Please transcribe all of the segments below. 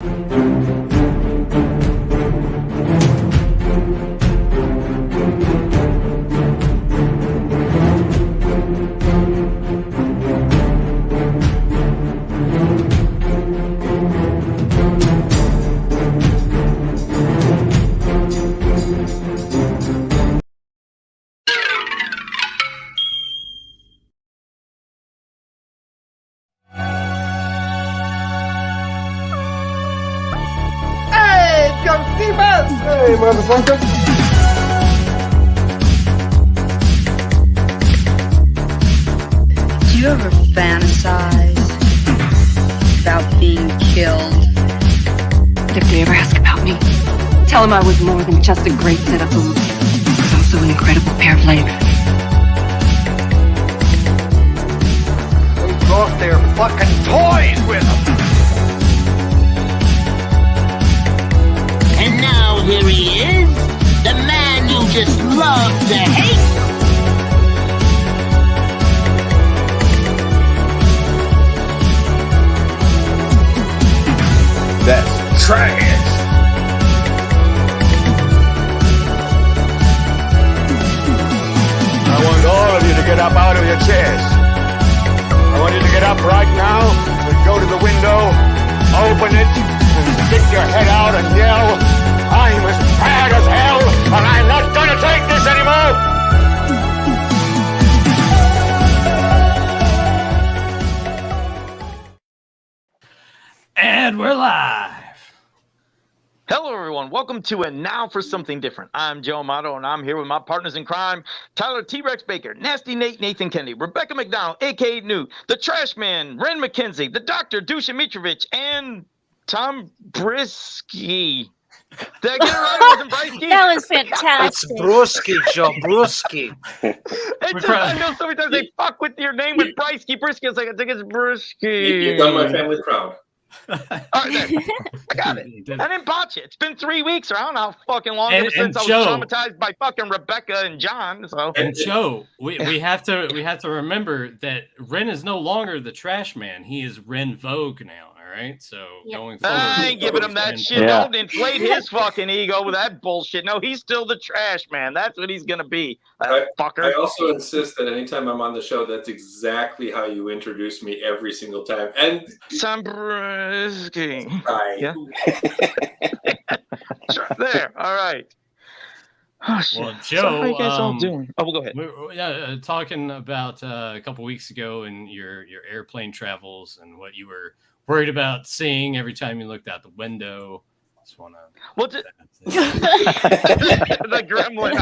Hey, motherfucker. Do you ever fantasize about being killed? If they ever ask about me, tell them I was more than just a great set of boobs. I was also an incredible pair of legs. They brought their fucking toys with them. And now here he is, the man you just love to hate. That's trash. I want all of you to get up out of your chairs. I want you to get up right now and go to the window, open it, and stick your head out and yell, "I'm as bad as hell, and I'm not gonna take this anymore!" And we're live. Hello, everyone. Welcome to And Now for Something Different. I'm Joe Amato, and I'm here with my partners in crime, Tyler T-Rex Baker, Nasty Nate, Nathan Kennedy, Rebecca McDonald, a.k.a. Newt, the Trash Man, Ren McKenzie, the Dr. Dusha Mitrovich, and Tom Bryski. Did I get it right? It wasn't Bryski? That was fantastic. It's Bryski, Joe. Bryski. I know so many times they fuck with your name with Bryski. Bryski. It's like, I think it's Bryski. You've done my family proud. All right, then. I got it. I didn't botch it. It's been 3 weeks, or I don't know how fucking long ever since I was traumatized by fucking Rebecca and John. So. And Joe, we have to remember that Ren is no longer the Trash Man. He is Ren Vogue now. All right, so going forward, I ain't giving him that shit. Yeah. Don't inflate his fucking ego with that bullshit. No, he's still the Trash Man. That's what he's gonna be. Fucker. I also insist that anytime I'm on the show, that's exactly how you introduce me every single time. And Tom Bryski. Yeah. There. All right. Oh, shit. Well, Joe, so how you guys all doing? Oh, we'll go ahead. Talking about a couple weeks ago and your airplane travels and what you were worried about seeing every time you looked out the window. Just want to. What's it? The gremlin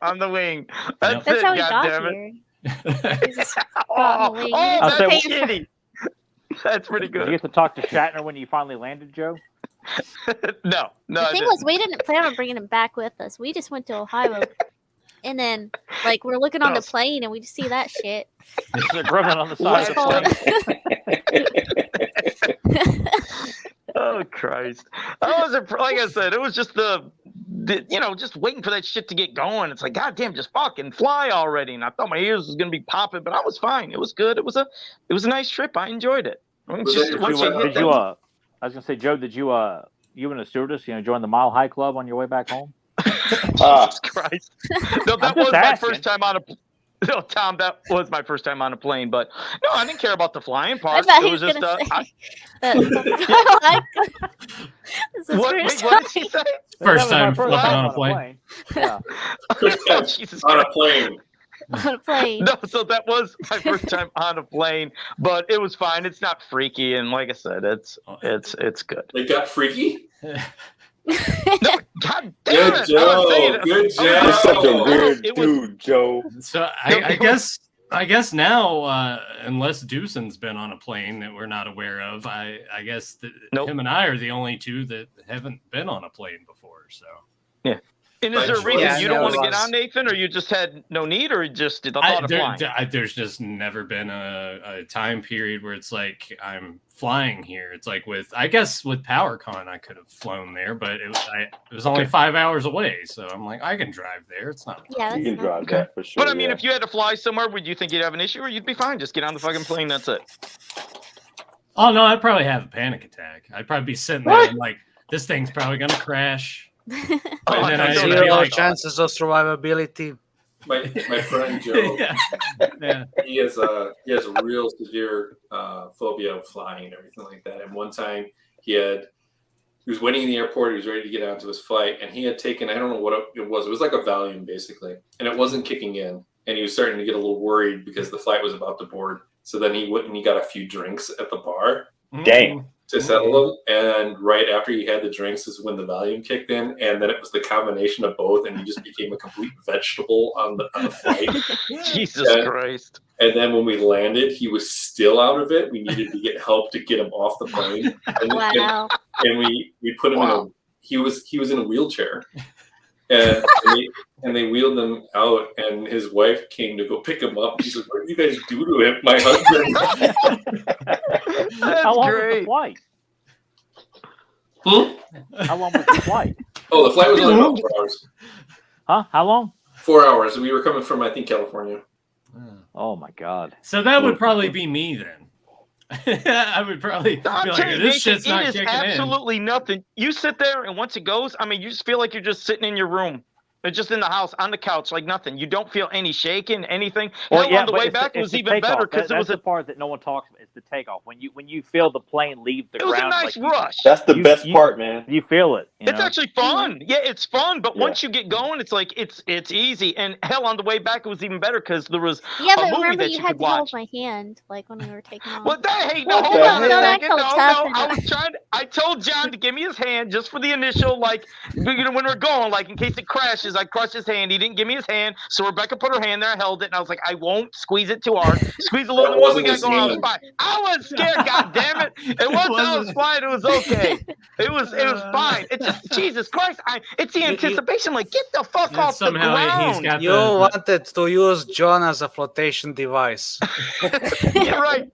on the wing. That's it. How he God got damn here. it. That's shitty. That's pretty good. Did you get to talk to Shatner when you finally landed, Joe? No. The thing was, we didn't plan on bringing him back with us. We just went to Ohio. And then, like, we're looking on the plane and we just see that shit. There's a gremlin on the side of the plane. Oh, Christ. Like I said, it was just just waiting for that shit to get going. It's like, God damn, just fucking fly already. And I thought my ears was going to be popping, but I was fine. It was good. It was a nice trip. I enjoyed it. I was going to say, Joe, did you and the stewardess, join the Mile High Club on your way back home? Jesus Christ. No, that was my first time on a No, Tom, that was my first time on a plane, but no, I didn't care about the flying part. It was just what did she say? First time flipping on a plane. Yeah. Oh, Jesus on Christ. a plane. On a plane. No, so that was my first time on a plane, but it was fine. It's not freaky, and like I said, it's good. It got freaky? No, God damn it! Good Joe. Good Joe. You're such a weird dude, Joe. So I guess now, unless Doosan's been on a plane that we're not aware of, I guess him and I are the only two that haven't been on a plane before. So yeah. And is there a reason you don't want to get on, Nathan, or you just had no need, or just the thought of flying? There's just never been a time period where it's like I'm flying here. It's like with PowerCon, I could have flown there, but it was only 5 hours away. So I'm like, I can drive there. It's not. Yeah, you can drive that for sure. But I mean, if you had to fly somewhere, would you think you'd have an issue, or you'd be fine? Just get on the fucking plane. That's it. Oh no, I'd probably have a panic attack. I'd probably be sitting there and like, this thing's probably gonna crash. And then I'd be Zero like, chances of survivability. My friend Joe, yeah. he has a real severe phobia of flying and everything like that. And one time he was waiting in the airport. He was ready to get onto his flight, and he had taken, I don't know what it was. It was like a Valium basically, and it wasn't kicking in. And he was starting to get a little worried because the flight was about to board. So then he went and he got a few drinks at the bar. Dang. To settle him, and right after he had the drinks is when the Valium kicked in, and then it was the combination of both, and he just became a complete vegetable on the flight. Jesus Christ! And then when we landed, he was still out of it. We needed to get help to get him off the plane. And, Wow. and we put him in a he was in a wheelchair, and they wheeled him out, and his wife came to go pick him up. She said, "What did you guys do to him, my husband?" How long was the flight? How long was the flight? Oh, the flight was only about 4 hours. Huh? How long? 4 hours. We were coming from, I think, California. Oh my God! So that would probably be me then. I would probably be like, this shit's not kicking in. It is absolutely nothing. You sit there, and once it goes, I mean, you just feel like you're just sitting in your room. It's just in the house, on the couch, like nothing. You don't feel any shaking, anything. Well, Hell, yeah, on the but way it's back, the- it it's was the even better takeoff. because it was That's the part that no one talks about. It's the takeoff. When you feel the plane leave the it was ground. a nice like rush. That's the best part, man. You feel it. You It's know? actually fun. Yeah, it's fun. But once you get going, it's like it's easy. And hell, on the way back, it was even better because there was Yeah, a but movie remember that you you had could to hold watch. my hand, like when we were taking off. What the hey? No, What hold the on a hell? second. No, No, that's no. so I tough. was trying. I told John to give me his hand just for the initial, like, when we're going, like, in case it crashes, I crushed his hand. He didn't give me his hand, so Rebecca put her hand there. I held it, and I was like, I won't squeeze it too hard. Squeeze a little That more. We wasn't got his going. I was hand. fine. I was scared. God damn it! And once I was fine, it was okay. It was fine. It's just Jesus Christ. It's the anticipation. Like, get the fuck off the Somehow he's ground. got You wanted to use John as a flotation device. Yeah, right.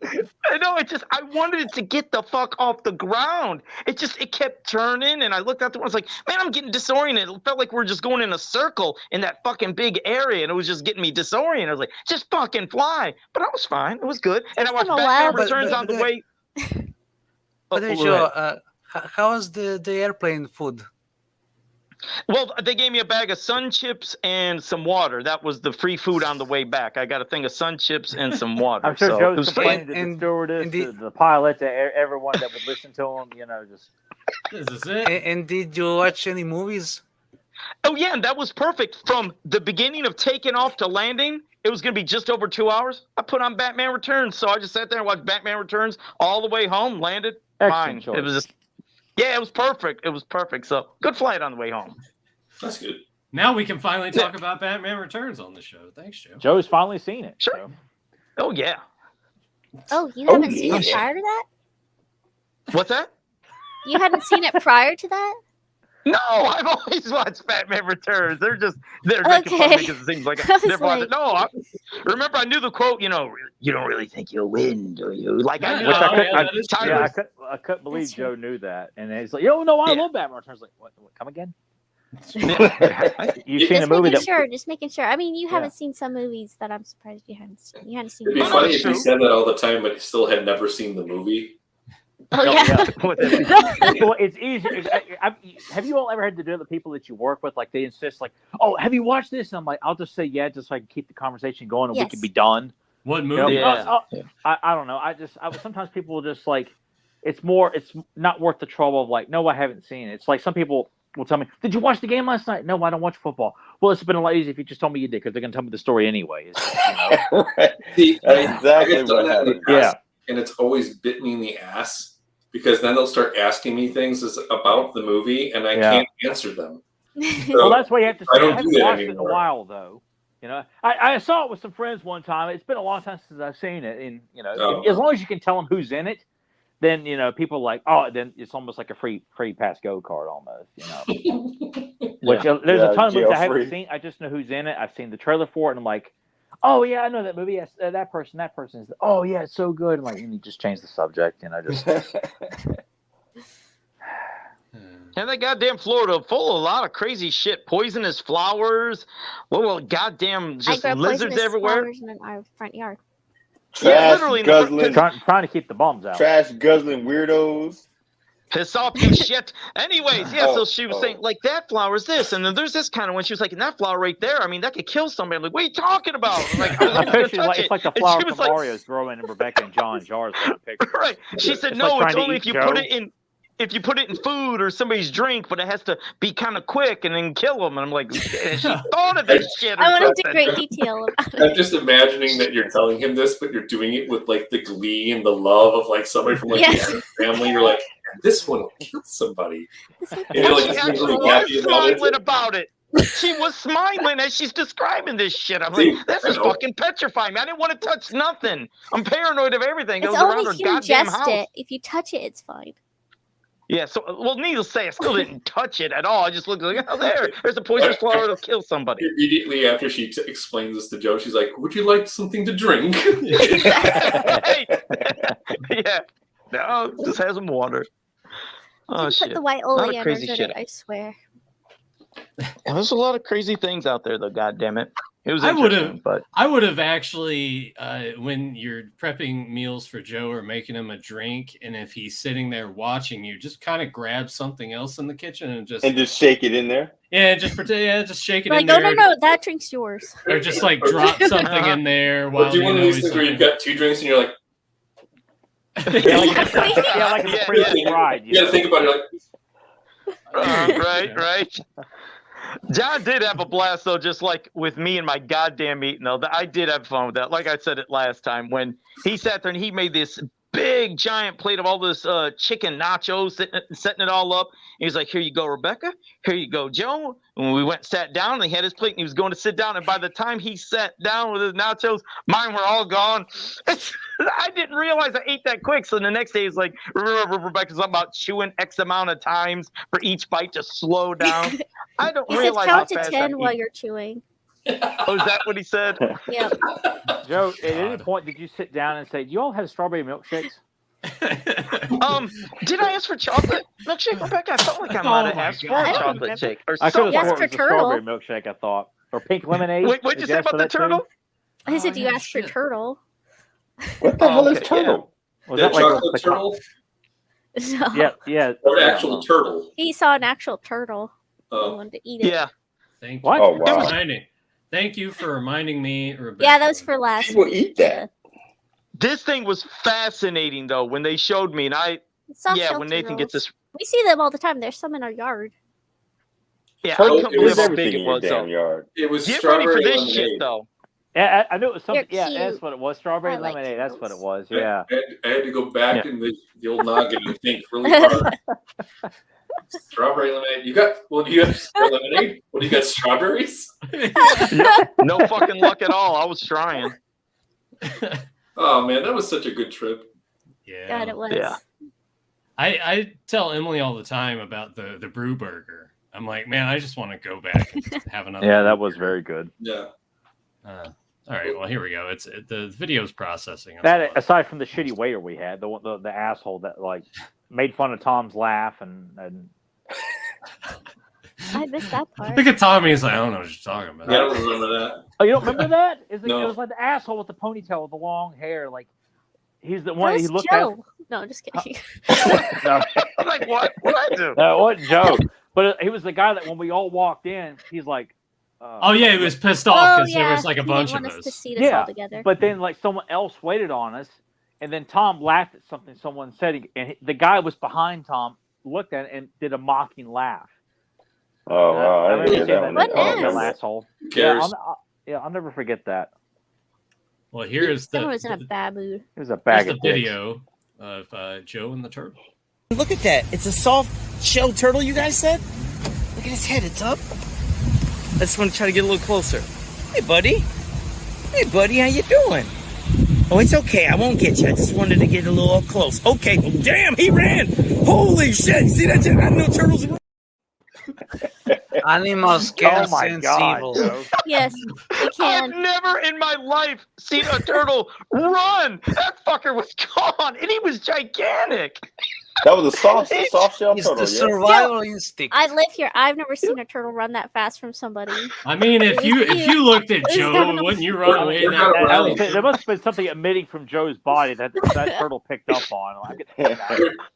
I know. I wanted it to get the fuck off the ground. It kept turning, and I looked out the window. I was like, man, I'm getting disoriented. It felt like we're just going in a circle in that fucking big area, and it was just getting me disoriented. I was like, just fucking fly. But I was fine. It was good. And I watched I'm Batman allowed. Returns on the way. But Oh, Joe, how was the airplane food? Well, they gave me a bag of Sun Chips and some water. That was the free food on the way back. I got a thing of Sun Chips and some water. I'm sure so it Joe's was complaining to the stewardess, the pilot, to everyone that would listen to him. You know, just this is it. And did you watch any movies? Oh yeah, and that was perfect. From the beginning of taking off to landing, it was going to be just over 2 hours. I put on Batman Returns, so I just sat there and watched Batman Returns all the way home. Landed Excellent fine. choice. It was just, yeah, it was perfect. It was perfect. So good flight on the way home. That's good. Now we can finally talk about Batman Returns on the show. Thanks, Joe. Joe's finally seen it. Sure. So. Oh yeah. Oh, you haven't seen it prior to that? What's that? You hadn't seen it prior to that? No, I've always watched Batman Returns. They're making fun of me because it seems like I was they're like- remember I knew the quote. You know, you don't really think you'll win, do you? Like I knew. Which that. I couldn't believe Joe knew that. And he's like, yo, no, I love Batman Returns. Like, what, come again? You've seen a movie that. Just making sure. I mean, you haven't seen some movies that I'm surprised you haven't seen. You hadn't seen. It'd be funny if you said that all the time, but still had never seen the movie. Oh yeah. Well, it's easy. Have you all ever had to do with the people that you work with? Like they insist, like, "Oh, have you watched this?" And I'm like, "I'll just say yeah, just so I can keep the conversation going and we can be done." What movie? You know? I don't know. Sometimes people will just like, it's not worth the trouble of like, no, I haven't seen it. It's like some people will tell me, "Did you watch the game last night?" No, I don't watch football. Well, it's been a lot easier if you just told me you did because they're gonna tell me the story anyway. It's just, Right. See, exactly what happened. Yeah. And it's always bit me in the ass because then they'll start asking me things about the movie and I can't answer them. So well, that's why you have to say, I don't I haven't do that watched it in a anymore. while, though. You know, I saw it with some friends one time. It's been a long time since I've seen it. And, you know, as long as you can tell them who's in it, then, you know, people like, oh, then it's almost like a free pass go card almost, you know. Which there's a ton of movies I haven't seen. I just know who's in it. I've seen the trailer for it, and I'm like, oh yeah, I know that movie. Yes, that person is. Oh yeah, it's so good. I'm like, and you just change the subject, you know, just. And that goddamn Florida full of a lot of crazy shit, poisonous flowers, well, goddamn I just grow lizards poisonous everywhere. flowers in our front yard. Trash literally guzzling, Trying to keep the bums out. trash guzzling weirdos. piss off, you shit. Anyways, yeah, so Oh, she was oh. saying, like, that flower's this, and then there's this kind of one. She was like, and that flower right there, I mean, that could kill somebody. I'm like, what are you talking about? I'm like, I was I going bet to you touch it's it. like the And flower she was from like, Mario's throwing Rebecca and John jars for the picture. right. She said, It's no, like it's trying to only eat if you Joe. put it in. If you put it in food or somebody's drink, but it has to be kind of quick and then kill them. And I'm like, she thought of this shit. Or I went into something. great detail about it. I'm just imagining that you're telling him this, but you're doing it with like the glee and the love of like somebody from like Yes. the family. You're like, this one will kill somebody. And And you're she like actually really happy was about it. smiling about it. She was smiling as she's describing this shit. I'm See, like, this I is know. fucking petrifying me. I didn't want to touch nothing. I'm paranoid of everything. It It's was around only her if you goddamn ingest house. it. If you touch it, it's fine. Yeah, so, well, needless to say, I still didn't touch it at all. I just looked like, oh, there's a poisonous flower that'll kill somebody. Immediately after she explains this to Joe, she's like, would you like something to drink? Hey. Yeah. No, just has some water. Oh, Put shit. the white A lot of oleanders crazy in shit. it, I swear. There's a lot of crazy things out there, though, God damn it. It was I interesting, would've- but I would have actually, when you're prepping meals for Joe or making him a drink, and if he's sitting there watching you, just kind of grab something else in the kitchen and just shake it in there. just pretend, just shake it Like, in oh, there, no, that drink's yours. or just like drop something in there while Or do you one of know these he's things where you've looking. got 2 drinks and you're like, Yeah, like in the Princess Bride. you gotta think about it like, right. John did have a blast, though, just like with me and my goddamn eating, though. I did have fun with that. Like I said it last time, when he sat there and he made this big, giant plate of all this chicken nachos, setting it all up. And he's like, here you go, Rebecca. Here you go, Joe. And we went and sat down, and he had his plate, and he was going to sit down. And by the time he sat down with his nachos, mine were all gone. I didn't realize I ate that quick. So the next day, he's like, remember, Rebecca's about chewing X amount of times for each bite to slow down. I don't He said realize count how to fast 10 I while eat. you're chewing. Oh, is that what he said? Yeah. Joe, at any point did you sit down and say, "Do you all have strawberry milkshakes?" Did I ask for chocolate milkshake, Rebecca? I felt like I might have asked for a chocolate shake or I could something. have sworn it was a strawberry milkshake. I thought, or pink lemonade. Wait, what'd you say about the turtle? I said, do you ask for turtle? What the hell is turtle? Was the that like chocolate the turtle? No. Yeah. Or actual turtle? He saw an actual turtle. He Oh. wanted to eat it. Yeah. Thank What? you. Oh, for wow. reminding- Thank you for reminding me, Rebecca. Yeah, that was for last People week. eat that. This thing was fascinating, though, when they showed me, and Soft-shell when Nathan gets turtles. this, We see them all the time. There's some in our yard. yeah, I Turtle couldn't is believe how big everything it in your was, damn though. yard. It was Get ready for strawberry this lemonade. shit, though. Yeah, I knew it was something. They're Yeah, that's cute. what it was. Strawberry I like lemonade. That's what it was. I- Yeah. I had to go back Yeah. in the old noggin and think really hard. Strawberry lemonade. You got lemonade? What do you got? Strawberries? No fucking luck at all. I was trying. Oh man, that was such a good trip. Yeah. God, it was. Yeah. I tell Emily all the time about the brew burger. I'm like, man, I just want to go back and have another. Yeah, that was very good. Yeah. All right, well, here we go. The video's processing. That aside from the shitty waiter we had, the asshole that like made fun of Tom's laugh and I missed that part. Look at Tommy. He's like, I don't know what you're talking about. I don't remember that. oh, you don't remember that? No. It was like the asshole with the ponytail with the long hair. Like he's the That one was he looked Joe. No, just kidding. at. No, I'm like, what? What'd I do? no, it wasn't Joe. But he was the guy that when we all walked in, he's like, Oh yeah, he was pissed off because there was like a He bunch didn't of want us to those. see this Yeah, all together. but then like someone else waited on us, and then Tom laughed at something someone said, and the guy was behind Tom, looked at it and did a mocking laugh. Oh, wow. I didn't hear that one. What I don't is? remember. Asshole. Who cares? I'll never forget that. Well, here's Someone was in a bad mood. It was a here's bag the of dicks. video of Joe and the turtle. Look at that. It's a soft shell turtle, you guys said? Look at his head. It's up. I just want to try to get a little closer. Hey, buddy. Hey, buddy. How you doing? Oh, it's okay. I won't get you. I just wanted to get a little up close. Okay. Oh, damn, he ran. Holy shit. You see that? I didn't know turtles were... Animals can Oh my sense God, evil. Joe. Yes, they I've can. never in my life seen a turtle run. That fucker was gone, and he was gigantic. That was a soft shell It's turtle. the Yes. survival instinct. I live here. I've never seen a turtle run that fast from somebody. I mean, if you looked at It was Joe, definitely- wouldn't you run away? We're not around. There must have been something emitting from Joe's body that turtle picked up on. Like,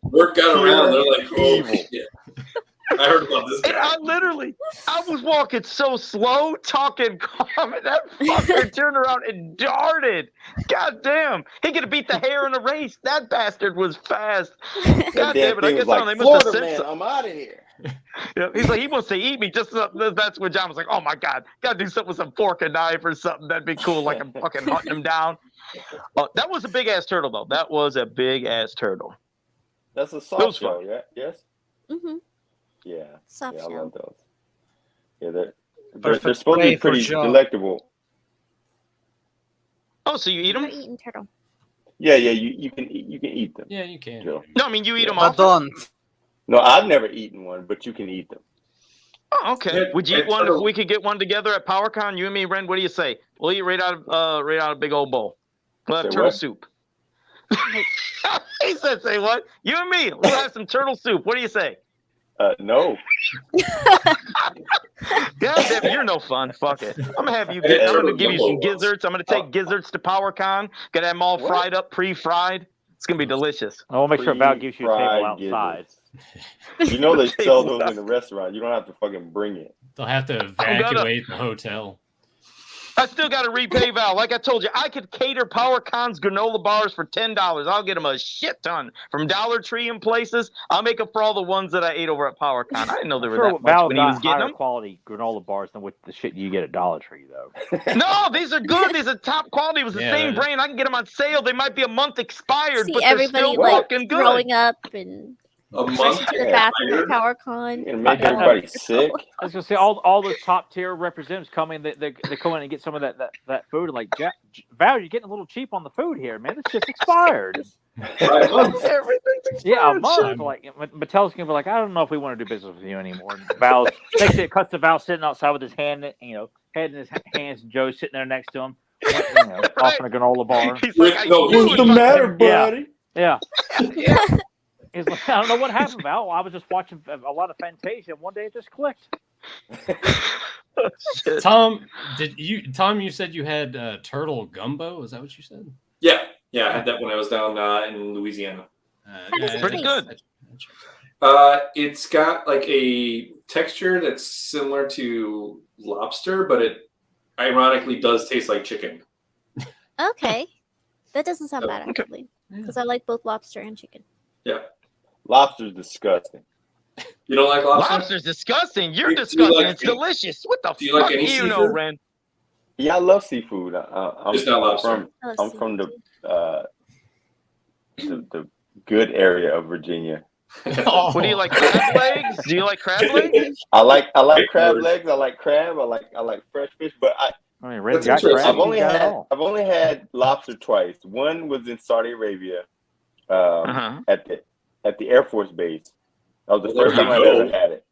Work got around. They're like, oh, Evil. shit. I heard about this And guy. I was walking so slow, talking calm, and that fucker turned around and darted. God damn. He could have beat the hare in a race. That bastard was fast. God That damn damn it. I thing guess was like, they must have Florida said man, something. I'm out of here. Yeah, he's like, he wants to eat me. That's when John was like, oh my God, gotta do something with some fork and knife or something. That'd be cool. Like I'm fucking hunting him down. That was a big ass turtle, though. That was a big ass turtle. That's a Those soft fun. shell, yeah? Yes? Mm-hmm. Yeah. Soft Yeah, I shell. love those. Yeah, they're Perfect supposed to prey be for pretty Joe. delectable. Oh, so you eat Never them? eaten turtle. Yeah, you can eat them. Yeah, you can. Joe. No, I mean you eat them But often. don't. No, I've never eaten one, but you can eat them. Oh, okay. Yeah, Would you eat and one if turtle- we could get one together at PowerCon? You and me, Ren. What do you say? We'll eat right out of a big old bowl. We'll have Say turtle what? soup. He said, "Say what? You and me. We'll have some turtle soup. What do you say?" No. God damn it, you're no fun. Fuck it. I'm gonna have you get. I'm gonna give you some gizzards. I'm gonna take gizzards to PowerCon. Get them all What? fried up, pre-fried. It's gonna be delicious. I want to make sure Val gives you a table Pre-fried outside. You know they sell those in the restaurant. You don't have to fucking bring it. They'll have to evacuate the hotel. I still got to repay Val. Like I told you, I could cater PowerCon's granola bars for $10. I'll get them a shit ton from Dollar Tree and places. I'll make up for all the ones that I ate over at PowerCon. I didn't know they were Sure, that much Val when he was got getting higher them. quality granola bars than with the shit you get at Dollar Tree, though. No, these are good. These are top quality. It was the Yeah. same brand. I can get them on sale. They might be a month expired, See but they're everybody still like fucking good. throwing up and A month rushing to the bathroom at You're PowerCon. gonna make everybody sick. I was gonna say all those top tier representatives come in. They come in and get some of that food. And like, Val, you're getting a little cheap on the food here, man. This shit's expired. Everything's expired. Yeah, a month. shit. Like Mattel's gonna be like, I don't know if we want to do business with you anymore. And Val next it cuts to Val sitting outside with his hand, head in his hands, and Joe sitting there next to him, offering a granola bar. He's like, I No, knew What's it the was matter, Yeah. buddy? Yeah. Yeah. He's like, I don't know what happened, Val. I was just watching a lot of Fantasia. One day it just clicked. Tom, you said you had turtle gumbo? Is that what you said? Yeah, I had that when I was down in Louisiana. Pretty good. It's got like a texture that's similar to lobster, but it ironically does taste like chicken. Okay, that doesn't sound bad Okay. actually, because I like both lobster and chicken. Yeah. Lobster's disgusting. You don't like lobster? Lobster's disgusting. You're Do you disgusting. like It's any- delicious. What the do you like fuck any do you know, seafood? Ren? Yeah, I love seafood. I'm Just not lobster. I'm from the good area of Virginia. What do you like? Crab legs? Do you like crab legs? I like crab legs. I like crab. I like fresh fish. But I mean, Red That's got interesting. crab. I've only had lobster twice. One was in Saudi Arabia, at the Air Force base. That was the Well, first there time you I go. ever had it,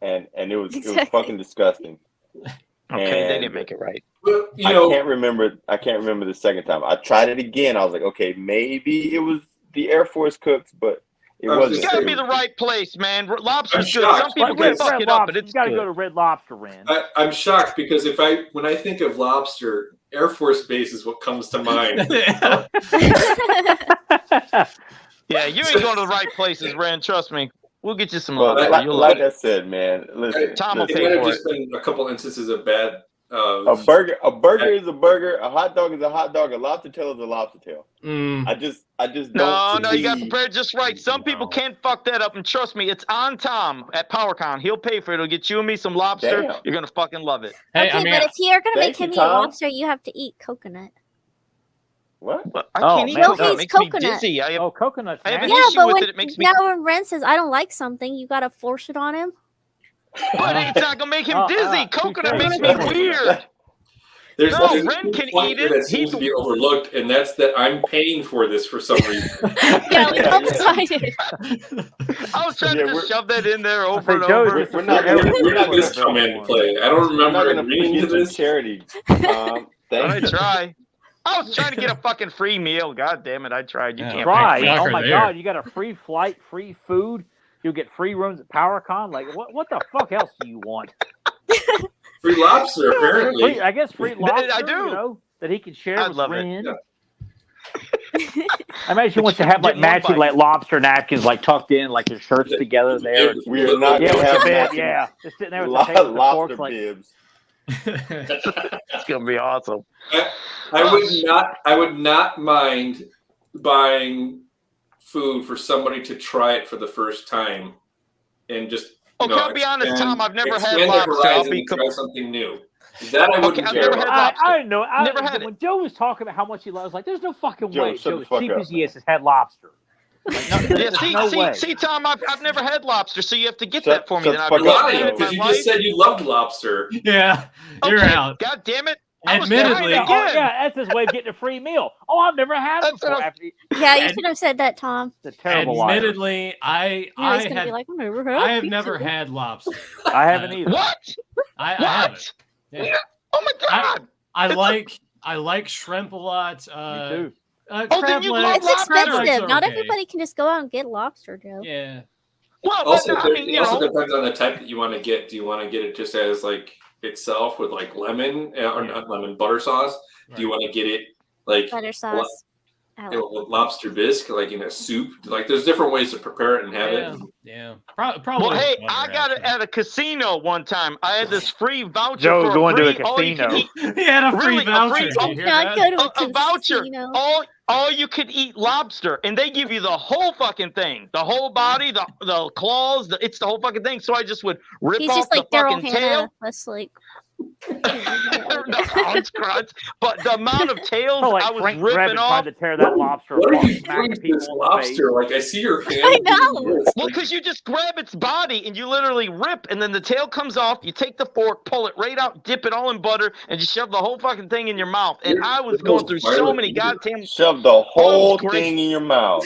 and it was Exactly. fucking disgusting. Okay, they And didn't make it right. Well, you I know, can't remember the second time. I tried it again. I was like, okay, maybe it was the Air Force cooks, but it I was wasn't. It's got to be the right place, man. Lobster's I'm good. Some shocked. people Red can fuck it up, Lobster. but it's You got to good. go to Red Lobster, Ren. I'm shocked because when I think of lobster, Air Force Base is what comes to mind. Yeah, you ain't going to the right places, Ren. Trust me. We'll get you some Well, lobster. like, You'll like love it. I said, man. Listen, Tom will It pay might have for just been a couple instances of bad. a burger is a burger. A hot dog is a hot dog. A lobster tail is a lobster tail. Mm. I just No, don't you got see- prepared just right. Some people can't fuck that up, and trust me, it's on Tom at PowerCon. He'll pay for it. He'll get you and me some lobster. Damn. You're gonna fucking love it. Hey, Okay, I mean, but if you're gonna make Thank him you, eat Tom. lobster, you have to eat coconut. What? But I Oh, can't eat man. coconut. No, It he's makes me coconut. dizzy. I have, Oh, coconuts. I have an nasty. Yeah, issue but with when it. It makes me. now when Ren says I don't like something, you gotta force it on him. But it's not gonna make him Oh, dizzy. touche. Coconut makes me weird. There's No, there's Ren one can point eat here it. that seems to be overlooked, and that's that I'm paying for this for some reason. Yeah, like how excited. I was trying Yeah, to just we're- shove that in there over say and Joe's over. just We're not Every- gonna, We're not going to come in and play. I don't we're not remember gonna agreeing to forget your this. charity. I Thank you. try. I was trying to get a fucking free meal. God damn it, I tried. You can't try. pay for Oh my there. god, you got a free flight, free food. You'll get free rooms at PowerCon. Like, what the fuck else do you want? Free lobster, apparently. I guess free lobster. I do. You know, that he can share I'd with love it. friends. Yeah. I imagine he wants to have like matching like lobster napkins, like tucked in, like their shirts together there. We are not Yeah, gonna with have the bib, matching yeah. Just sitting there with the tape, the lobster forks, like, bibs. It's gonna be awesome. I would not mind buying food for somebody to try it for the first time and just. Okay, I'll be honest, Tom. I've never had expand their lobster. I'll horizon be and try something new. That I wouldn't I've care never about. had lobster. I know. Never had when it. Joe was talking about how much he loves, like, there's no fucking Joe, way shut Joe, the as fuck cheap up, as he is, has had lobster. Like, no, Yeah, there's no way. see, Tom, I've never had lobster, so you have to get Shut- that for me. shut Then the I've fuck never up, had it in my Because you life. just said you loved lobster. Yeah, you're Okay, out. God damn it! I was Admittedly, trying Oh, again. yeah, that's his way of getting a free meal. Oh, I've never had it That's before. what Yeah, you should have said that, Tom. It's a terrible liar. Admittedly, I You're just gonna be like, I have never had lobster. I haven't either. What? I What? haven't. Yeah. Oh my god! I like shrimp a lot. Me too. then Crab you legs. love It's lobster. Crab legs expensive. are Not okay. everybody can just go out and get lobster, Joe. Yeah. Well, Also, but, I mean, it you also know, depends on the type that you want to get. Do you want to get it just as like itself with like lemon or not lemon butter sauce? Do you want to get it like Butter sauce. lobster bisque, like in a soup? Like, there's different ways to prepare it and have it. Yeah. Probably. well, hey, butter, I got it actually. at a casino one time. I had this free voucher Joe for going to a free all-you-can casino. eat- He had a free Really, a voucher. free- Did you hear Not that? go to a voucher. casino. All you could eat lobster, and they give you the whole fucking thing, the whole body, the claws, it's the whole fucking thing. So I just would rip He's off just like the Daryl fucking Hannah. tail. That's like. The crunch, crunch. But the amount of tails Oh, like I was Frank ripping Drebin off. trying to tear that lobster What are apart, you smacking doing to people this in the face. lobster? Like, I see your hand. I know. doing this. Well, Like, because you just grab its body and you literally rip, and then the tail comes off. You take the fork, pull it right out, dip it all in butter, and just shove the whole fucking thing in your mouth. And I was going through so many goddamn. Shove the whole great. thing in your mouth.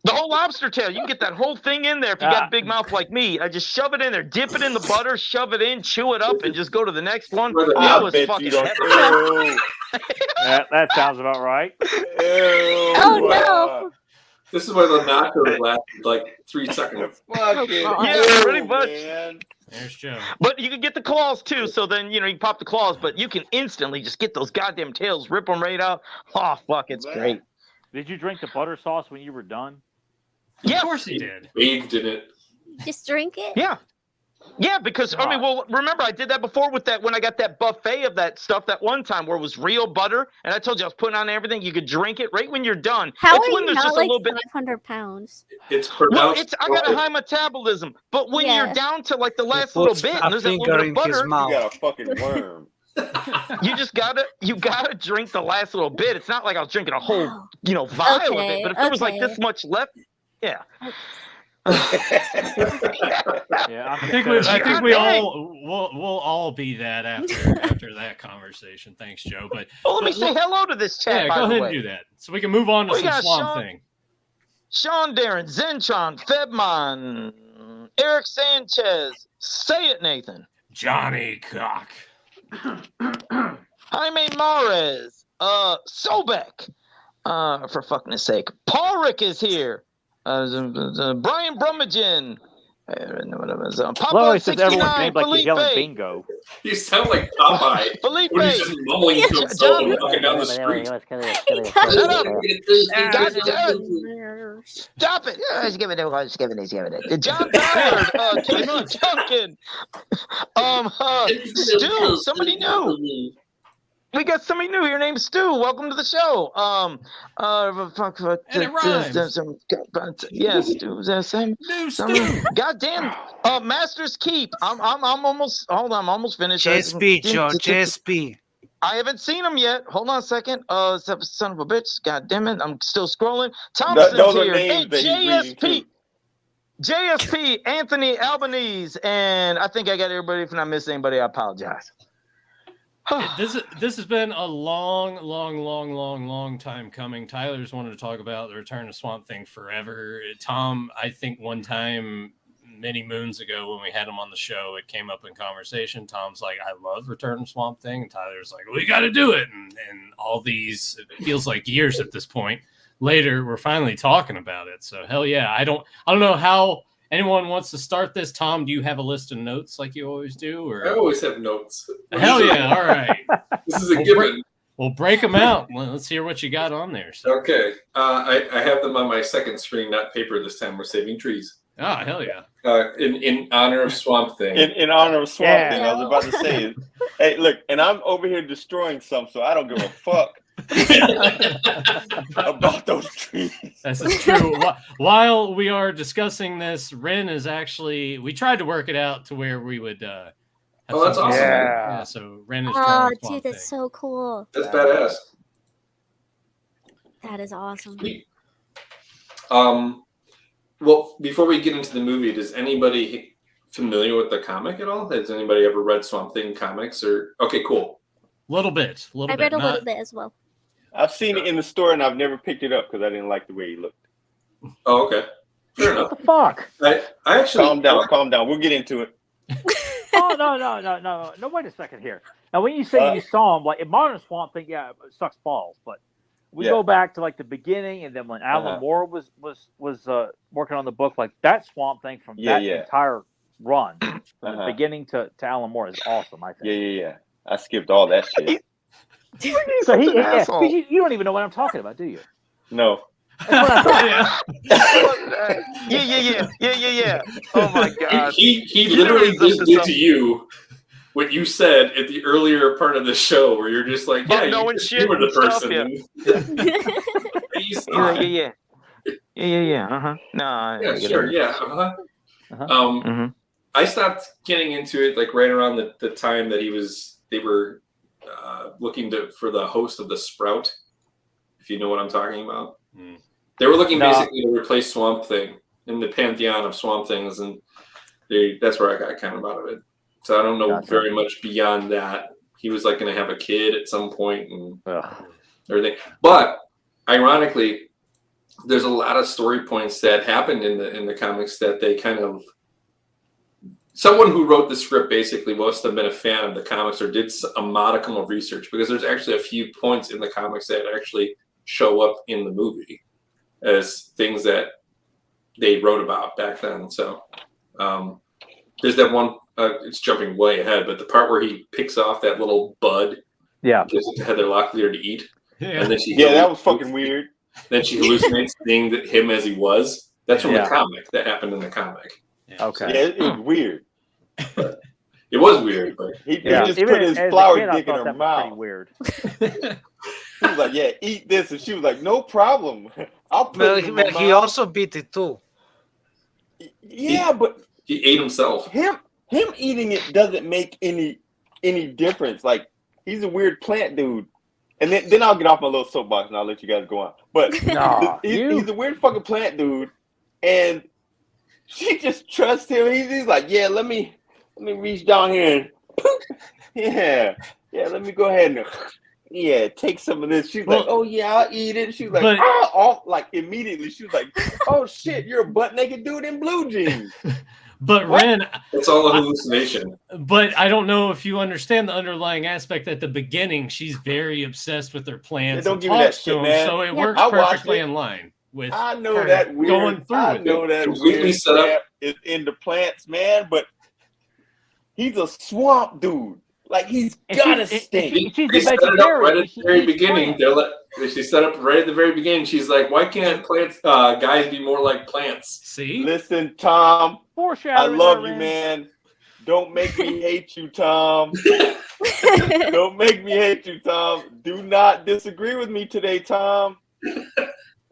The whole lobster tail. You can get that whole thing in there if you got a big mouth like me. I just shove it in there, dip it in the butter, shove it in, chew it up, and just go to the next one. I It was bet you fucking don't. heavy. Ew. Yeah, that sounds about right. Ew. Oh no! this is why the knocker lasted like 3 seconds. Fucking God. Yeah, ew, pretty much. man. There's Joe. But you can get the claws too. So then, you can pop the claws, but you can instantly just get those goddamn tails, rip them right out. Oh, fuck, it's great. Did you drink the butter sauce when you were done? Yeah, Of course he did. Bathed in it. Just drink it. Yeah. Yeah, because I mean, well, remember I did that before with that when I got that buffet of that stuff that one time where it was real butter, and I told you I was putting on everything. You could drink it right when you're done. How it's are when you there's not just like a little bit. 500 pounds? It's Well, pronounced. I got a high metabolism, but when Yeah. you're down to like the last He little puts bit, a and there's that little finger bit in of his butter, mouth. You got a fucking worm. you just gotta drink the last little bit. It's not like I was drinking a whole vial of it, Okay, but if there was like okay. this much left, yeah. Yeah, I think we we'll all be that after that conversation. Thanks, Joe. But Oh, let me say hello to this chat. yeah, by go the ahead way. and do that so we can move on to We some got Swamp Sean- Thing. Sean Darren, Zentron, Febmon, Eric Sanchez. Say it, Nathan. Johnny Cock. Jaime Mares. Sobek. For fuckness sake. Paul Rick is here. Brian Brummagem. Papa Lois says everyone's 69, named like he's yelling Felipe. bingo. You sound like Popeye. Felipe. When he's just mumbling to himself and walking down the street. Shut up. God damn it. Stop it. Just give it. John Ballard. Casey Duncan. Stu. Somebody new. We got somebody new here named Stu. Welcome to the show. And it rhymes. Yes, Stu. New Stu. Goddamn. Masters Keep. I'm almost. Hold on. I'm almost finished. JSP, Joe. JSP. I haven't seen him yet. Hold on a second. Son of a bitch. God damn it. I'm still scrolling. Thompson's Those are here. names And that he's reading, JSP. too. JSP, Anthony Albanese, and I think I got everybody. If I missed anybody, I apologize. This has been a long time coming. Tyler's wanted to talk about the return of Swamp Thing forever. Tom, I think one time many moons ago when we had him on the show, it came up in conversation. Tom's like, I love Return of Swamp Thing. And Tyler's like, we got to do it. And all these, it feels like years at this point. Later, we're finally talking about it. So hell yeah. I don't know how anyone wants to start this. Tom, do you have a list of notes like you always do? Or I always have notes. hell yeah. All right. This is a given. We'll break them out. Let's hear what you got on there. So. Okay. I have them on my second screen, not paper this time. We're saving trees. Oh, hell yeah. In honor of Swamp Thing. In honor of Swamp Thing, I was about to say. Hey, look, and I'm over here destroying some, so I don't give a fuck about those trees. This is true. While we are discussing this, Ren is actually, we tried to work it out to where we would oh, that's awesome. Yeah, so Ren is Oh, drawing dude, that's so cool. That's badass. That is awesome. Well, before we get into the movie, does anybody familiar with the comic at all? Has anybody ever read Swamp Thing comics? Or okay, cool. Little bit. I read a little bit as well. I've seen it in the store and I've never picked it up because I didn't like the way he looked. Oh, okay. Fair enough. What the fuck? I actually calm down. We'll get into it. Oh no! Wait a second here. Now, when you say you saw him, like in Modern Swamp Thing, yeah, it sucks balls. But we go back to like the beginning, and then when Alan Moore was working on the book, like that Swamp Thing from that entire run, from the beginning to Alan Moore is awesome. I think. Yeah. I skipped all that shit. So you don't even know what I'm talking about, do you? No. Yeah. Oh my god. He literally just did to you what you said at the earlier part of the show, where you're just like, yeah, you were the person. Yeah. No. Yeah, sure. Yeah. I stopped getting into it like right around the time that they were looking for the host of the Sprout, if you know what I'm talking about. They were looking basically to replace Swamp Thing in the pantheon of Swamp Things, and that's where I got kind of out of it. So I don't know very much beyond that. He was like going to have a kid at some point and everything. But ironically, there's a lot of story points that happened in the comics that they kind of. Someone who wrote the script basically must have been a fan of the comics or did a modicum of research, because there's actually a few points in the comics that actually show up in the movie as things that they wrote about back then. So there's that one, it's jumping way ahead, but the part where he picks off that little bud, gives it to Heather Locklear to eat. Yeah. And then that was fucking weird. Then she hallucinates seeing him as he was. That's from the comic. That happened in the comic. Okay. Yeah, it was weird. But it was weird, but he just put his flower dick in her mouth. Weird. He was like, "Yeah, eat this," and she was like, "No problem. I'll put it in my mouth." He also beat it too. Yeah, but he ate himself. Him eating it doesn't make any difference. Like, he's a weird plant dude. And then I'll get off my little soapbox and I'll let you guys go on. But he's a weird fucking plant dude, and she just trusts him. He's like, "Yeah, let me reach down here and let me go ahead and take some of this." She's like, "Oh yeah, I'll eat it." She's like, like immediately she was like, "Oh shit, you're a butt naked dude in blue jeans." But Ren, it's all a hallucination. But I don't know if you understand the underlying aspect. At the beginning, she's very obsessed with her plants. Don't give me that shit, man. So it works perfectly in line with. I know that weird. Going through I know that weird set is into plants, man. But he's a swamp dude. Like, he's gotta stink. They set it up right at the very beginning. She set up right at the very beginning. She's like, "Why can't plants, guys, be more like plants?" See? Listen, Tom. I love you, man. Don't make me hate you, Tom. Don't make me hate you, Tom. Do not disagree with me today, Tom.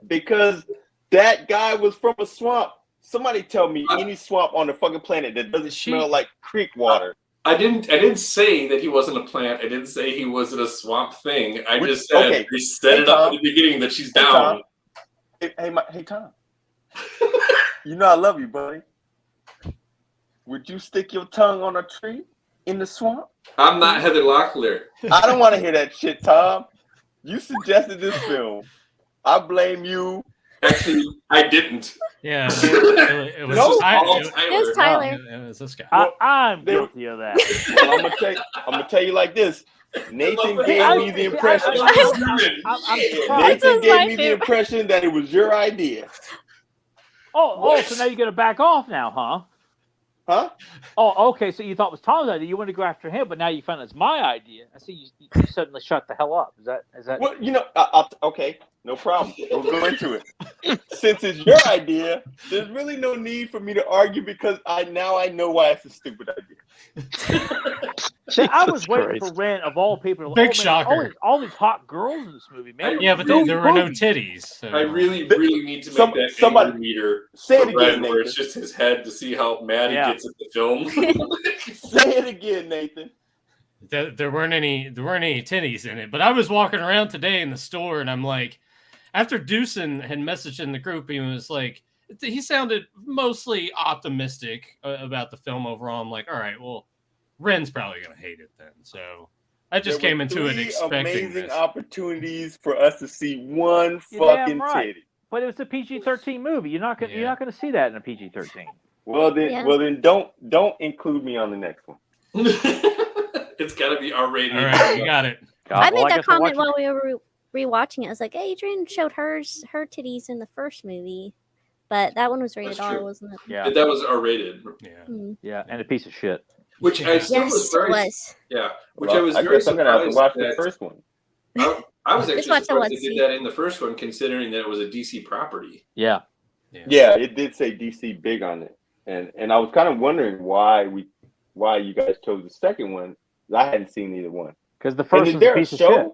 Because that guy was from a swamp. Somebody tell me any swamp on the fucking planet that doesn't smell like creek water. I didn't say that he wasn't a plant. I didn't say he wasn't a Swamp Thing. I just said we set it up at the beginning that she's down. Hey, Tom. You know I love you, buddy. Would you stick your tongue on a tree in the swamp? I'm not Heather Locklear. I don't want to hear that shit, Tom. You suggested this film. I blame you. Actually, I didn't. Yeah, it was No, Tyler. It was Tyler. It was this guy. I'm guilty of that. Well, I'm gonna tell you like this. Nathan gave me the impression. Nathan gave me the impression that it was your idea. Oh, so now you're gonna back off now, huh? Huh? Oh, okay. So you thought it was Tom's idea. You wanted to go after him, but now you found it's my idea. I see you suddenly shut the hell up. Is that? Well, you know, okay, no problem. We'll go into it. Since it's your idea, there's really no need for me to argue because I know why it's a stupid idea. I was waiting for Ren of all people. Big shocker. All these hot girls in this movie, man. Yeah, but there were no titties. So. I really need to make somebody meter say it Ren again, where it's just his head to see how mad he gets at the film. Say it again, Nathan. There weren't any titties in it, but I was walking around today in the store, and I'm like, after Deucin had messaged in the group, he was like, he sounded mostly optimistic about the film overall. I'm like, all right, well, Ren's probably gonna hate it then. So I just came into it expecting amazing this. opportunities for us to see one fucking titty. But it was a PG-13 movie. You're not gonna see that in a PG-13. Well then, don't include me on the next one. It's got to be R-rated. All right, you got it. I made that comment while we were rewatching it. I was like, Adrian showed her titties in the first movie, but that one was rated R, wasn't it? Yeah, that was R-rated. Yeah, and a piece of shit. Which I still was very. Yeah, which I was very surprised. I'm gonna have to watch the first one. I was actually surprised they did that in the first one, considering that it was a DC property. Yeah, it did say DC big on it, and I was kind of wondering why you guys chose the second one. I hadn't seen either one. Because the first is a piece of shit.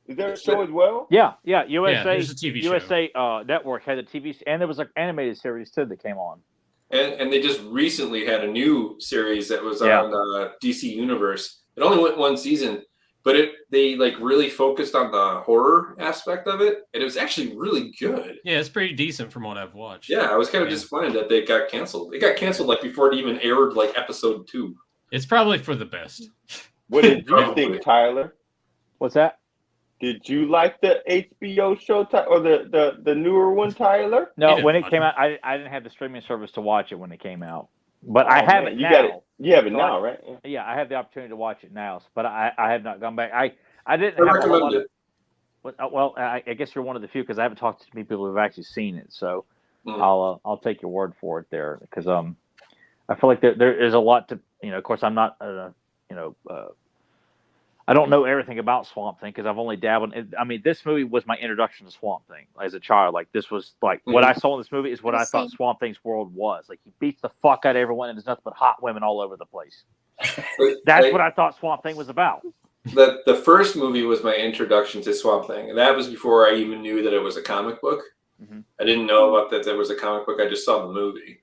Is there a show as well? Yeah. USA. there's a TV USA Network had a TV, and there was an animated series too that came on. And they just recently had a new series that was on DC Universe. It only went one season, but they like really focused on the horror aspect of it, and it was actually really good. Yeah, it's pretty decent from what I've watched. Yeah, I was kind of disappointed that they got canceled. It got canceled like before it even aired, like episode 2. It's probably for the best. What did you think, Tyler? What's that? Did you like the HBO show or the newer one, Tyler? No, when it came out, I didn't have the streaming service to watch it when it came out, but I have it now. You have it now, right? Yeah, I have the opportunity to watch it now, but I have not gone back. I didn't have a lot of. Well, I guess you're one of the few because I haven't talked to people who've actually seen it, so I'll take your word for it there because I feel like there is a lot to Of course, I'm not I don't know everything about Swamp Thing because I've only dabbled. I mean, this movie was my introduction to Swamp Thing as a child. Like, this was like what I saw in this movie is what I thought Swamp Thing's world was. Like, he beats the fuck out of everyone, and there's nothing but hot women all over the place. That's what I thought Swamp Thing was about. The first movie was my introduction to Swamp Thing, and that was before I even knew that it was a comic book. Mm-hmm. I didn't know about that there was a comic book. I just saw the movie,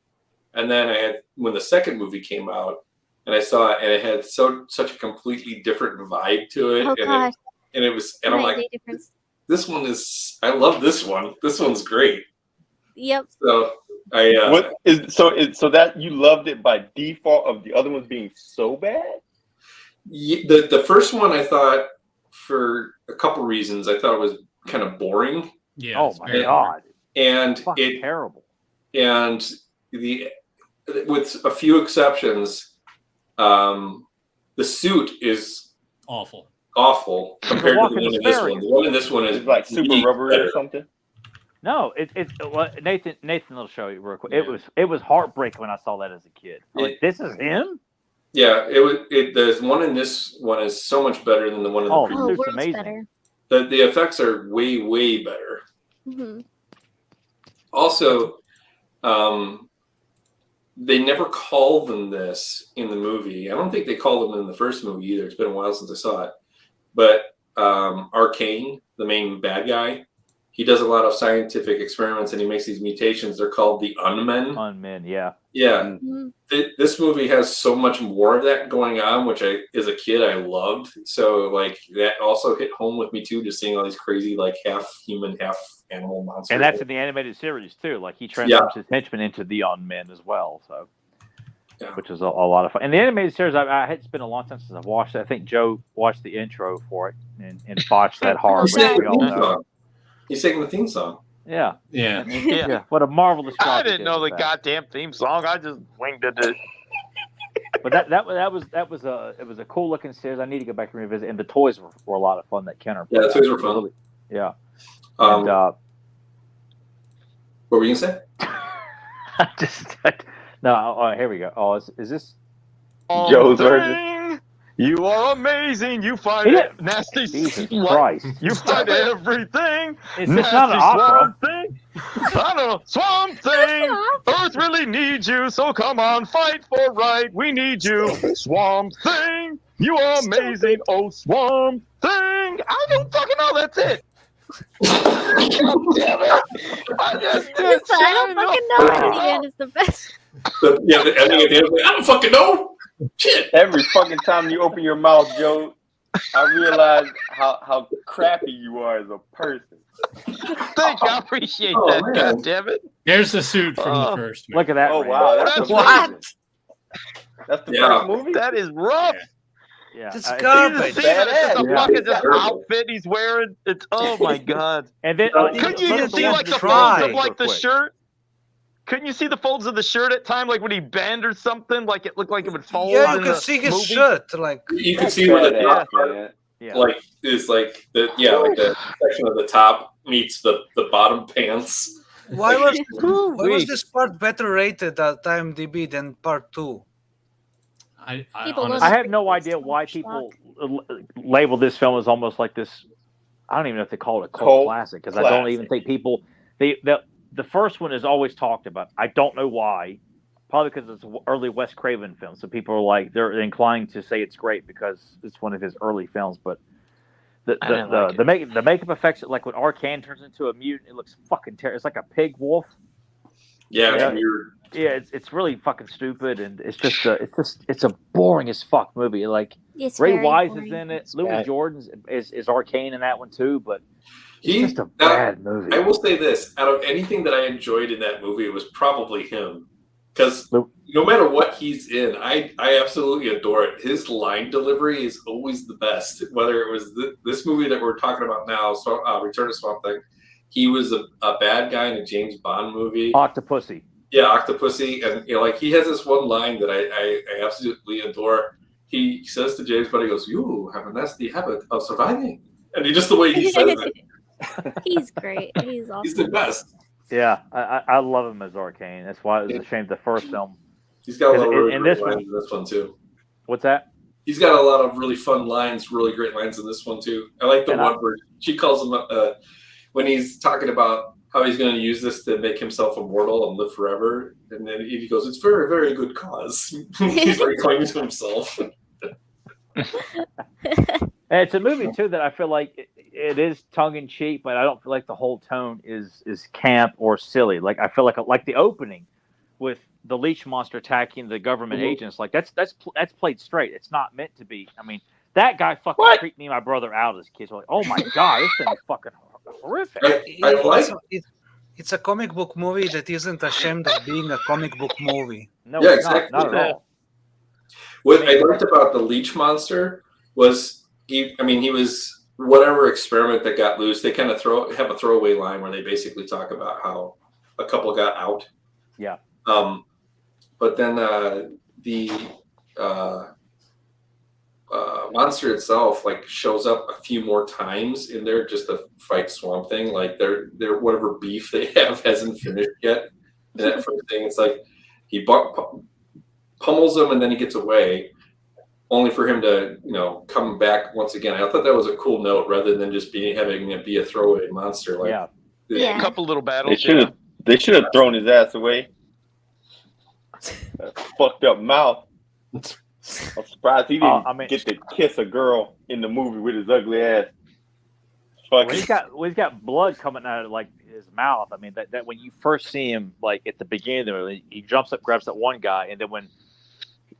and then when the second movie came out. And I saw it, and it had such a completely different vibe to it. I'm like, this one is. I love this one. This one's great. Yep. So so that you loved it by default of the other ones being so bad? The first one I thought for a couple reasons I thought it was kind of boring. Yeah. Oh my god. And it's terrible. And with a few exceptions. The suit is awful compared to the one in this one. The one in this one is like super rubbery or something. No, Nathan will show you real quick. It was heartbreaking when I saw that as a kid. Like, this is him. Yeah, the one in this one is so much better than the one in the previous. It's amazing. The effects are way better. Mm-hmm. Also, they never call them this in the movie. I don't think they called them in the first movie either. It's been a while since I saw it. But Arcane, the main bad guy, he does a lot of scientific experiments and he makes these mutations. They're called the Unmen. Unmen, yeah. Yeah. Mm-hmm. This movie has so much more of that going on, which as a kid, I loved. So, like, that also hit home with me, too, just seeing all these crazy, like, half human, half animal monsters. And that's in the animated series, too. Like, he transforms his henchmen into the Unmen as well, so. Yeah. Which is a lot of fun. And the animated series, it's been a long time since I've watched it. I think Joe watched the intro for it and botched that hard. He's singing the theme song. Yeah. Yeah. Yeah. What a marvelous job. I he didn't did know the with that. goddamn theme song. I just winged it. But that was a cool looking series. I need to go back and revisit. And the toys were a lot of fun that Kenner. Yeah, the toys were fun. Really, yeah. What were you gonna say? Here we go. Oh, is this Joe's version? You are amazing. You find it nasty. Jesus Christ. You find everything. Is this not an opera? Thing. I know. Swamp Thing. Earth really needs you. So come on, fight for right. We need you. Swamp Thing. You are amazing. Oh, Swamp Thing. I don't fucking know. That's it. Damn it. I don't fucking know. And the end is the best. The ending at the end. I don't fucking know. Shit. Every fucking time you open your mouth, Joe, I realize how crappy you are as a person. Thank you. I appreciate that. Man. God damn it. There's the suit from the first movie. Look at that. Oh, Randy. wow. That's What? That's the Yeah. first movie? That is rough. Yeah. It's You garbage. see that? It's a Yeah. fucking just outfit he's wearing. It's oh my god. And then Couldn't you even see like the try. folds of like the shirt? Couldn't you see the folds of the shirt at time, like when he bend or something? Like it looked like it would fold. Yeah, you in can the see his movie? shirt. Like You can see where the top part, man. Yeah. like is like the like the section of the top meets the bottom pants. why was this part better rated at IMDb than part 2? I People honestly, I have no idea why people label this film as almost like this. I don't even know if they call it a cult classic because I don't even think people. The first one is always talked about. I don't know why. Probably because it's an early Wes Craven film, so people are like they're inclined to say it's great because it's one of his early films. But the makeup effects, like when Arcane turns into a mutant, it looks fucking terrible. It's like a pig wolf. Yeah, Yeah. it's weird. Yeah, it's really fucking stupid, and it's just it's a boring as fuck movie. Like It's Ray very Wise boring. is in it. Louis Jordan is Arcane in that one too, but it's He- just a bad movie. I will say this: out of anything that I enjoyed in that movie, it was probably him. Because no matter what he's in, I absolutely adore it. His line delivery is always the best. Whether it was this movie that we're talking about now, Return to Swamp Thing, he was a bad guy in a James Bond movie. Octopussy. Yeah, Octopussy, and like he has this one line that I absolutely adore. He says to James Bond, he goes, "You have a nasty habit of surviving," and just the way he says it, He's great. He's awesome. he's the best. Yeah, I love him as Arcane. That's why it was a shame the first film. He's got a lot of really in great this lines one- in this one too. What's that? He's got a lot of really fun lines, really great lines in this one too. I like the And one where she calls him when he's talking about how he's going to use this to make himself immortal and live forever, and then he goes, "It's very, very good cause." He's like claiming to himself. And it's a movie too that I feel like it is tongue in cheek, but I don't feel like the whole tone is camp or silly. Like I feel like the opening with the leech monster attacking the government agents, like that's played straight. It's not meant to be. I mean, that guy fucking freaked me and my brother out as kids. We're like, oh my god, this thing is fucking horrific. It's a comic book movie that isn't ashamed of being a comic book movie. No, Yeah, it's exactly. not at all. What I liked about the leech monster was he was whatever experiment that got loose. They kind of have a throwaway line where they basically talk about how a couple got out. Yeah. But then the monster itself like shows up a few more times in there just to fight Swamp Thing. Like their whatever beef they have hasn't finished yet. And that first thing, it's like he pummels him and then he gets away, only for him to come back once again. I thought that was a cool note rather than just having it be a throwaway monster. Like a couple little battles. They should have thrown his ass away. That fucked up mouth. I'm surprised he didn't get to kiss a girl in the movie with his ugly ass. He's got blood coming out of like his mouth. I mean that when you first see him, like at the beginning of the movie, he jumps up, grabs that one guy, and then when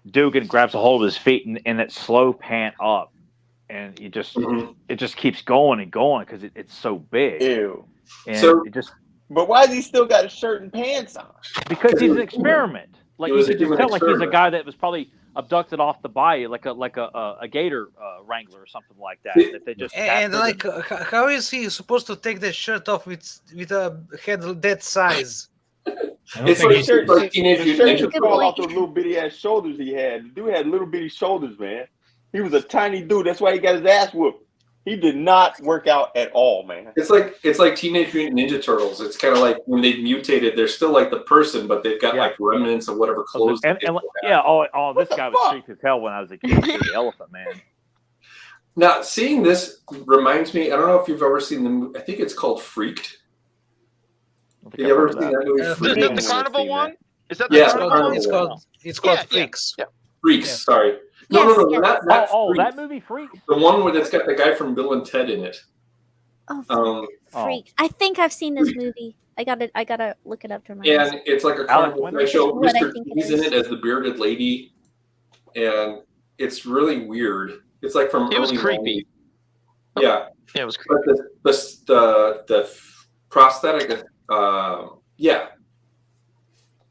Dugan grabs a hold of his feet and that slow pant up, and it just keeps going and going because it's so big. Ew. And but why does he still got a shirt and pants on? Because he's an experiment. Like you can just tell, like he's a guy that was probably abducted off the bayou like a gator wrangler or something like that. That they just And captured like, how is he supposed to take that shirt off with a head that size? It's like shirt, like Teenage the Mutant shirt Ninja should Good fall point. off those little bitty ass shoulders he had. The dude had little bitty shoulders, man. He was a tiny dude. That's why he got his ass whooped. He did not work out at all, man. It's like Teenage Mutant Ninja Turtles. It's kind of like when they've mutated, they're still like the person, but they've got like remnants of whatever clothes. and this guy was creepy as hell when I was a kid. The Elephant Man. Now, seeing this reminds me. I don't know if you've ever seen the movie. I think it's called Freaked. Have you ever seen that movie? Freaked? The carnival one? Is that the Yeah, carnival one? It's called Freaks. Yeah. Freaks. Yeah. Sorry. Yes, No. yes. Not Oh, Freaks. that movie Freaks. The one where it's got the guy from Bill and Ted in it. Oh, Freak. I think I've seen this movie. I gotta look it up to remember. And it's like a carnival Winters? show. What I Mr. think it T's in is. it as the bearded lady, and it's really weird. It's like from It was early creepy. 90s. Yeah, Yeah, it was creepy. but the prosthetic,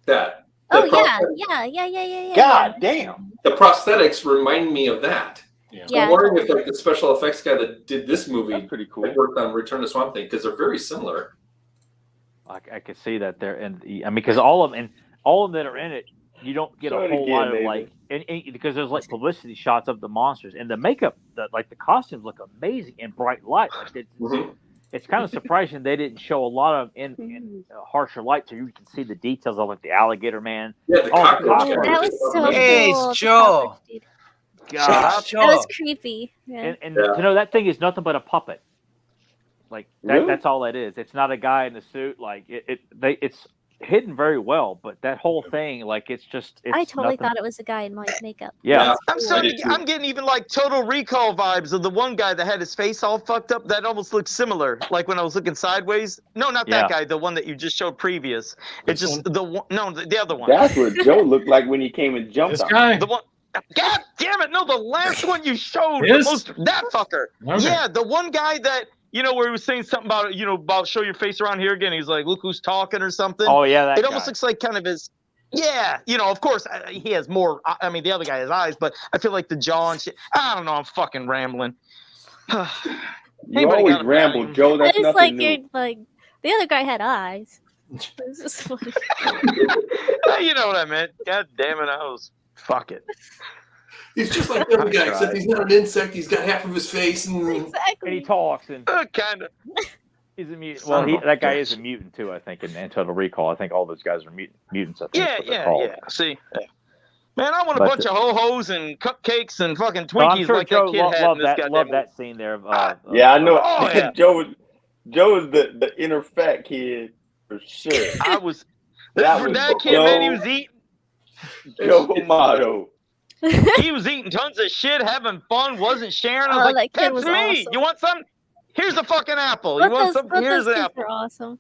that. Oh The prosthetic- yeah. God damn. The prosthetics remind me of that. Yeah. Yeah. I'm wondering if like the special effects guy that did this movie That's pretty cool. worked on Return to Swamp Thing because they're very similar. I could see that there, and because all of them that are in it, you don't get Show a it whole again, lot of baby. like, and because there's like publicity shots of the monsters and the makeup, the costumes look amazing in bright light. Like Mhm. it's kind of surprising they didn't show a lot of in harsher light, so you can see the details of like the alligator man. Yeah, the Oh, cockroach God. guy. That was so Hey, cool. it's Joe. God. Joe. That was creepy. Yeah. And Yeah. to know that thing is nothing but a puppet. Like that, Really? that's all it is. It's not a guy in a suit. Like it's hidden very well, but that whole thing, like it's I totally nothing. thought it was a guy in like makeup. Yeah. I'm getting even like Total Recall vibes of the one guy that had his face all fucked up. That almost looks similar. Like when I was looking sideways. No, not that guy. The one that you just showed previous. It's just the one. No, the other one. That's what Joe looked like when he came and jumped This on guy. The one. God damn it! No, the last one you showed. This? That fucker. Okay. Yeah, the one guy that where he was saying something about about show your face around here again. He's like, look who's talking or something. Oh yeah, that It guy. almost looks like kind of his. Yeah, of course he has more. I mean, the other guy has eyes, but I feel like the jaw and shit. I don't know. I'm fucking rambling. You Anybody always got a ramble, value? Joe. That's It's nothing like new. you're like the other guy had eyes. This is funny. You know what I meant. God damn it, fuck it. He's just like the other I guy, except tried. he's not an insect. He's got half of his face, and and he Exactly. talks, and Kind of. he's a mutant. Son Well, of a that guy bitch. is a mutant too, I think, in Total Recall. I think all those guys are mutants. I think Yeah, is what they're yeah, called. yeah. See, yeah. Man, I want a But, bunch of ho-hos and cupcakes and fucking So I'm Twinkies sure like Joe that kid had in loved this that. Love goddamn that scene there. Yeah, I know. Oh, yeah. Joe is the inner fat kid for sure. I was That was that kid, Joe. man. He was eating. Joe Motto. He was eating tons of shit, having fun, wasn't sharing. I Oh, was like, that kid "That's was me. awesome. You want some? Here's a fucking apple. Both You want those, some? both Here's those an kids apple." were awesome.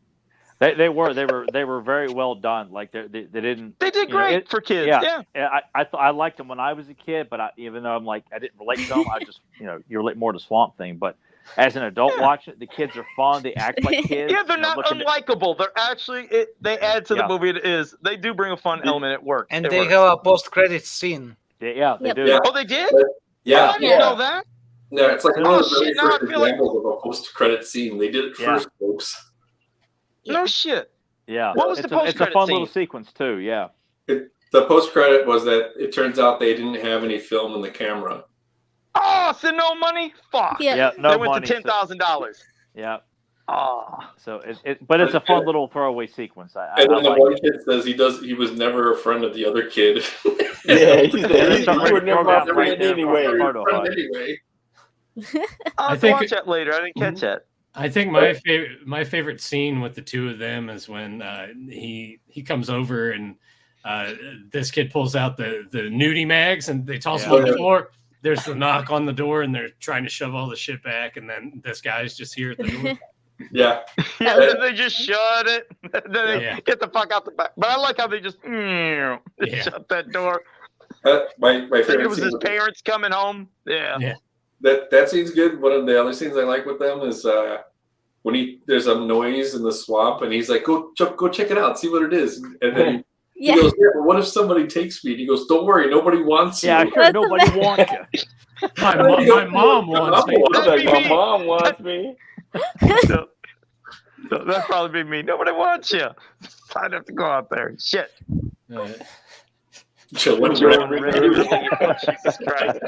They were very well done. Like they didn't. They did you know, great for kids. Yeah, Yeah. I liked them when I was a kid, but even though I didn't relate to them, I just you relate more to Swamp Thing. But as an adult watching it, the kids are fun. They act like kids. Yeah, they're you know, not looking at- unlikable. They're actually they add to the Yeah. movie. It is. They do bring a fun element at work. And It they works. have a post-credit scene. Yeah, they Yep. do. Yeah. Oh, they did? yeah, I didn't know that. no, it's like one Oh, of the very shit, now I first feel like- examples of a post-credit scene. They did it Yeah. first, folks. No shit. Yeah. What was it's the a fun post-credit little scene? sequence too. Yeah. The post-credit was that it turns out they didn't have any film in the camera. Oh, so no money? Fuck. Yeah. Yeah. No they went money. to $10,000. Yeah. Oh. So but it's a fun little throwaway sequence. I And then the like one it. kid says he was never a friend of the other kid. Yeah, he said Yeah, you somebody were never program my right friend there anyway. from Friend Photo Hut. anyway. I'll have to think- watch that later. I didn't catch that. I think my favorite scene with the two of them is when he comes over and this kid pulls out the nudie mags and they toss them on the floor. There's the knock on the door and they're trying to shove all the shit back, and then this guy's just here at the door. Yeah. Yeah, then they just shut it. Then they Yeah. get the fuck out the back. But I like how they just shut that door. My I think favorite it was scene his was- parents coming home. Yeah. Yeah. That scene's good. One of the other scenes I like with them is when there's a noise in the swamp and he's like, go check it out, see what it is, and then Yeah. He goes, yeah, but what if somebody takes me? And he goes, don't worry, nobody wants you. Yeah, sure, nobody wants you. My mom wants me. My mom wants me. No, that'd probably be me. Nobody wants you. I'd have to go out there. Shit. Children, Jesus Christ.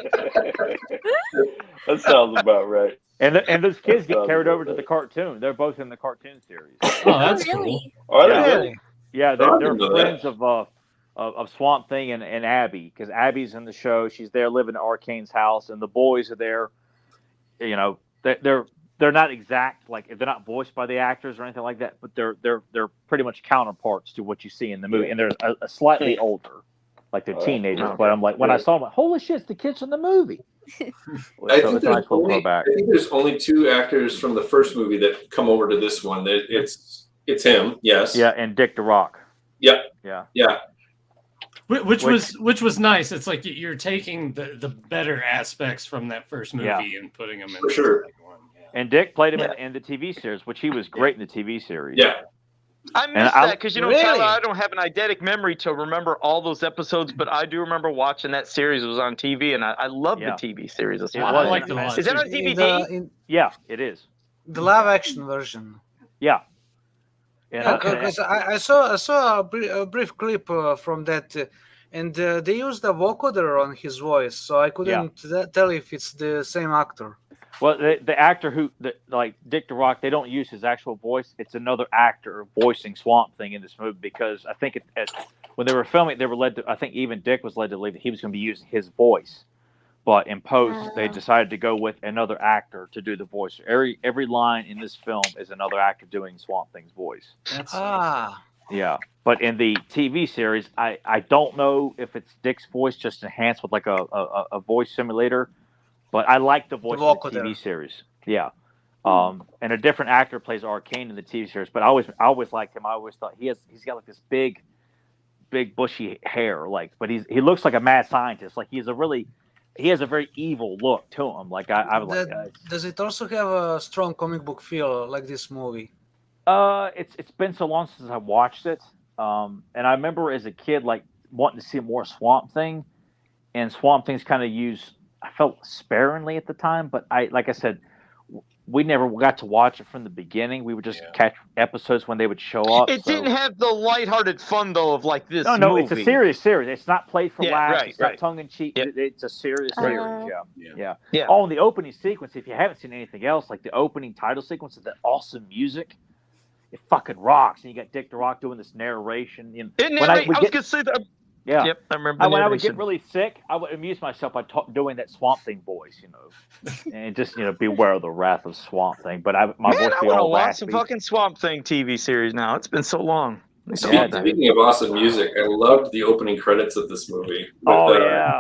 That sounds about right. And those kids get carried over to the cartoon. They're both in the cartoon series. Oh, that's cool. Are they Yeah. really? Yeah, Oh, I they're didn't know friends of Swamp Thing and Abby, because Abby's in the show. She's there living at Arcane's house, and the boys are there. You know, they're not exact, like they're not voiced by the actors or anything like that, but they're pretty much counterparts to what you see in the movie, and they're a slightly older, like they're teenagers. But I'm like, when I saw them, like, holy shit, it's the kids from the movie. I think there's only 2 actors from the first movie that come over to this one. It's him, yes. Yeah, and Dick the Rock. Yeah. Yeah. Which was nice. It's like you're taking the better aspects from that first movie and putting them in for sure. One. Yeah. And Dick played him in the TV series, which he was great in the TV series. Yeah. I missed that because, Tyler, I don't have an eidetic memory to remember all those episodes, but I do remember watching that series. It was on TV, and I love the TV series. Is that on DVD? Yeah, it is. The live action version. Yeah. Because I saw a brief clip from that, and they used a vocoder on his voice, so I couldn't tell if it's the same actor. Well, the actor like Dick the Rock, they don't use his actual voice. It's another actor voicing Swamp Thing in this movie, because I think when they were filming, they were led to. I think even Dick was led to believe that he was going to be using his voice, but in post, they decided to go with another actor to do the voice. Every line in this film is another actor doing Swamp Thing's voice. Yeah, but in the TV series, I don't know if it's Dick's voice just enhanced with like a voice simulator. But I like the voice of the TV series. Yeah. And a different actor plays Arcane in the TV series. But I always liked him. I always thought he's got like this big bushy hair. But he looks like a mad scientist. Like he has a very evil look to him. Like does it also have a strong comic book feel like this movie? It's been so long since I watched it. And I remember as a kid like wanting to see more Swamp Thing, and Swamp Thing's kind of used. I felt sparingly at the time, but like I said, we never got to watch it from the beginning. We would just catch episodes when they would show up. It didn't have the lighthearted fun though of like this. No, movie. it's a serious series. It's not played for laughs. It's not right. tongue in cheek. It's a serious series. Yeah. Yeah. Oh, and the opening sequence. If you haven't seen anything else, like the opening title sequence of that awesome music, it fucking rocks. And you got Dick the Rock doing this narration. I was gonna say that. Yeah. Yep, I remember. When I would get really sick, I would amuse myself by doing that Swamp Thing voice, and just beware of the wrath of Swamp Thing. But my voice be all all watch raspy. some fucking Swamp Thing TV series now. It's been so long. Speaking of awesome music, I loved the opening credits of this movie. With,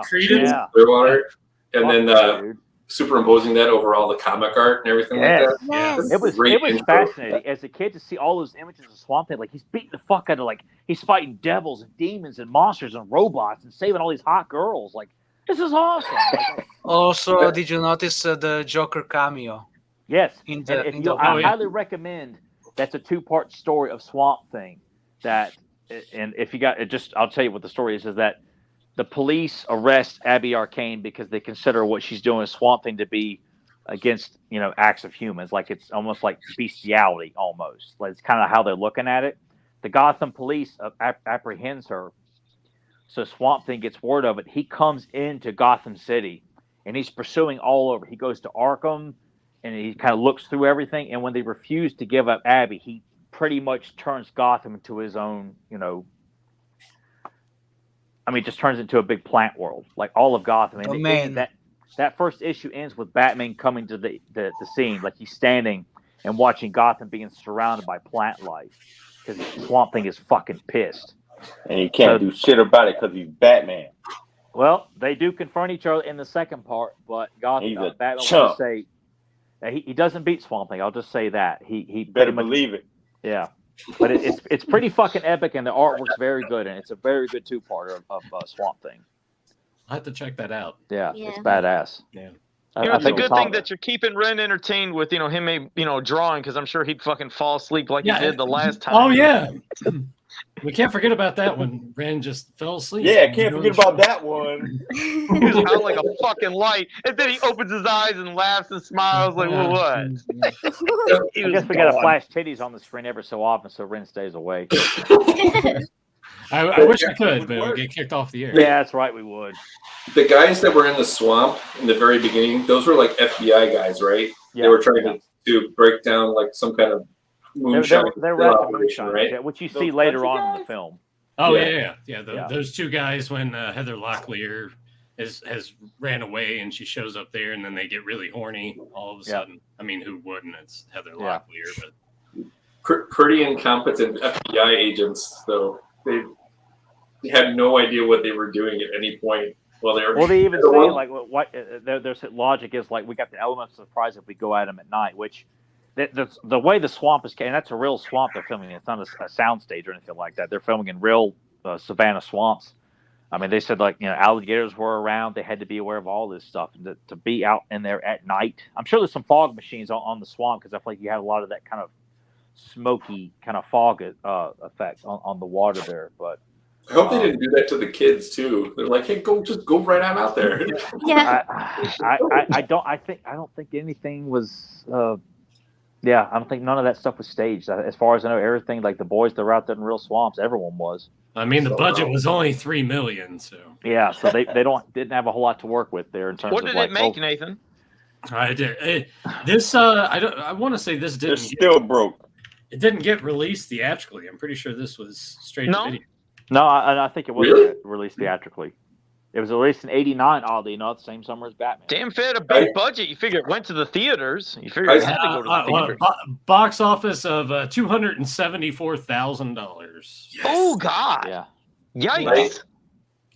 Creedence Clearwater, and then superimposing that over all the comic art and everything like that. Yes. It was fascinating as a kid to see all those images of Swamp Thing. Like he's beating the fuck out of he's fighting devils and demons and monsters and robots and saving all these hot girls. Like this is awesome. Also, did you notice the Joker cameo? Yes. I highly recommend. That's a 2-part story of Swamp Thing. And if you got it, I'll tell you what the story is that the police arrest Abby Arcane because they consider what she's doing as Swamp Thing to be against, acts of humans. Like it's almost like bestiality almost. Like it's kind of how they're looking at it. The Gotham police apprehends her. So Swamp Thing gets word of it. He comes into Gotham City and he's pursuing all over. He goes to Arkham and he kind of looks through everything. And when they refuse to give up Abby, he pretty much turns Gotham into his own, just turns into a big plant world, like all of Gotham. And that first issue ends with Batman coming to the scene, like he's standing and watching Gotham being surrounded by plant life because Swamp Thing is fucking pissed. And he can't do shit about it because he's Batman. Well, they do confront each other in the second part, but Batman will say he doesn't beat Swamp Thing. I'll just say that he better believe it. Yeah. But it's pretty fucking epic, and the artwork's very good, and it's a very good 2-parter of Swamp Thing. I'll have to check that out. Yeah. It's badass. Yeah. It's a good thing that you're keeping Ren entertained with, him, drawing, because I'm sure he'd fucking fall asleep like he did the last time. Oh, yeah. We can't forget about that when Ren just fell asleep. Yeah, can't forget about that one. He was out like a fucking light, and then he opens his eyes and laughs and smiles like, well, what? I guess we got to flash titties on the screen every so often so Ren stays awake. I wish I could, but it would get kicked off the air. Yeah, that's right, we would. The guys that were in the swamp in the very beginning, those were like FBI guys, right? Yeah, they were trying to break down like some kind of moonshine. They're at the operation, moonshine, right? which you see later on in the film. Oh Yeah. yeah. Those two guys when Heather Locklear has ran away and she shows up there and then they get really horny all of a sudden. I mean, who wouldn't? It's Heather Locklear, but Pretty incompetent FBI agents, though. They had no idea what they were doing at any point. Well, they even say like what their logic is like we got the element of surprise if we go at them at night, which the way the swamp is, and that's a real swamp they're filming. It's not a sound stage or anything like that. They're filming in real savanna swamps. I mean, they said like alligators were around. They had to be aware of all this stuff and to be out in there at night. I'm sure there's some fog machines on the swamp because I feel like you had a lot of that kind of smoky kind of fog effect on the water there, but. I hope they didn't do that to the kids too. They're like, "Hey, just go right on out there." Yeah. I don't think anything was. I don't think none of that stuff was staged. As far as I know, everything like the boys that were out there in real swamps, everyone was. I mean, the budget was only $3 million, so yeah. So they didn't have a whole lot to work with there in terms What of did like, it make, Nathan? I did. This I want to say this didn't. It's still broke. It didn't get released theatrically. I'm pretty sure this was straight to video. No, I think it was Really? released theatrically. It was released in '89, oddly enough, the same summer as Batman. Damn fit, a big budget. You figure it went to the theaters. You figure it had to go to the theaters. Box office of $274,000. Oh God! Yeah. Yikes!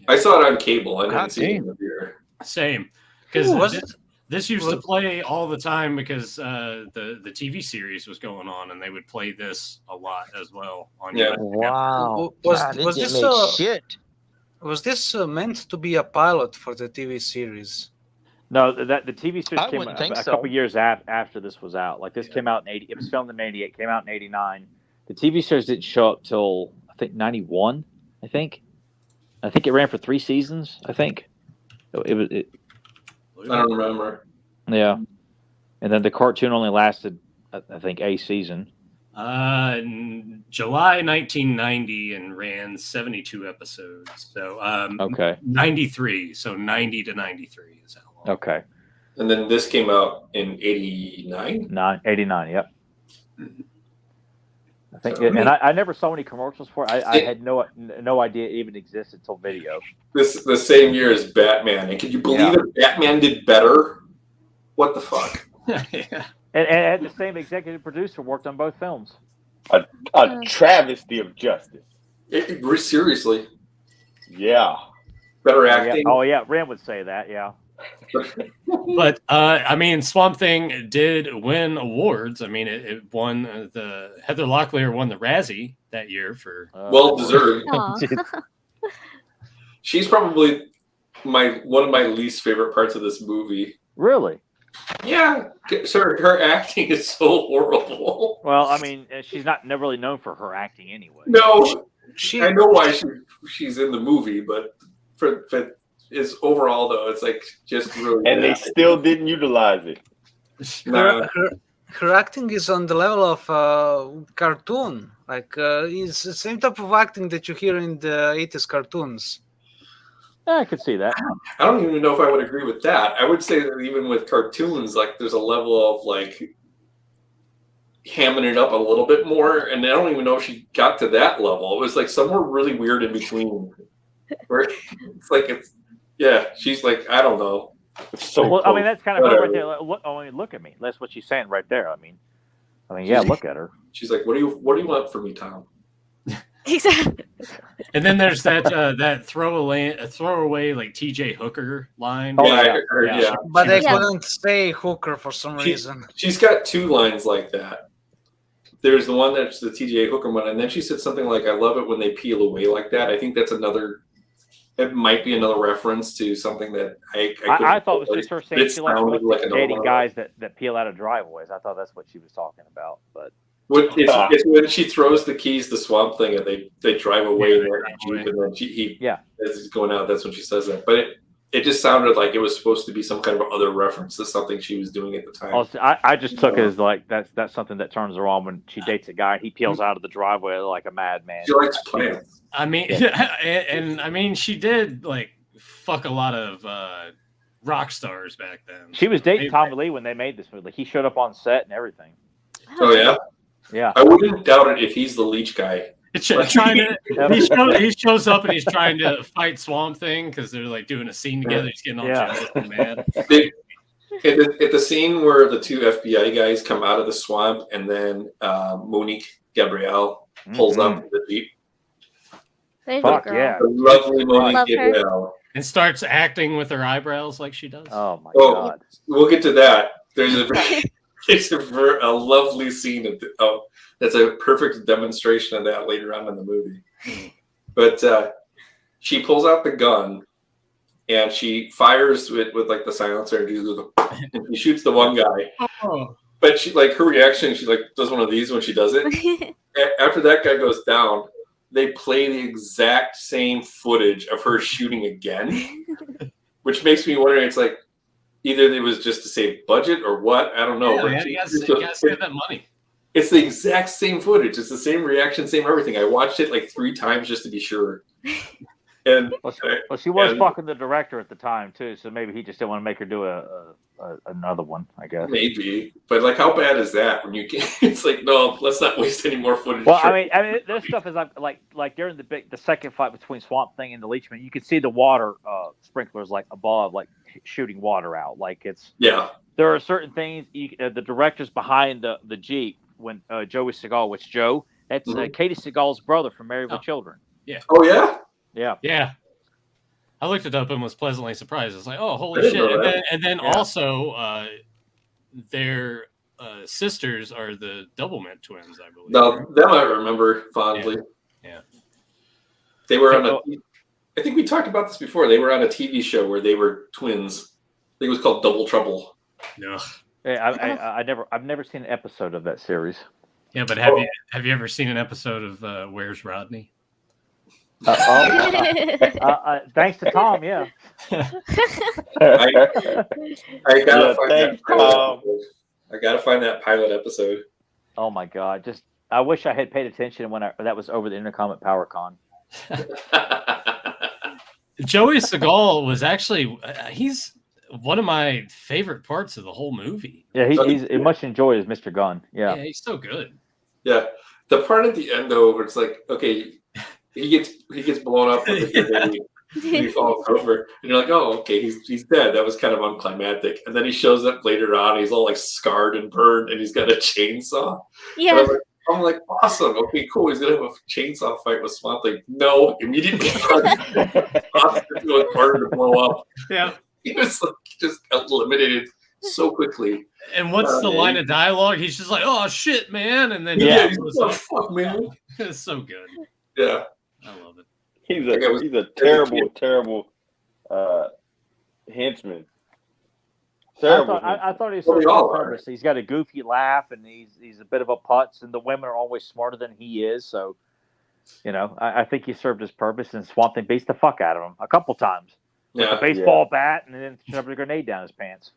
I saw it on cable. I didn't God see it in damn. the theater. Same, because this used to play all the time because the TV series was going on, and they would play this a lot as well. On Wow. Was this shit? Was this meant to be a pilot for the TV series? No, the TV series I came wouldn't a think so. couple years after this was out. Like this came out in '80. It was filmed in '88. Came out in '89. The TV series didn't show up till I think '91. I think it ran for 3 seasons. I think it I don't remember. yeah, and then the cartoon only lasted I think a season. in July 1990 and ran 72 episodes. So Okay. 93. So 90 to 93 is how long. Okay. And then this came out in '89. 89. Yep. I think, and I never saw any commercials for it. I had no idea it even existed until video. This the same year as Batman, and can you believe it? Batman did better. What the fuck? Yeah. And the same executive producer worked on both films. A travesty of justice. Seriously. Yeah. Better Oh, acting. yeah. Oh yeah, Ren would say that. Yeah. But I mean, Swamp Thing did win awards. I mean, it won the Heather Locklear won the Razzie that year for Well deserved. Aw. She's probably one of my least favorite parts of this movie. Really? Yeah, sir. Her acting is so horrible. Well, I mean, she's not never really known for her acting anyway. No, I know why she's in the movie, but for is overall though, it's like just really. And they still didn't utilize it. Her acting is on the level of cartoon. Like it's the same type of acting that you hear in the 80s cartoons. Yeah, I could see that. I don't even know if I would agree with that. I would say that even with cartoons, like there's a level of like hamming it up a little bit more, and I don't even know if she got to that level. It was like somewhere really weird in between. Where she's like, I don't know. So well, I mean, that's kind of her right there. Look at me. That's what she's saying right there. I mean, yeah, look at her. She's like, what do you want from me, Tom? Exactly. And then there's that throwaway like TJ Hooker line. Oh, Yeah, I yeah. heard, Yeah. yeah. But they Yeah. couldn't say Hooker for some reason. She's got 2 lines like that. There's the one that's the TJ Hooker one, and then she said something like, I love it when they peel away like that. I think that's it might be another reference to something that I thought it was just her saying she likes like dating guys that peel out of driveways. I thought that's what she was talking about. But It's when she throws the keys to Swamp Thing and they drive away in their Jeep, and then as he's going out, that's when she says that. But it just sounded like it was supposed to be some kind of other reference to something she was doing at the time. Also, I just took it as like that's something that turns her on when she dates a guy and he peels out of the driveway like a madman. She likes plants. I mean, and I mean, she did like fuck a lot of rock stars back then. She was dating Tommy Lee when they made this movie. Like, he showed up on set and everything. Oh yeah, yeah. I wouldn't doubt it if he's the leech guy. He shows up and he's trying to fight Swamp Thing because they're like doing a scene together. He's getting all jealous and mad. At the scene where the two FBI guys come out of the swamp and then Monique Gabrielle pulls up in the Jeep. Fuck yeah. The lovely Monique Gabrielle. And starts acting with her eyebrows like she does. Oh my god! We'll get to that. There's a lovely scene that's a perfect demonstration of that later on in the movie. But she pulls out the gun and she fires with like the silencer and she shoots the one guy. Oh. But she like her reaction, she like does one of these when she does it. After that guy goes down, they play the exact same footage of her shooting again, which makes me wonder. It's like either it was just to save budget or what. I don't know. Yeah, you gotta save that money. It's the exact same footage. It's the same reaction, same everything. I watched it like 3 times just to be sure. And she was fucking the director at the time too, so maybe he just didn't want to make her do another one, I guess. Maybe, but like, how bad is that when you get? It's like, no, let's not waste any more footage. Well, I mean, this stuff is like during the second fight between Swamp Thing and the Leechman, you can see the water sprinklers like above, like shooting water out. Like there are certain things. The directors behind the Jeep when Joey Segal, that's Katie Seagal's brother from Married with Children. Yeah. Oh yeah. Yeah. I looked it up and was pleasantly surprised. It's like, oh, holy shit! And then also, their sisters are the Doublemint twins, I believe. Now, them I remember fondly. Yeah. They were on I think we talked about this before. They were on a TV show where they were twins. I think it was called Double Trouble. No. I've never seen an episode of that series. Yeah, but have you ever seen an episode of Where's Rodney? Thanks to Tom, yeah. I gotta find that pilot episode. Oh my god! I wish I had paid attention when that was over the intercom at PowerCon. Joey Segal was actually he's one of my favorite parts of the whole movie. Yeah, he's much enjoyed as Mr. Gunn. Yeah, he's so good. Yeah, the part at the end though, where it's like, okay. He gets blown up with the grenade. He falls over, and you're like, "Oh, okay, he's dead." That was kind of unclimactic. And then he shows up later on. He's all like scarred and burned, and he's got a chainsaw. Yeah, I'm like, awesome. Okay, cool. He's gonna have a chainsaw fight with Swamp Thing. No, immediately harder to blow up. Yeah, he was like just eliminated so quickly. And what's the line of dialogue? He's just like, "Oh shit, man!" And then he's like, "Fuck, man." It's so good. Yeah. I love it. He's a terrible henchman. Terrible. I thought he served on purpose. He's got a goofy laugh, and he's a bit of a putz, and the women are always smarter than he is. So, I think he served his purpose, and Swamp Thing beats the fuck out of him a couple times with a baseball bat, and then shoved a grenade down his pants.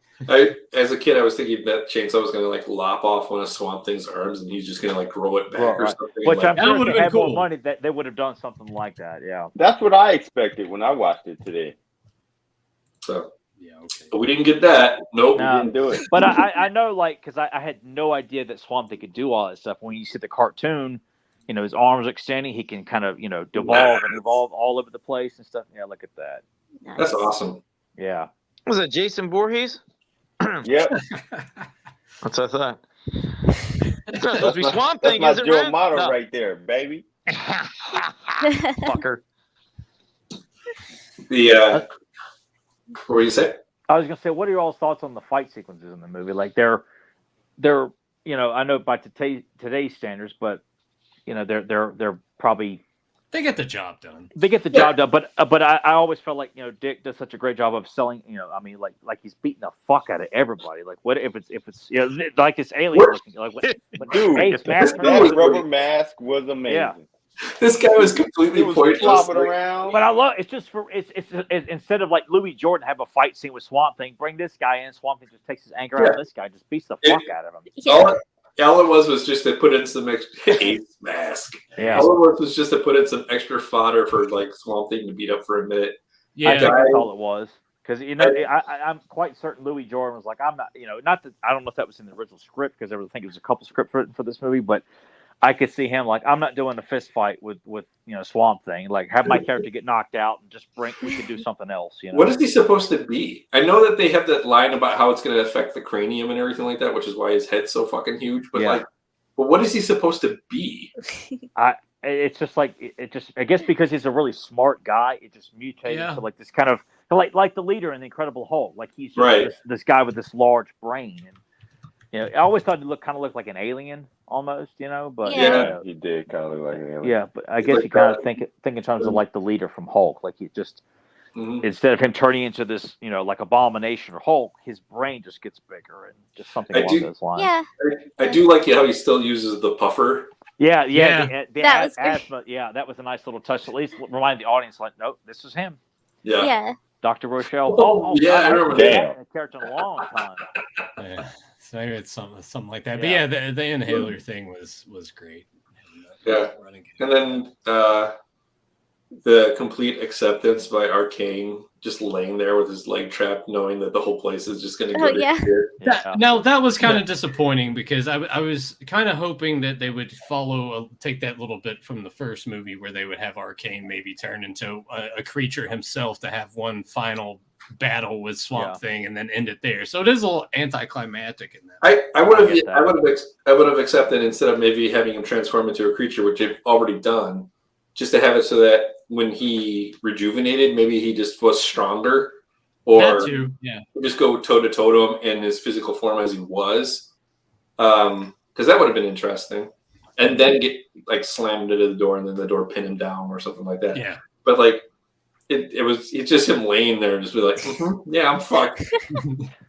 As a kid, I was thinking that chainsaw was going to like lop off one of Swamp Thing's arms, and he's just going to like grow it back or something. Which I'm sure if they had more money, that they would have done something like that. Yeah, that's what I expected when I watched it today. So but we didn't get that. Nope, we didn't do it. But I know, like, because I had no idea that Swamp Thing could do all that stuff. When you see the cartoon, his arms are extending, he can kind of devolve and evolve all over the place and stuff. Yeah, look at that. Nice. That's awesome. Yeah. Was that Jason Voorhees? Yep. That's what I thought. It's not supposed to be Swamp Thing, that's is my it, Joe Ren? Motto No. right there, baby. Fucker. What were you saying? I was gonna say, what are your all's thoughts on the fight sequences in the movie? Like they're I know by today's standards, but they're probably They get the job done. They get the job done, but I always felt like Dick does such a great job of selling. I mean, like he's beating the fuck out of everybody. Like what if it's like this alien looking like when Dude, Face Mask that rubber mask was amazing. Yeah. This guy was completely pointless. Flopping around. But I love it's just it's instead of like Louis Jordan have a fight scene with Swamp Thing, bring this guy in. Swamp Thing just takes his anger out of this guy, just beats the fuck out of him. All it was just to put in some extra Face Mask. Yeah. All it was just to put in some extra fodder for like Swamp Thing to beat up for a minute. Yeah, I think that's all it was. Because I'm quite certain Louis Jordan was like, I'm not, not that I don't know if that was in the original script because I think it was a couple scripts written for this movie, but I could see him like, I'm not doing a fist fight with Swamp Thing. Like, have my character get knocked out and just we could do something else. What is he supposed to be? I know that they have that line about how it's going to affect the cranium and everything like that, which is why his head's so fucking huge. But but what is he supposed to be? It's just like I guess because he's a really smart guy, it just mutated to like this kind of like the leader in the Incredible Hulk. Like he's just this guy with this large brain, and I always thought he looked like an alien almost, but he did kind of look like an alien. Yeah, but I guess you kind of think in terms of like the leader from Hulk, like he just instead of him turning into this, like Abomination or Hulk, his brain just gets bigger and just something along those lines. Yeah, I do like how he still uses the puffer. Yeah. The that was asthma. Yeah, that was a nice little touch. At least remind the audience, like, nope, this is him. Yeah. Dr. Rochelle. Oh yeah, God, I remember that character in a long time. Yeah, so maybe it's something like that. But yeah, the inhaler thing was great. Yeah, and then the complete acceptance by Arcane, just laying there with his leg trapped, knowing that the whole place is just going to go to shit. Now that was kind of disappointing because I was kind of hoping that they would take that little bit from the first movie where they would have Arcane maybe turn into a creature himself to have one final battle with Swamp Thing and then end it there. So it is a little anticlimactic in that. I would have accepted instead of maybe having him transform into a creature, which they've already done, just to have it so that when he rejuvenated, maybe he just was stronger, or just go toe to toe to him in his physical form as he was, because that would have been interesting. And then get like slammed into the door, and then the door pin him down or something like that. Yeah, but like it's just him laying there and just be like, yeah, I'm fucked.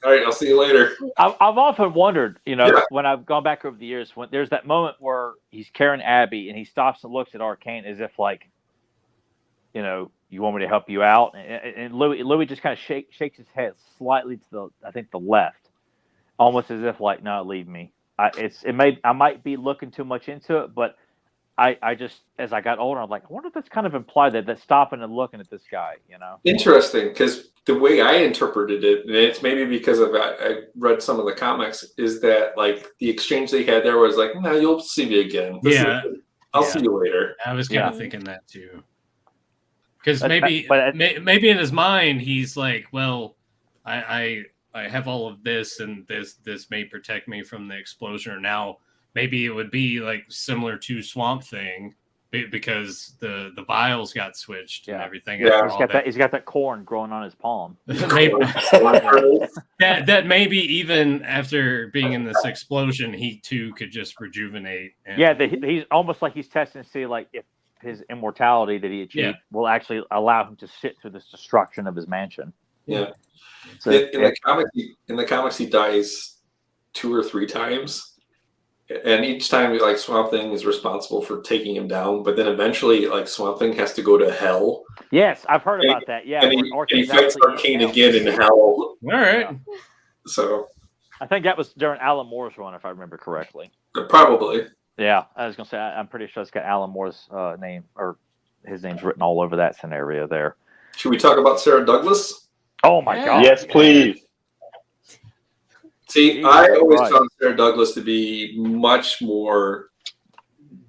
All right, I'll see you later. I've often wondered, when I've gone back over the years, when there's that moment where he's carrying Abby and he stops and looks at Arcane as if like, you want me to help you out? And Louis just kind of shakes his head slightly to the left, almost as if like, no, leave me. I might be looking too much into it, but I just, as I got older, I'm like, I wonder if that's kind of implied that stopping and looking at this guy, Interesting, because the way I interpreted it, and it's maybe because I read some of the comics, is that like the exchange they had there was like, no, you'll see me again. I'll see you later. I was kind of thinking that too. Because maybe in his mind he's like, well, I have all of this, and this may protect me from the explosion. Or now maybe it would be like similar to Swamp Thing because the vials got switched and everything. Yeah, he's got that corn growing on his palm. Maybe, that maybe even after being in this explosion, he too could just rejuvenate. He's almost like he's testing to see like if his immortality that he achieved will actually allow him to sit through this destruction of his mansion. Yeah. So, in the comics, he dies 2 or 3 times, and each time, like Swamp Thing is responsible for taking him down. But then eventually, like Swamp Thing has to go to hell. Yes, I've heard about that. Yeah, and he fights Arcane again in hell. All right. Yeah. So, I think that was during Alan Moore's run, if I remember correctly. Probably. Yeah, I was gonna say I'm pretty sure it's got Alan Moore's name or his name's written all over that scenario there. Should we talk about Sarah Douglas? Oh my God! Yes, please. See, I always found Sarah Douglas to be much more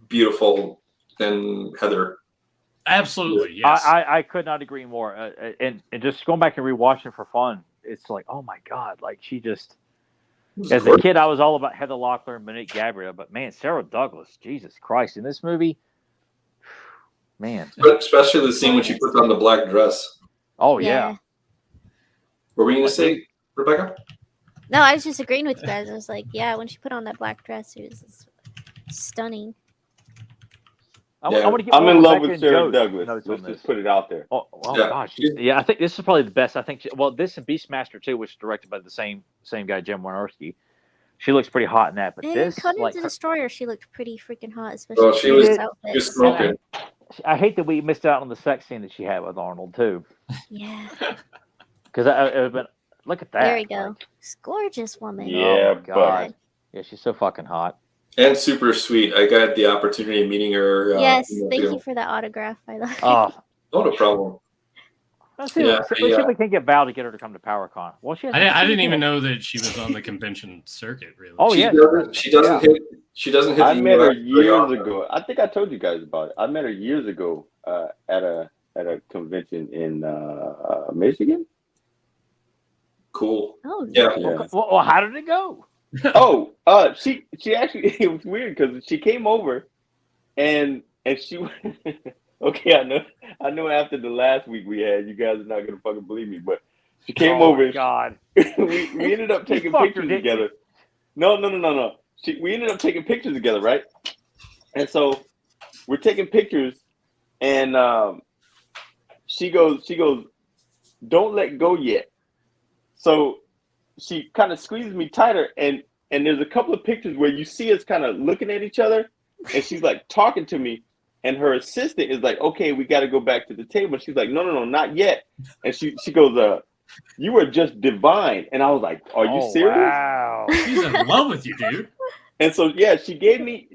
beautiful than Heather. Absolutely, yes. I could not agree more. And just going back and rewatching for fun, it's like, oh my God, like she just. As a kid, I was all about Heather Locklear and Monique Gabriel, but man, Sarah Douglas, Jesus Christ, in this movie, man. But especially the scene when she puts on the black dress. Oh, yeah. What were you going to say, Rebecca? No, I was just agreeing with you guys. I was like, yeah, when she put on that black dress, it was stunning. I'm in love with Sarah Douglas. Let's just put it out there. Oh gosh, yeah. I think this is probably the best. I think. This and Beastmaster 2, which is directed by the same guy, Jim Wynorski. She looks pretty hot in that. But And this, in Conan like, the Destroyer, she looked pretty freaking hot, especially Well, she with was her outfits. smoking. I hate that we missed out on the sex scene that she had with Arnold too. Yeah. Because it been look at that. There we go. She's a gorgeous woman. Yeah, oh my God. Yeah, she's so fucking hot. And super sweet. I got the opportunity of meeting her. Yes, thank you for that autograph, by the way. Oh, no problem. Let's see if we can get Val to get her to come to PowerCon. Well, I didn't even know that she was on the convention circuit. Really? Oh yeah, she doesn't hit. She doesn't hit. I met her years ago. I think I told you guys about it. I met her years ago at a convention in Michigan. Cool. Oh yeah. Well, how did it go? She actually, it was weird because she came over and she okay, I know after the last week we had, you guys are not gonna fucking believe me, but she came over. God. we ended up taking pictures together. No. We ended up taking pictures together, right? And so we're taking pictures and she goes, don't let go yet. So she kind of squeezes me tighter, and there's a couple of pictures where you see us kind of looking at each other, and she's like talking to me, and her assistant is like, okay, we got to go back to the table. She's like, no, not yet. And she goes, you are just divine. And I was like, are you serious? Wow. She's in love with you, dude. And so, yeah, she gave me,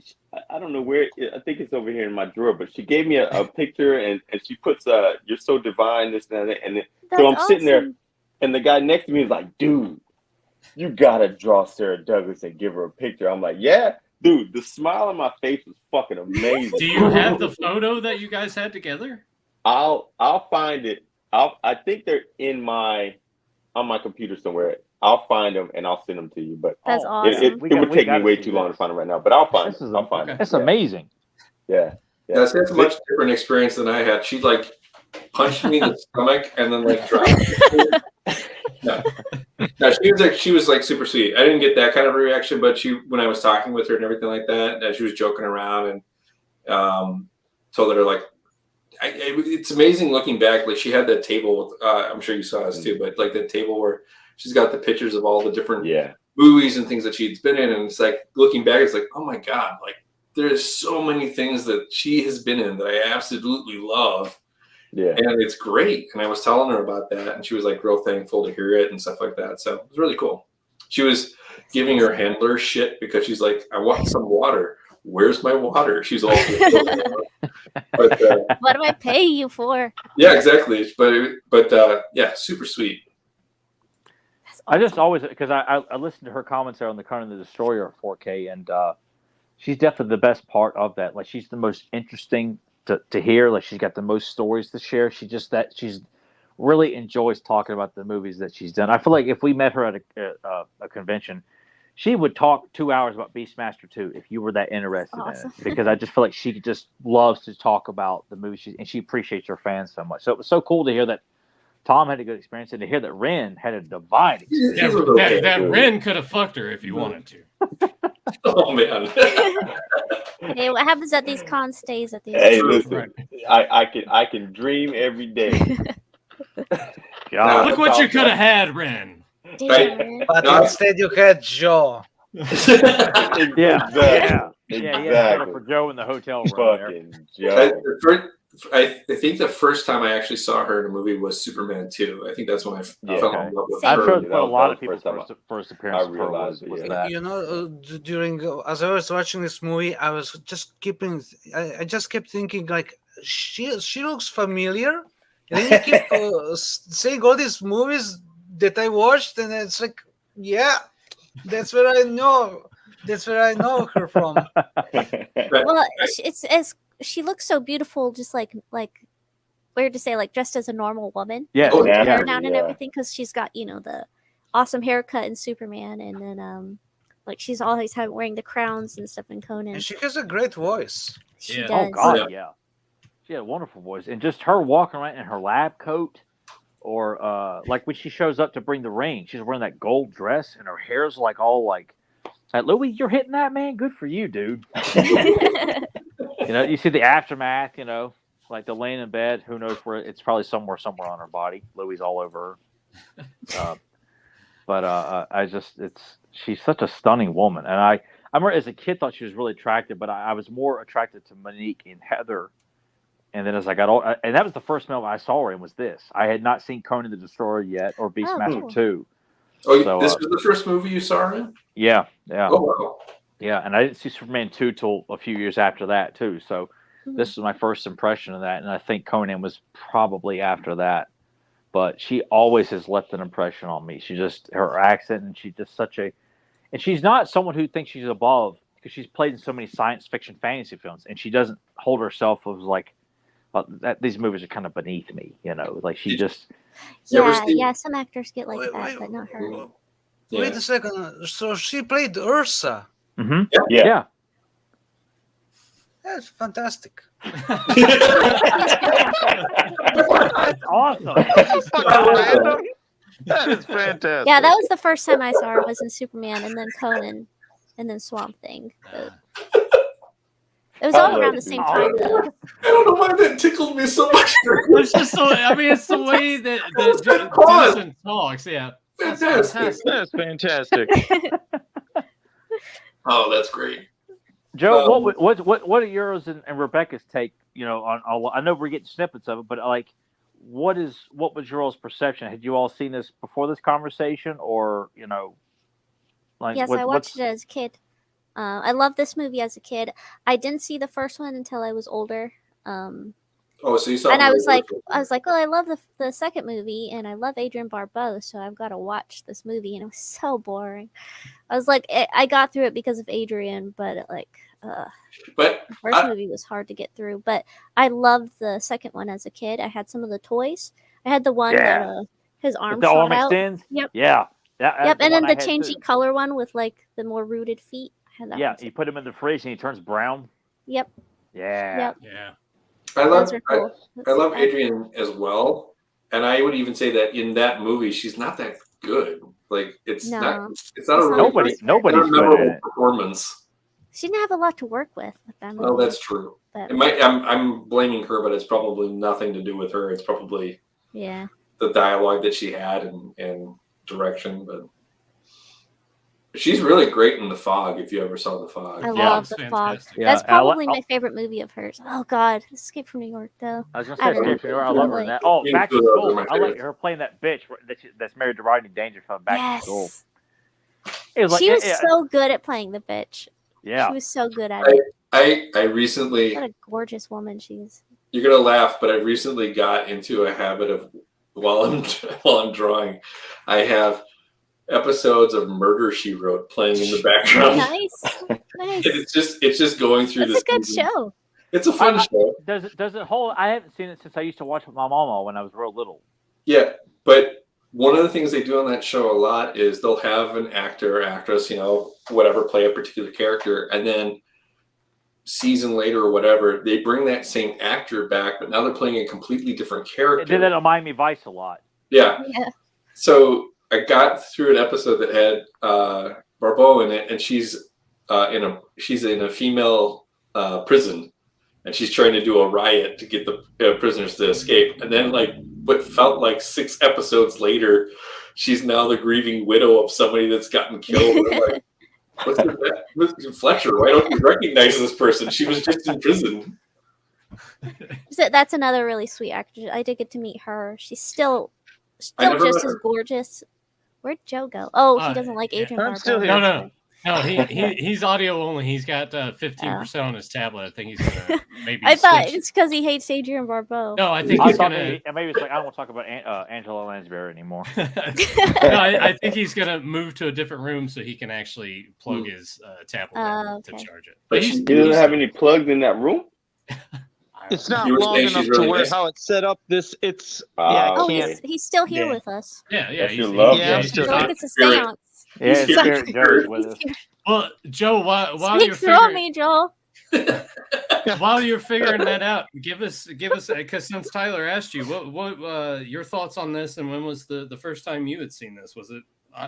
I don't know where, I think it's over here in my drawer, but she gave me a picture, and she puts, you're so divine, this and that. And so I'm sitting there, and the guy next to me is like, dude, you gotta draw Sarah Douglas and give her a picture. I'm like, yeah, dude, the smile on my face was fucking amazing. Do you have the photo that you guys had together? I'll find it. I think they're on my computer somewhere. I'll find them and I'll send them to you. But that's awesome. It would take me way too long to find them right now. But I'll find them. I'll find them. That's amazing. Yeah. That's a much different experience than I had. She like punched me in the stomach and then like dropped me. No, she was like super sweet. I didn't get that kind of a reaction, but when I was talking with her and everything like that, she was joking around and told her like, it's amazing looking back. Like she had that table with, I'm sure you saw this too, but like the table where she's got the pictures of all the different movies and things that she's been in, and it's like looking back, it's like, oh my God, like there's so many things that she has been in that I absolutely love. Yeah. And it's great. And I was telling her about that, and she was like real thankful to hear it and stuff like that. So it was really cool. She was giving her handler shit because she's like, I want some water. Where's my water? She's all but what do I pay you for? Yeah, exactly. But yeah, super sweet. I just always, because I listened to her comments there on the Conan the Destroyer 4K, and she's definitely the best part of that. Like she's the most interesting to hear. Like she's got the most stories to share. She's really enjoys talking about the movies that she's done. I feel like if we met her at a convention, she would talk 2 hours about Beastmaster 2 if you were that interested in it. Because I just feel like she just loves to talk about the movies, and she appreciates her fans so much. So it was so cool to hear that Tom had a good experience, and to hear that Ren had a divide experience. Yeah, that Ren could have fucked her if he wanted to. Oh man. Hey, what happens at these cons stays at these. Hey, listen, I can dream every day. God, look what you could have had, Ren. But instead you had Joe. Yeah, for Joe in the hotel room. Joe. I think the first time I actually saw her in a movie was Superman 2. I think that's when I fell in love with her. I've heard a lot of people's first appearance was that. You know, as I was watching this movie, I was just I just kept thinking like she looks familiar, and then you keep saying all these movies that I watched, and it's like, yeah, that's where I know her from. Well, she looks so beautiful, just like weird to say, like dressed as a normal woman. Yeah, hair down and everything, because she's got the awesome haircut in Superman, and then like she's always wearing the crowns and stuff in Conan. And she has a great voice. She does. Oh God, yeah. She had a wonderful voice, and just her walking around in her lab coat, or like when she shows up to bring the rain, she's wearing that gold dress, and her hair's like all like Louis, you're hitting that, man. Good for you, dude. You know, you see the aftermath. You know, like the laying in bed. Who knows where? It's probably somewhere on her body. Louis all over her. She's such a stunning woman, and I remember as a kid thought she was really attractive, but I was more attracted to Monique and Heather. And then as I got old, and that was the first film I saw her in was this. I had not seen Conan the Destroyer yet or Beastmaster 2. Oh, so, this was the first movie you saw her in? Yeah, yeah. Oh, wow. Yeah, and I didn't see Superman 2 till a few years after that, too. So this was my first impression of that, and I think Conan was probably after that. But she always has left an impression on me. She just, her accent, and she's just such a, and she's not someone who thinks she's above, because she's played in so many science fiction fantasy films, and she doesn't hold herself as like, that these movies are kind of beneath me, you know, like she just. Yeah, some actors get like that, but not her. Wait a second. So she played Ursa. Mm-hmm. Yeah. That's fantastic. That's awesome. That is fantastic. Yeah, that was the first time I saw her was in Superman, and then Conan, and then Swamp Thing. It was all around the same time, though. I don't know why that tickled me so much. It's just so, I mean, it's the way that Jason talks. Yeah. Fantastic. That's fantastic. Oh, that's great. Joe, what are yours and Rebecca's take? You know, on I know we're getting snippets of it, but like, what was your all's perception? Had you all seen this before this conversation, or you know, like? Yes, I watched it as a kid. I loved this movie as a kid. I didn't see the first one until I was older. So you saw. And I was like, oh, I love the second movie, and I love Adrienne Barbeau, so I've got to watch this movie, and it was so boring. I was like, I got through it because of Adrienne, but the first movie was hard to get through. But I loved the second one as a kid. I had some of the toys. I had the one that his arm shot out. Extends? Yep. Yeah. Yep. And then the changing color one with like the more rooted feet. You put him in the fridge and he turns brown. Yep. Yeah. Yep. Yeah. I love cool. I love Adrienne as well, and I would even say that in that movie she's not that good. Like it's not a really memorable performance. She didn't have a lot to work with that movie. Well, that's true. I'm blaming her, but it's probably nothing to do with her. It's probably the dialogue that she had and direction, but. She's really great in The Fog, if you ever saw The Fog. I love The Fog. Yeah. That's probably my favorite movie of hers. Oh, God. Escape from New York, though. I was going to say Escape from New York. I love her in that. Oh, Back to School. I like her playing that bitch that's married to Rodney Dangerfield. Back to School. She was so good at playing the bitch. Yeah. She was so good at it. I recently... What a gorgeous woman she is. You're going to laugh, but I recently got into a habit of, while I'm drawing, I have... episodes of Murder, She Wrote playing in the background. Nice. It's just going through this. It's a good show. It's a fun show. Does it hold? I haven't seen it since I used to watch it with my mama when I was real little. Yeah, but one of the things they do on that show a lot is they'll have an actor or actress, you know, whatever, play a particular character, and then season later or whatever, they bring that same actor back, but now they're playing a completely different character. It did that on Miami Vice a lot. Yeah. So I got through an episode that had Barbeau in it, and she's in a female prison, and she's trying to do a riot to get the prisoners to escape. And then, like, what felt like 6 episodes later, she's now the grieving widow of somebody that's gotten killed. Like, what's that? Fletcher, why don't you recognize this person? She was just in prison. So that's another really sweet actress. I did get to meet her. She's still just as gorgeous. Where'd Joe go? Oh, he doesn't like Adrienne Barbeau. I'm still here. No, he's audio only. He's got 15% on his tablet. I think he's gonna maybe. I thought it's because he hates Adrienne Barbeau. No, I think he's gonna. Maybe it's like I don't want to talk about Angela Lansbury anymore. No, I think he's gonna move to a different room so he can actually plug his tablet to charge it. But he doesn't have any plugs in that room. It's not long enough to where how it's set up. He's still here with us. Yeah. It's a seance. Yeah, Spirit Joe's with us. Well, Joe, while you're figuring me, Joel. While you're figuring that out, give us because since Tyler asked you, what your thoughts on this, and when was the first time you had seen this? Was it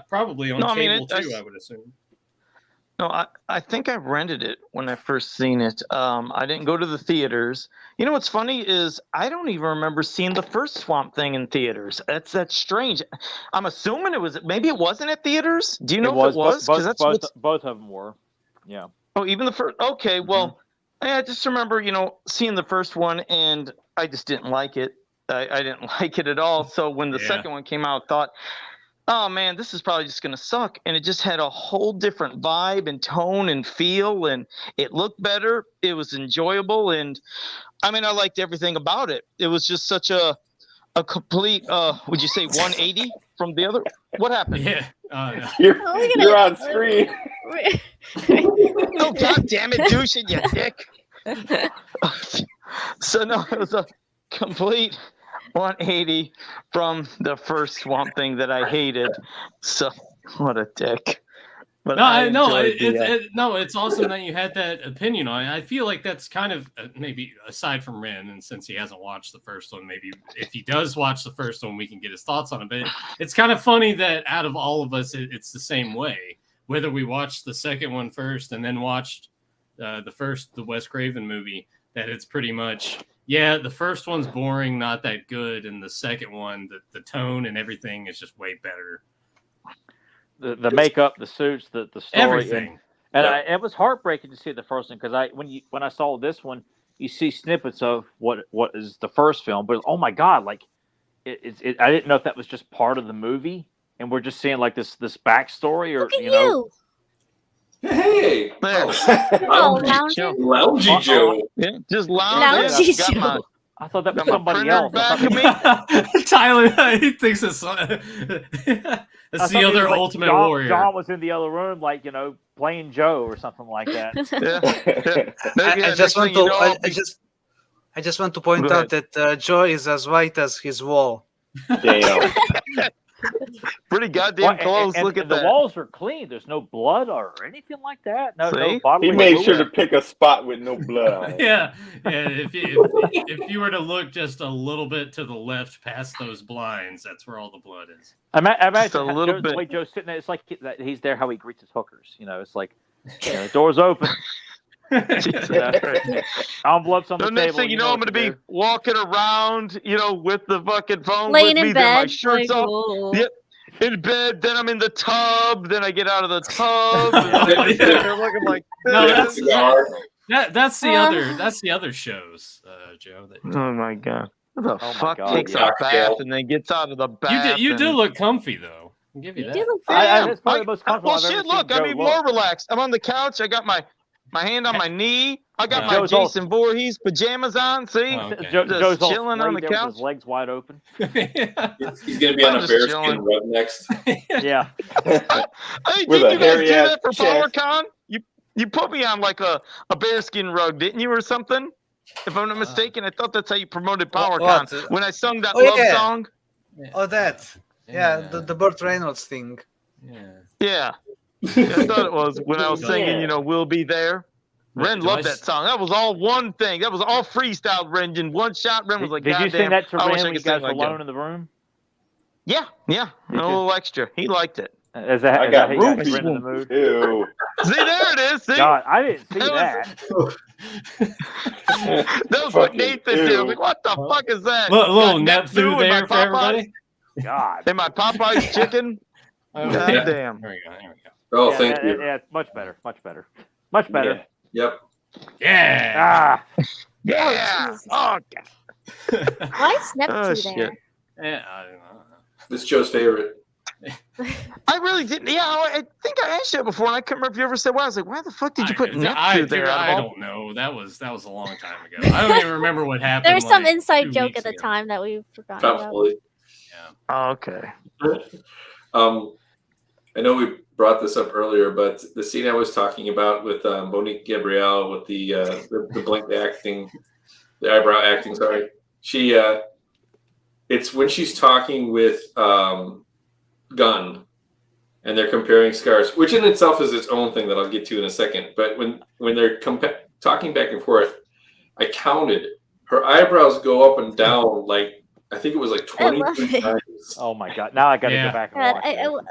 probably on cable too? I would assume. No, I think I rented it when I first seen it. I didn't go to the theaters. You know what's funny is I don't even remember seeing the first Swamp Thing in theaters. That's strange. I'm assuming maybe it wasn't at theaters. Do you know if it was? Because that's both of them were. Yeah. Oh, even the first. Okay, well, I just remember seeing the first one and I just didn't like it. I didn't like it at all. So when the second one came out, I thought, oh man, this is probably just gonna suck. And it just had a whole different vibe and tone and feel, and it looked better. It was enjoyable, and I mean, I liked everything about it. It was just such a complete, would you say 180 from the other? What happened? Yeah, you're on screen. Oh god damn it, douche, you dick. So no, it was a complete 180 from the first Swamp Thing that I hated. So what a dick. But it's awesome that you had that opinion on it. I feel like that's kind of maybe aside from Ren, and since he hasn't watched the first one, maybe if he does watch the first one, we can get his thoughts on it. But it's kind of funny that out of all of us, it's the same way. Whether we watched the second one first and then watched the Wes Craven movie, that it's pretty much, the first one's boring, not that good, and the second one, the tone and everything is just way better. The makeup, the suits, the story, everything. It was heartbreaking to see the first one because when I saw this one, you see snippets of what is the first film, but oh my god, like I didn't know if that was just part of the movie, and we're just seeing like this backstory, or Look at you. Hey, Loungy Joe. Yeah, just loungy Joe. I thought that was somebody else. Tyler, he thinks it's the other Ultimate Warrior. John was in the other room, like playing Joe or something like that. I just want to point out that Joe is as white as his wall. Damn. Pretty goddamn close. And look at the that. walls are clean. There's no blood or anything like that. No he made sure to pick a spot with no blood on it. Yeah. If you were to look just a little bit to the left past those blinds, that's where all the blood is. Imagine a little bit. the way Joe's sitting there. It's like he's there how he greets his hookers. It's like the door's open. Envelopes on the table. Next thing you know, I'm going to be walking around, with the fucking phone laying with in me, bed, then my shirt's like, off. Yep, in bed. Then I'm in the tub. Then I get out of the tub. And I'm looking like that's the other shows, Joe. Oh my god! Who the fuck takes a bath and then gets out of the bath? You do look comfy though. I'll give you that. You do look that's probably the most comfortable well, I've ever shit. seen Look, Joe I'm even more relaxed. I'm on the couch. I got my hand on my knee. I got my Jason Voorhees pajamas on. See, Joe's chilling on the couch, with his legs wide open. He's gonna be on a bearskin rug next. Yeah. Hey, did you guys do that for PowerCon? You put me on like a bearskin rug, didn't you, or something? If I'm not mistaken, I thought that's how you promoted PowerCon when I sung that love song. Oh, that. Yeah, the Burt Reynolds thing. Yeah. I thought it was when I was singing, We'll Be There. Ren loved that song. That was all one thing. That was all freestyle, Ren. In one shot, Ren was like, did you sing that to Ren when you guys were alone in the room? Yeah. A little extra. He liked it. I got Ren in the mood. Ew. See, there it is. See? God, I didn't see that. That was what Nathan did. Like, what the fuck is that? Little nap food there for everybody. God. And my Popeye's chicken. God damn. There we go. Oh, thank you. Yeah, much better. Much better. Much better. Yep. Yeah. Yeah. Oh, God. Why is Neptune there? Yeah, I don't know. This is Joe's favorite. I really didn't. Yeah, I think I asked you that before, and I couldn't remember if you ever said why. I was like, why the fuck did you put Neptune there? I don't know. That was a long time ago. I don't even remember what happened. There was some inside joke at the time that we forgot Probably. about. Oh, okay. I know we brought this up earlier, but the scene I was talking about with Monique Gabrielle with the blink acting, the eyebrow acting. Sorry, she. It's when she's talking with Gunn, and they're comparing scars, which in itself is its own thing that I'll get to in a second. But when they're talking back and forth, I counted her eyebrows go up and down like I think it was like 23 times. Oh my god! Now I got to go back and watch.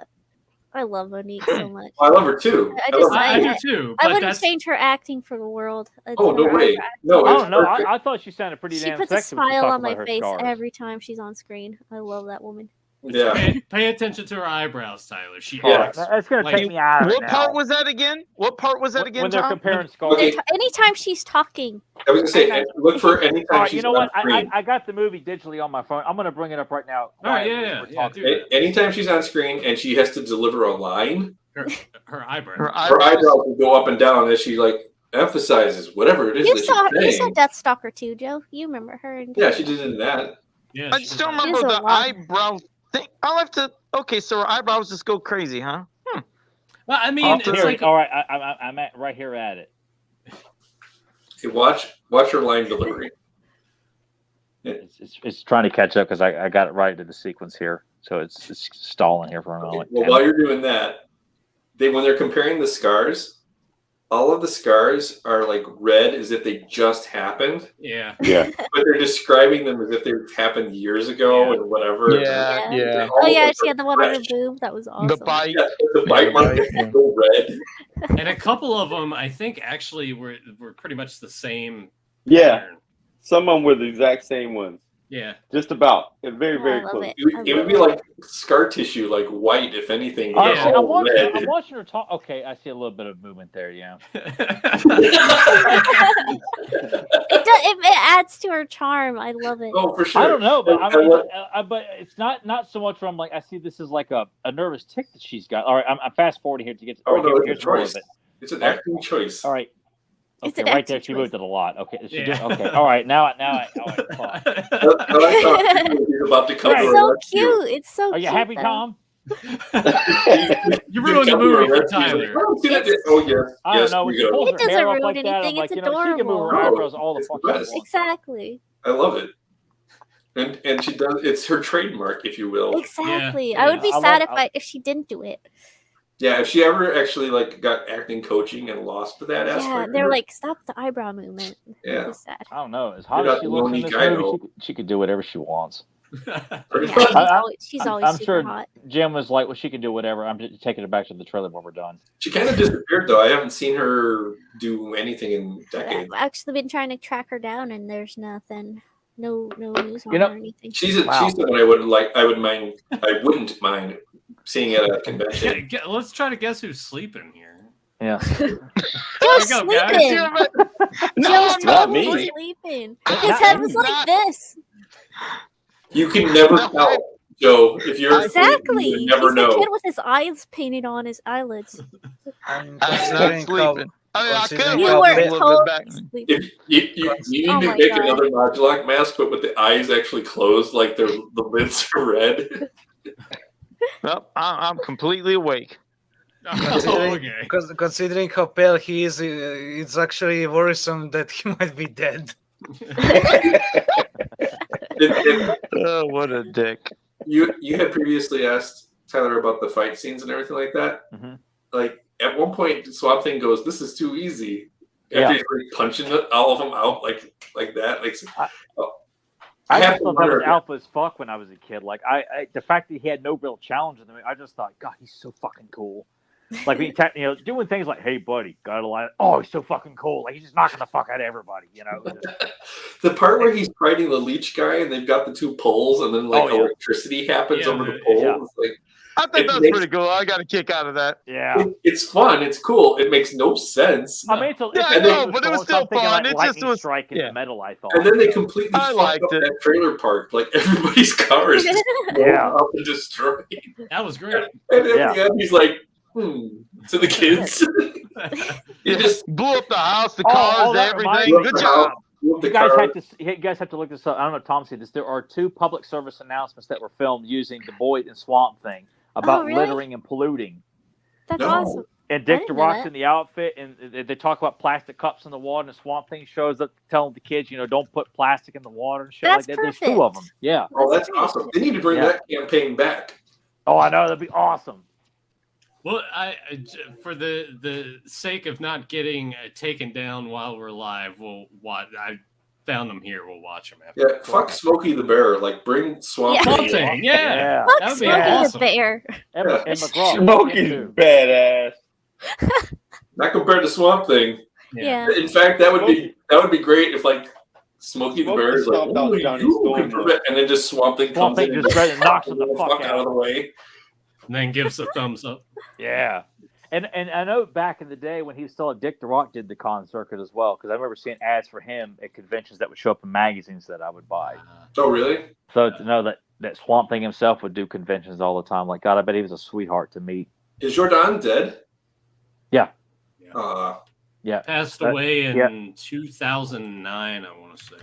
I love Monique so much. I love her too. I do too. I But wouldn't that's change her acting for the world. Oh, no way. No, I it's don't know. perfect. I thought she sounded pretty She damn puts a sexy when she smile talked on my about her face scars. every time she's on screen. I love that woman. Yeah. Pay attention to her eyebrows, Tyler. She Yeah, acts that's gonna like take me out of it What now. part was that again? What part was that again, When they're Tom? comparing scars. Okay. Anytime she's talking. I was gonna say, look for anytime All right, she's you know on what? screen. I got the movie digitally on my phone. I'm gonna bring it up right now. All right, yeah. Do that. Anytime she's on screen and she has to deliver a line, Her eyebrows. her eyebrows will go up and down as she like emphasizes whatever it is You that saw she's saying. Deathstalker too, Joe. You remember her? Yeah, she did it in that. Yeah, I just don't She remember does a the lot. eyebrow thing. I'll have to. Okay, so her eyebrows just go crazy, huh? Well, I mean, it's like all right. I'm at right here at it. Okay, watch her line delivery. It's trying to catch up because I got it right into the sequence here, so it's stalling here for a moment. Well, while you're doing that, when they're comparing the scars, all of the scars are like red as if they just happened. Yeah. Yeah. But they're describing them as if they happened years ago and whatever. Yeah. Oh yeah, she had the one on her boob. That was awesome. The bite. Yeah, the bite mark is so red. And a couple of them, I think, actually were pretty much the same. Yeah. pattern. Some of them were the exact same ones. Yeah. Just about. Very, very love close. it. It would be like scar tissue, like white, if anything. All right, they're see, all red. I'm watching her talk. Okay, I see a little bit of movement there. Yeah. It adds to her charm. I love it. Oh, for sure. I don't know, but I love- but it's not so much where I'm like I see this is like a nervous tick that she's got. All right, I'm fast forwarding here to get. Oh, all right, no, here's it's a more choice. of it. It's an acting choice. All right. It's Okay, an right acting there. She choice. moved it a lot. Okay. She Yeah. did, okay. All right. Now I thought. He's about to come It's to so arrest you. cute. It's so Are you cute. happy, though. Tom? You ruined the come to movie for arrest you. He's Tyler. like, "Oh, see that? Oh, yes. I don't Yes, know. we When she go. pulls It her doesn't hair up ruin like that, I'm anything, like, it's she can move her adorable. eyebrows all the It's the fucking best. way. Exactly. I love it. And she does. It's her trademark, if you will. Exactly. Yeah. I would be I sad love- if she didn't do it. Yeah, if she ever actually like got acting coaching and lost that Yeah, aspect. they're of it, like, stop the eyebrow movement. Yeah. It'd be sad. I don't know. As hot You're as not she the looks in only this guy, movie, though. she could do whatever she wants. Pretty Yeah, much. she's always I'm super sure hot. Jim was like, well, she can do whatever. I'm just taking it back to the trailer when we're done. She kind of disappeared though. I haven't seen her do anything in decades. I've actually been trying to track her down, and there's nothing. No news on You know, her or anything. She's Wow. someone I wouldn't mind seeing at a convention. Let's try to guess who's sleeping here. Yeah. Joe's There you go, guys. sleeping. No, Joe's I'm not totally me. sleeping. I'm His not- head was I'm like not. this. You can never No, tell, Joe. If you're asleep, Exactly. you would He's never the know. kid with his eyes painted on his eyelids. I'm I'm considering not sleeping. I mean, I could considering You how were big- little bit back. totally sleeping. If you need Oh to my make God. another Modulac mask, but with the eyes actually closed, like the lids are red. Nope, I'm completely awake. Oh, okay. Considering how pale he is, it's actually worrisome that he might be dead. Oh, what a dick. You had previously asked Tyler about the fight scenes and everything like that. Mm-hmm. Like at one point, Swamp Thing goes, "This is too easy." After Yeah. he's like punching all of them out like that. Like, I have just to thought that was wonder- alpha as fuck when I was a kid. Like I the fact that he had no real challenge in the movie, I just thought, God, he's so fucking cool. Like doing things like, "Hey, buddy, got a lot." Oh, he's so fucking cool. Like he's just knocking the fuck out of everybody. the part where he's fighting the leech guy and they've got the two poles and then like Oh, yeah. electricity happens Yeah, over the the- pole. yeah. It's like I think It that's makes- pretty cool. I got a kick out of that. Yeah. it's fun. It's cool. It makes no sense. I mean, Yeah, I know, but it was still something fun. Like It just lightning was- strike in yeah. the metal. I thought. And then they completely I fucked liked up it. that trailer park. Like everybody's car is just blown Yeah. up and destroyed. That was great. And at Yeah. the end, he's like, to the kids. You just blew up the house, the Oh, cars, that reminds everything. me. Good job. The You guys car. have to look this up. I don't know if Tom said this. There are 2 public service announcements that were filmed using the Boyd and Swamp Thing about really? littering and polluting. That's No. awesome. And Dick didn't know DeRock's that. in the outfit, and they talk about plastic cups in the water, and the Swamp Thing shows up telling the kids, don't put plastic in the water and shit That's like that. There's 2 of them. perfect. Yeah. Oh, that's awesome. They need to bring Yeah. that campaign back. Oh, I know. That'd be awesome. Well, for the sake of not getting taken down while we're live, we'll watch. found them here. We'll watch them after. Yeah, fuck Smokey the Bear. Like, bring Swamp Swamp Thing. Thing, yeah. Fuck That would be Smokey awesome. the Bear. And McGraw. Smokey's badass. Not compared to Swamp Thing. Yeah. In fact, that would be great if like Smokey the Bear is like, stomped out "Only Johnny you Storm, can prevent," and then just Swamp Thing Swamp comes Thing in just and right knocks him the "Oh, fuck out of the way. And then gives a thumbs up. Yeah. And I know back in the day when he was still at Dick the Rock did the con circuit as well, because I remember seeing ads for him at conventions that would show up in magazines that I would buy. Oh, really? So to know that Swamp Thing himself would do conventions all the time, like, God, I bet he was a sweetheart to meet. Is Jordan dead? Yeah. Yeah. Passed away in 2009, I want to say.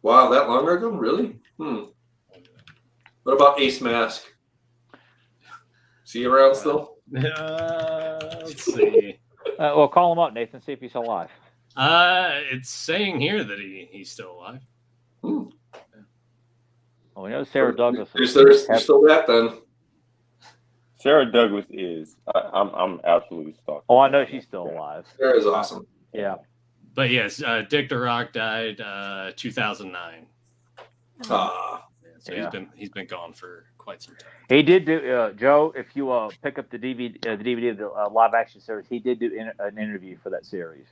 Wow, that long ago? Really? What about Ace Mask? Is he around still? Let's see. Well, call him up, Nathan. See if he's alive. It's saying here that he's still alive. Well, we know Sarah Douglas. You're still that then? Sarah Douglas is. I'm absolutely stalking. Oh, I know she's still alive. Sarah is awesome. Yeah. But yes, Dick the Rock died 2009. So he's been gone for quite some time. He did do Joe. If you pick up the DVD of the live action series, he did do an interview for that series.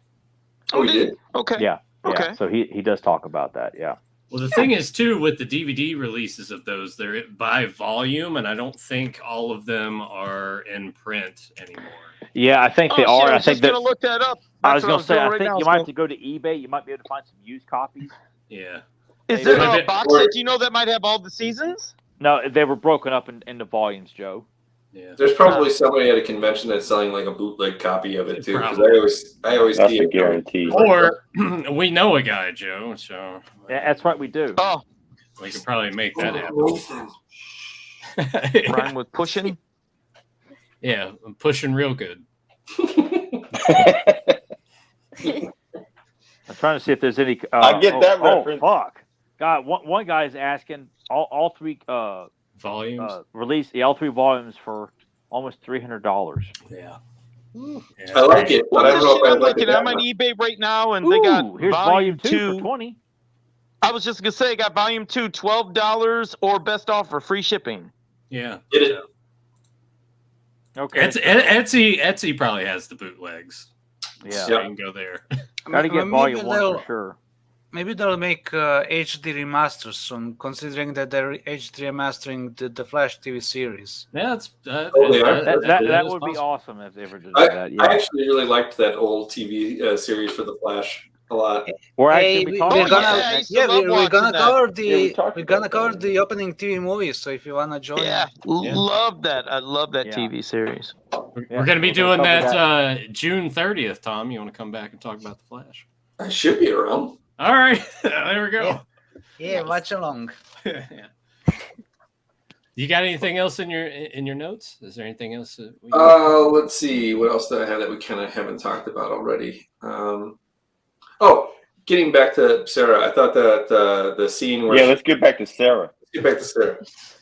Oh, he did? Okay. Yeah. Okay. Yeah. So he does talk about that. Yeah. Well, the thing is, too, with the DVD releases of those, they're by volume, and I don't think all of them are in print anymore. Yeah, I think they are. I I was think just that. gonna look that up. I was That's what going to say, doing I right think now, you might so- have to go to eBay. You might be able to find some used copies. Yeah. Is there a box set? Do you know that might have all the seasons? No, they were broken up into volumes, Joe. Yeah. There's probably somebody at a convention that's selling like a bootleg copy of it too. Because I always That's see a it. guarantee. Or we know a guy, Joe, so Yeah, that's right, we do. Oh, we can probably make that happen. rhyme with pushing. Yeah, I'm pushing real good. I'm trying to see if there's any. I get that reference. Oh, fuck. God, one guy is asking all three volumes release all three volumes for almost $300. Yeah. I like it, but I don't know if I I'm like looking. it. I'm on eBay right now, and they got Here's volume 2 for 20. I was just gonna say, I got volume 2, $12 or best offer, free shipping. Yeah. Get it. Okay. Etsy probably has the bootlegs. Yeah. So you can go there. Gotta get Maybe volume 1 they'll- for sure. Maybe they'll make HD remasters soon, considering that they're HD remastering the Flash TV series. Yeah, that's They are. That is would be possible. awesome if they ever did I that. Yeah. actually really liked that old TV series for the Flash a lot. We're Hey, actually we- talking we're about gonna, that I next used to yeah, love we're watching gonna that. cover Yeah, we the talked we're gonna about cover that. the opening TV movies. So if you wanna join, Yeah, love that. I love that Yeah. TV series. We're going to be we're doing gonna cover that June 30th, Tom. You want to come back and talk about the Flash? I should be around. All right. There we go. yeah, watch along. Yeah. You got anything else in your notes? Is there anything else? That we Let's see. What else did I have that we kind of haven't talked about already? Getting back to Sarah, I thought that the scene where Let's get back to Sarah. get back to Sarah.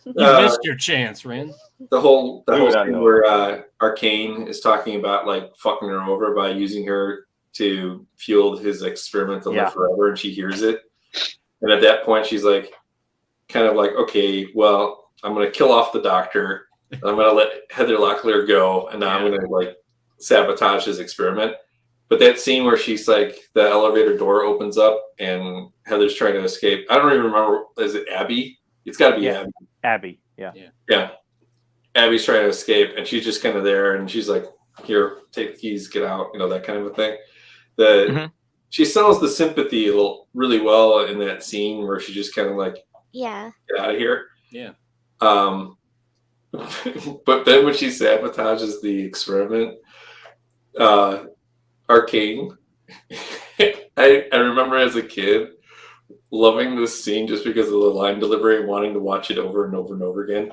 you missed your chance, Ren. The whole Dude, I scene know. where Arcane is talking about like fucking her over by using her to fuel his experiment to Yeah. live forever, and she hears it. And at that point, she's like, kind of like, okay, well, I'm gonna kill off the doctor. And I'm gonna let Heather Locklear go, and now I'm gonna like sabotage his experiment. But that scene where she's like, the elevator door opens up and Heather's trying to escape. I don't even remember. Is it Abby? It's got to be Yeah. Abby. Abby. Yeah. Yeah. Abby's trying to escape, and she's just kind of there, and she's like, "Here, take the keys, get out," that kind of a thing. She sells the sympathy really well in that scene where she just kind of like, Yeah. "Get out of here." Yeah. But then when she sabotages the experiment, Arcane, I remember as a kid loving this scene just because of the line delivery and wanting to watch it over and over and over again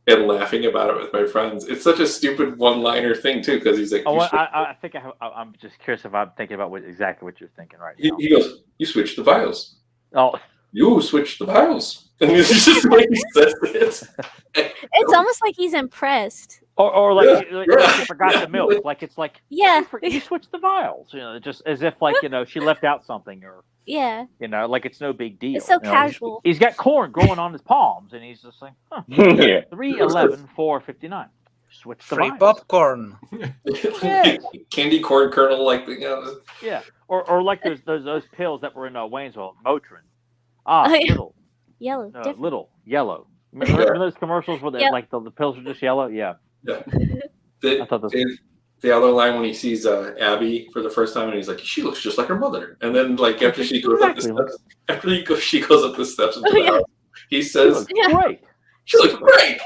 and laughing about it with my friends. It's such a stupid one-liner thing too, because he's like, I think I'm just curious if I'm thinking about exactly what you're thinking right now. he goes, "You switched the vials. Oh, You switched the vials." And it's just the way he says it. It's almost like he's impressed. Or like, like she forgot the milk. Like it's like Yeah. you switched the vials. You know, just as if like she left out something or Yeah. like it's no big deal. It's so You know, casual. he's got corn growing on his palms, and he's just like, huh, Yeah. 311, 459. Switch the Free vials. popcorn. Yes. Candy corn kernel, like Yeah. Or like those pills that were in Waynesville, Motrin. Oh, yeah. Little. Yellow. different. Little yellow. Remember those commercials where Yep. like the pills are just yellow? Yeah. Yeah. I thought The other line when he sees Abby for the first time, and he's like, "She looks just like her mother." And then, like after she goes up the steps, she goes up the steps into the house, he says, "Great, she looks great."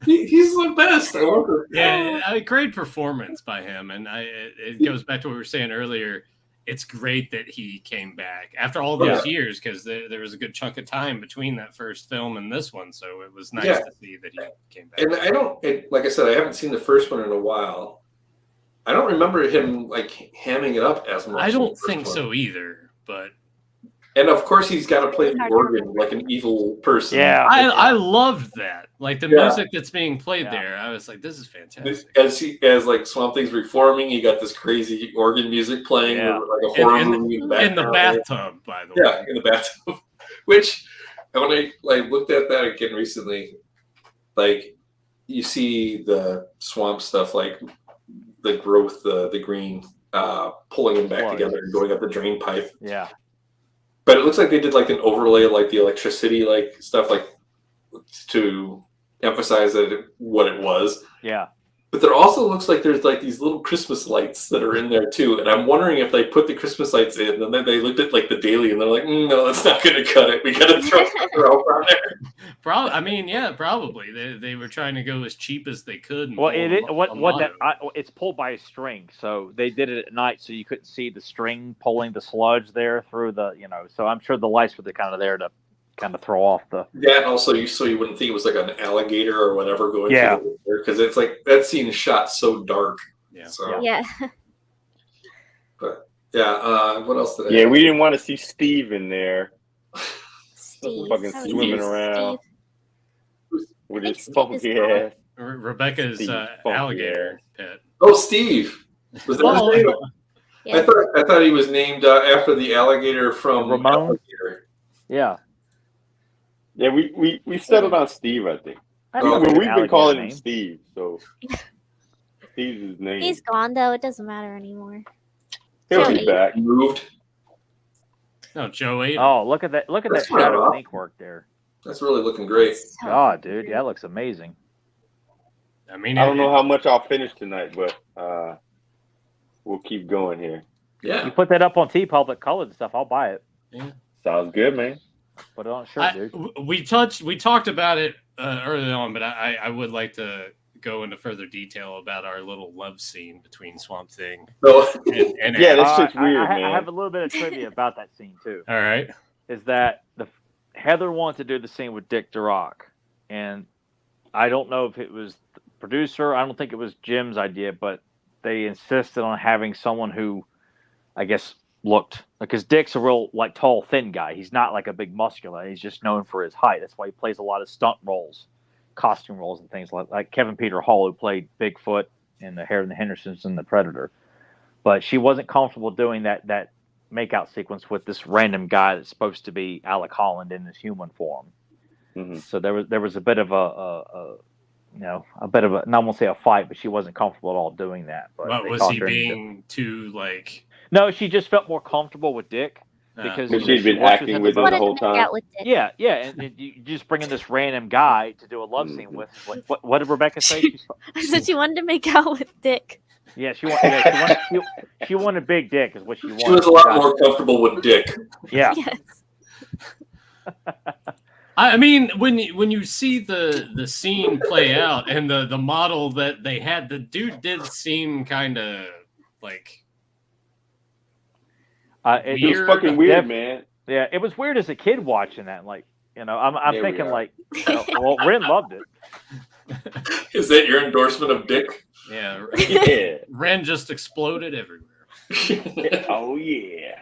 He's the best. I love her. Yeah, a great performance by him, and it goes back to what we were saying earlier. It's great that he came back after all those years, because there was a good chunk of time between that first film and this one, so it was nice to see that he came back. And I don't, like I said, I haven't seen the first one in a while. I don't remember him like hamming it up as much. I don't think so either, but. And of course, he's got to play the organ like an evil person. Yeah, I loved that. Like the music that's being played there, I was like, "This is fantastic." As like Swamp Thing's reforming, you got this crazy organ music playing, with, like a horror movie in the bathtub, by the way. Yeah, in the bathtub. Which, when I like looked at that again recently, like you see the swamp stuff, like the growth, the green, pulling them back together and going up the drain pipe. Yeah. But it looks like they did like an overlay of like the electricity, like stuff, like to emphasize what it was. Yeah. But there also looks like there's like these little Christmas lights that are in there too. And I'm wondering if they put the Christmas lights in, and then they looked at like the daily, and they're like, no, that's not going to cut it. We got to throw something else on there. Probably. I mean, yeah, probably. They were trying to go as cheap as they could. Well, it's pulled by a string, so they did it at night, so you couldn't see the string pulling the sludge there through the, So I'm sure the lights were kind of there to kind of throw off the. Yeah, and also so you wouldn't think it was like an alligator or whatever going through there, because it's like that scene is shot so dark. Yeah. So. Yeah. But yeah, what else did I? Yeah, we didn't want to see Steve in there. Steve. Fucking swimming around with his funky Steve ass. Rebecca's alligator pet. Oh, Steve. Was that his name? Yeah. I thought he was named after the alligator from Ramon. Alligator. Yeah. Yeah, we settled on Steve, I think. We've been calling him Steve, so Steve's his name. He's gone though. It doesn't matter anymore. He'll be back. Moved. No, Joe ate. Oh, look at that! Look at that shadow and ink work there. That's really looking great. God, dude, that looks amazing. I mean, I don't know how much I'll finish tonight, but we'll keep going here. Yeah. You put that up on TeePublic colored stuff, I'll buy it. Yeah. Sounds good, man. Put it on a shirt, dude. We talked about it early on, but I would like to go into further detail about our little love scene between Swamp Thing and yeah, that's just weird, man. I have a little bit of trivia about that scene too. All right, is that Heather wanted to do the scene with Dick Durock, and I don't know if it was the producer. I don't think it was Jim's idea, but they insisted on having someone who, I guess, looked because Dick's a real like tall, thin guy. He's not like a big muscular. He's just known for his height. That's why he plays a lot of stunt roles, costume roles, and things like Kevin Peter Hall, who played Bigfoot in the Harry and the Hendersons and the Predator. But she wasn't comfortable doing that makeout sequence with this random guy that's supposed to be Alec Holland in his human form. Mm-hmm. So there was a bit of a I won't say a fight, but she wasn't comfortable at all doing that. But what was he being too like? No, she just felt more comfortable with Dick because she'd been acting with him the whole time. Yeah, and you just bring in this random guy to do a love scene with. Like, what did Rebecca say? I said she wanted to make out with Dick. Yeah, she wanted big Dick, is what she wanted. She was a lot more comfortable with Dick. Yeah. Yes. I mean, when you see the scene play out and the model that they had, the dude did seem kind of like. It was fucking weird, man. Yeah, it was weird as a kid watching that. Like, I'm thinking like, well, Ren loved it. Is that your endorsement of Dick? Yeah. Yeah. Ren just exploded everywhere. Oh yeah.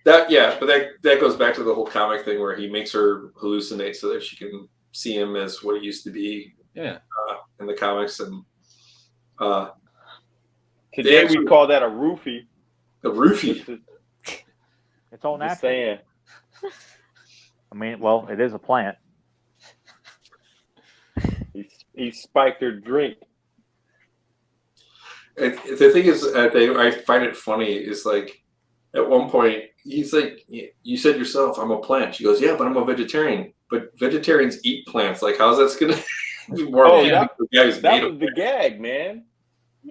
but that goes back to the whole comic thing where he makes her hallucinate so that she can see him as what he used to be. Yeah. In the comics, and today we call that a roofie. A roofie. It's all Just natural. saying. I mean, well, it is a plant. He spiked her drink. The thing is, I find it funny is like at one point he's like, "You said yourself, I'm a plant." She goes, "Yeah, but I'm a vegetarian." But vegetarians eat plants. Like, how's that gonna be more? That was the gag, man.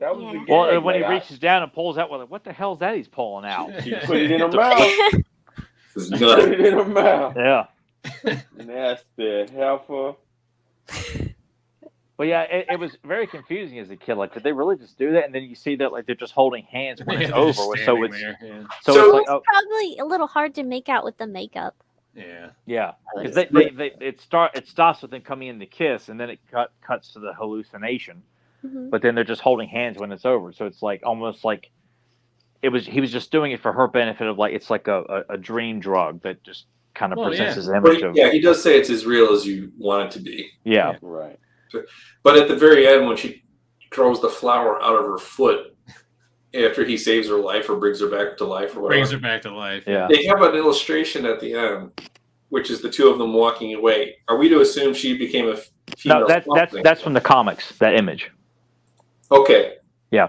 That was the gag. Well, when he reaches down and pulls out, what the hell's that he's pulling out? He put it in her mouth. Put it in her mouth. Yeah. Nasty heifer. But yeah, it was very confusing as a kid. Like, did they really just do that? And then you see that like they're just holding hands when it's over. So it's So like, it's probably a little hard to make out with the makeup. Yeah, because it stops with them coming in to kiss, and then it cuts to the hallucination. Mhm. But then they're just holding hands when it's over. So it's like almost like he was just doing it for her benefit of like it's like a dream drug that just kind of presents his image of. Yeah, he does say it's as real as you want it to be. Yeah. Right. But at the very end, when she throws the flower out of her foot after he saves her life or brings her back to life or whatever. Brings her back to life. Yeah. They have an illustration at the end, which is the two of them walking away. Are we to assume she became a female? No, that's from the comics, that image. Okay. Yeah.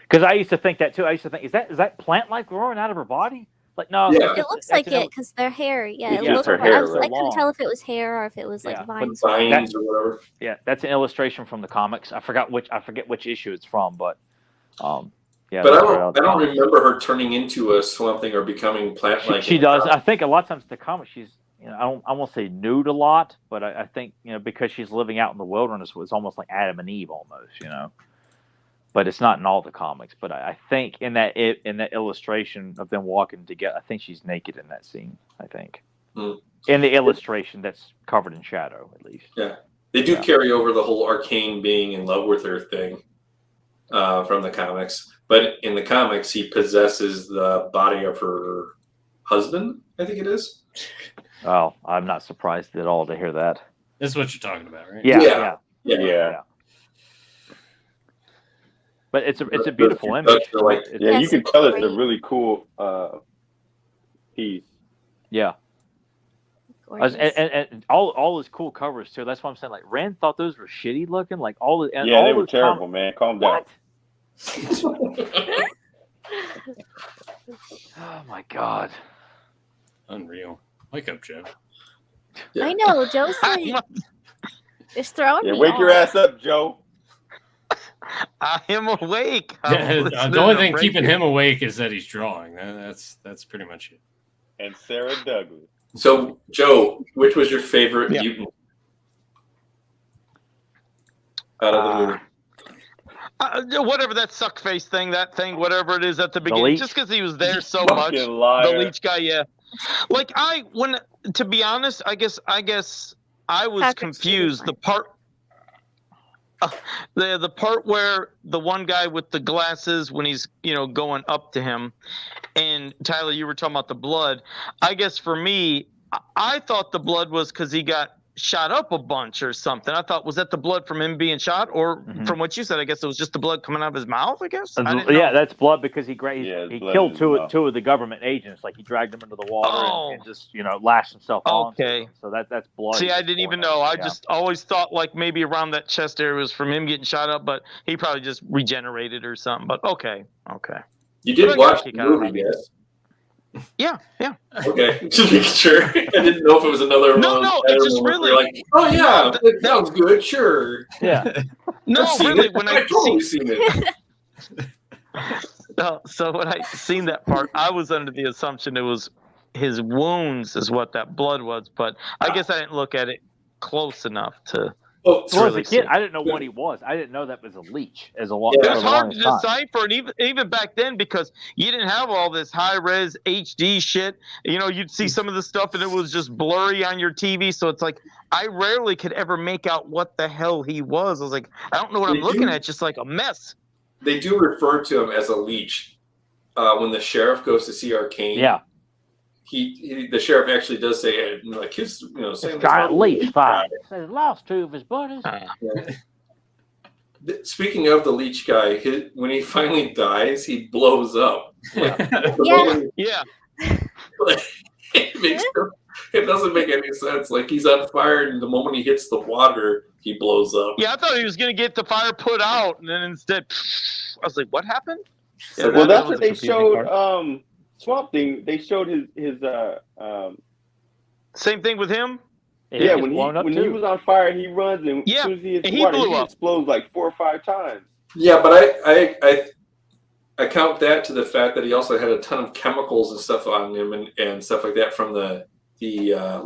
Because I used to think that too. I used to think, is that plant life growing out of her body? Like, no. Yeah. It looks like it because their hair. Yeah, it Yeah, looked her like, hair I is couldn't tell if it was hair or if it was like Yeah. vines. Vines or whatever. Yeah, that's an illustration from the comics. I forget which issue it's from, but yeah. But I don't remember her turning into a something or becoming plant-like. She does. I think a lot of times the comics, she's I won't say nude a lot, but I think because she's living out in the wilderness, it's almost like Adam and Eve almost, But it's not in all the comics. But I think in that illustration of them walking together, I think she's naked in that scene. I think in the illustration that's covered in shadow, at least. Yeah, they do carry over the whole Arcane being in love with her thing from the comics. But in the comics, he possesses the body of her husband. I think it is. Oh, I'm not surprised at all to hear that. This is what you're talking about, right? Yeah. But it's a beautiful image. You can tell it's a really cool piece. Yeah. And all those cool covers too. That's why I'm saying like Ren thought those were shitty looking. Like all the they were terrible, man. Calm down. Oh my god. Unreal. Wake up, Joe. I know, Joe's like, just throwing me wake your off. ass up, Joe. I am awake. The only thing keeping him awake is that he's drawing. That's pretty much it. And Sarah Douglas. So, Joe, which was your favorite mutant out of the movie? Whatever that suck face thing, whatever it is at the beginning, Leech? just because he was there so Fucking much. liar. The Leech guy, yeah. Like to be honest, I guess I was Patrick confused. Stewart. The part where the one guy with the glasses, when he's going up to him, and Tyler, you were talking about the blood. I guess for me, I thought the blood was because he got shot up a bunch or something. I thought, was that the blood from him being shot, or from what you said? I guess it was just the blood coming out of his mouth. I guess. I didn't know. Yeah, that's blood because he killed two of the government agents. Like he dragged them into the water and just lashed himself on. Okay. So that's blood. See, I didn't even know. I just always thought like maybe around that chest area was from him getting shot up, but he probably just regenerated or something. But okay. You did watch the movie, yes? Yeah. Okay, just making sure. I didn't know if it was another. No, it's just really like, oh yeah, that sounds good. Sure. Yeah. No, really, when I've totally seen it. So when I seen that part, I was under the assumption it was his wounds is what that blood was, but I guess I didn't look at it close enough to. Oh, so as a kid, I didn't know what he was. I didn't know that was a leech. As a lot, it was hard to decipher, and even back then, because you didn't have all this high res HD shit. You'd see some of the stuff, and it was just blurry on your TV. So it's like I rarely could ever make out what the hell he was. I was like, I don't know what I'm looking at. Just like a mess. They do refer to him as a leech when the sheriff goes to see Arcane. Yeah. The sheriff actually does say, like, his, saying giant leech fight. Says lost two of his buddies. Speaking of the leech guy, when he finally dies, he blows up. Yeah. It doesn't make any sense. Like, he's on fire, and the moment he hits the water, he blows up. Yeah, I thought he was going to get the fire put out, and then instead, I was like, what happened? Yeah, well, that's what they showed. Swamp Thing. They showed his same thing with him. Yeah, when he was on fire, he runs, and as soon as he hits the water, he explodes like 4 or 5 times. Yeah, but I count that to the fact that he also had a ton of chemicals and stuff on him and stuff like that from the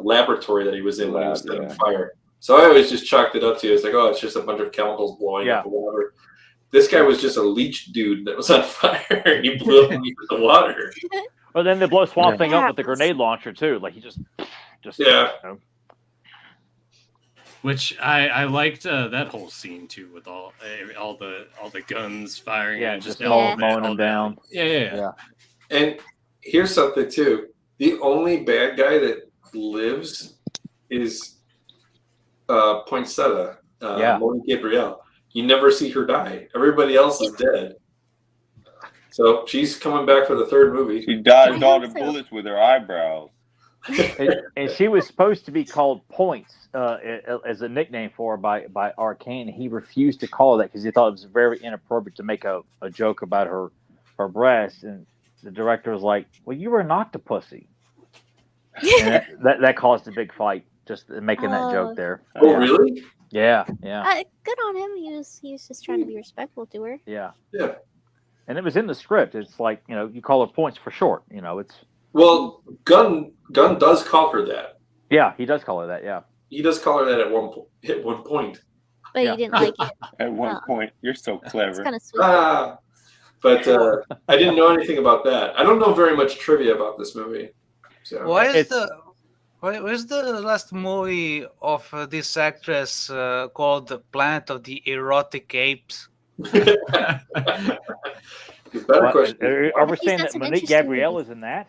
laboratory that he was in when he was set on fire. So I always just chalked it up to it's like, oh, it's just a bunch of chemicals blowing up or whatever. This guy was just a leech dude that was on fire, and he blew up into the water. Well, then they blow Swamp Thing up with the grenade launcher too. Like he just yeah. Which I liked that whole scene too, with all the guns firing. Yeah, and just mowing them down. Yeah. And here's something too: the only bad guy that lives is Poinsettia, Moni Gabrielle. You never see her die. Everybody else is dead. So she's coming back for the 3rd movie. She dodged all the bullets with her eyebrows. and she was supposed to be called Points as a nickname for her by Arcane. He refused to call her that because he thought it was very inappropriate to make a joke about her breasts. And the director was like, well, you were an octopussy. And that caused a big fight, just making that joke there. Oh, really? Yeah. Good on him. He was just trying to be respectful to her. Yeah. Yeah. And it was in the script. It's like, you call her Points for short. It's. Well, Gunn does call her that. Yeah, he does call her that. Yeah. He does call her that at one point. But you didn't like it. At one point, you're so clever. It's kind of sweet. But I didn't know anything about that. I don't know very much trivia about this movie. So. Where's the last movie of this actress called The Planet of the Erotic Apes? Are we saying that Monique Gabrielle is in that?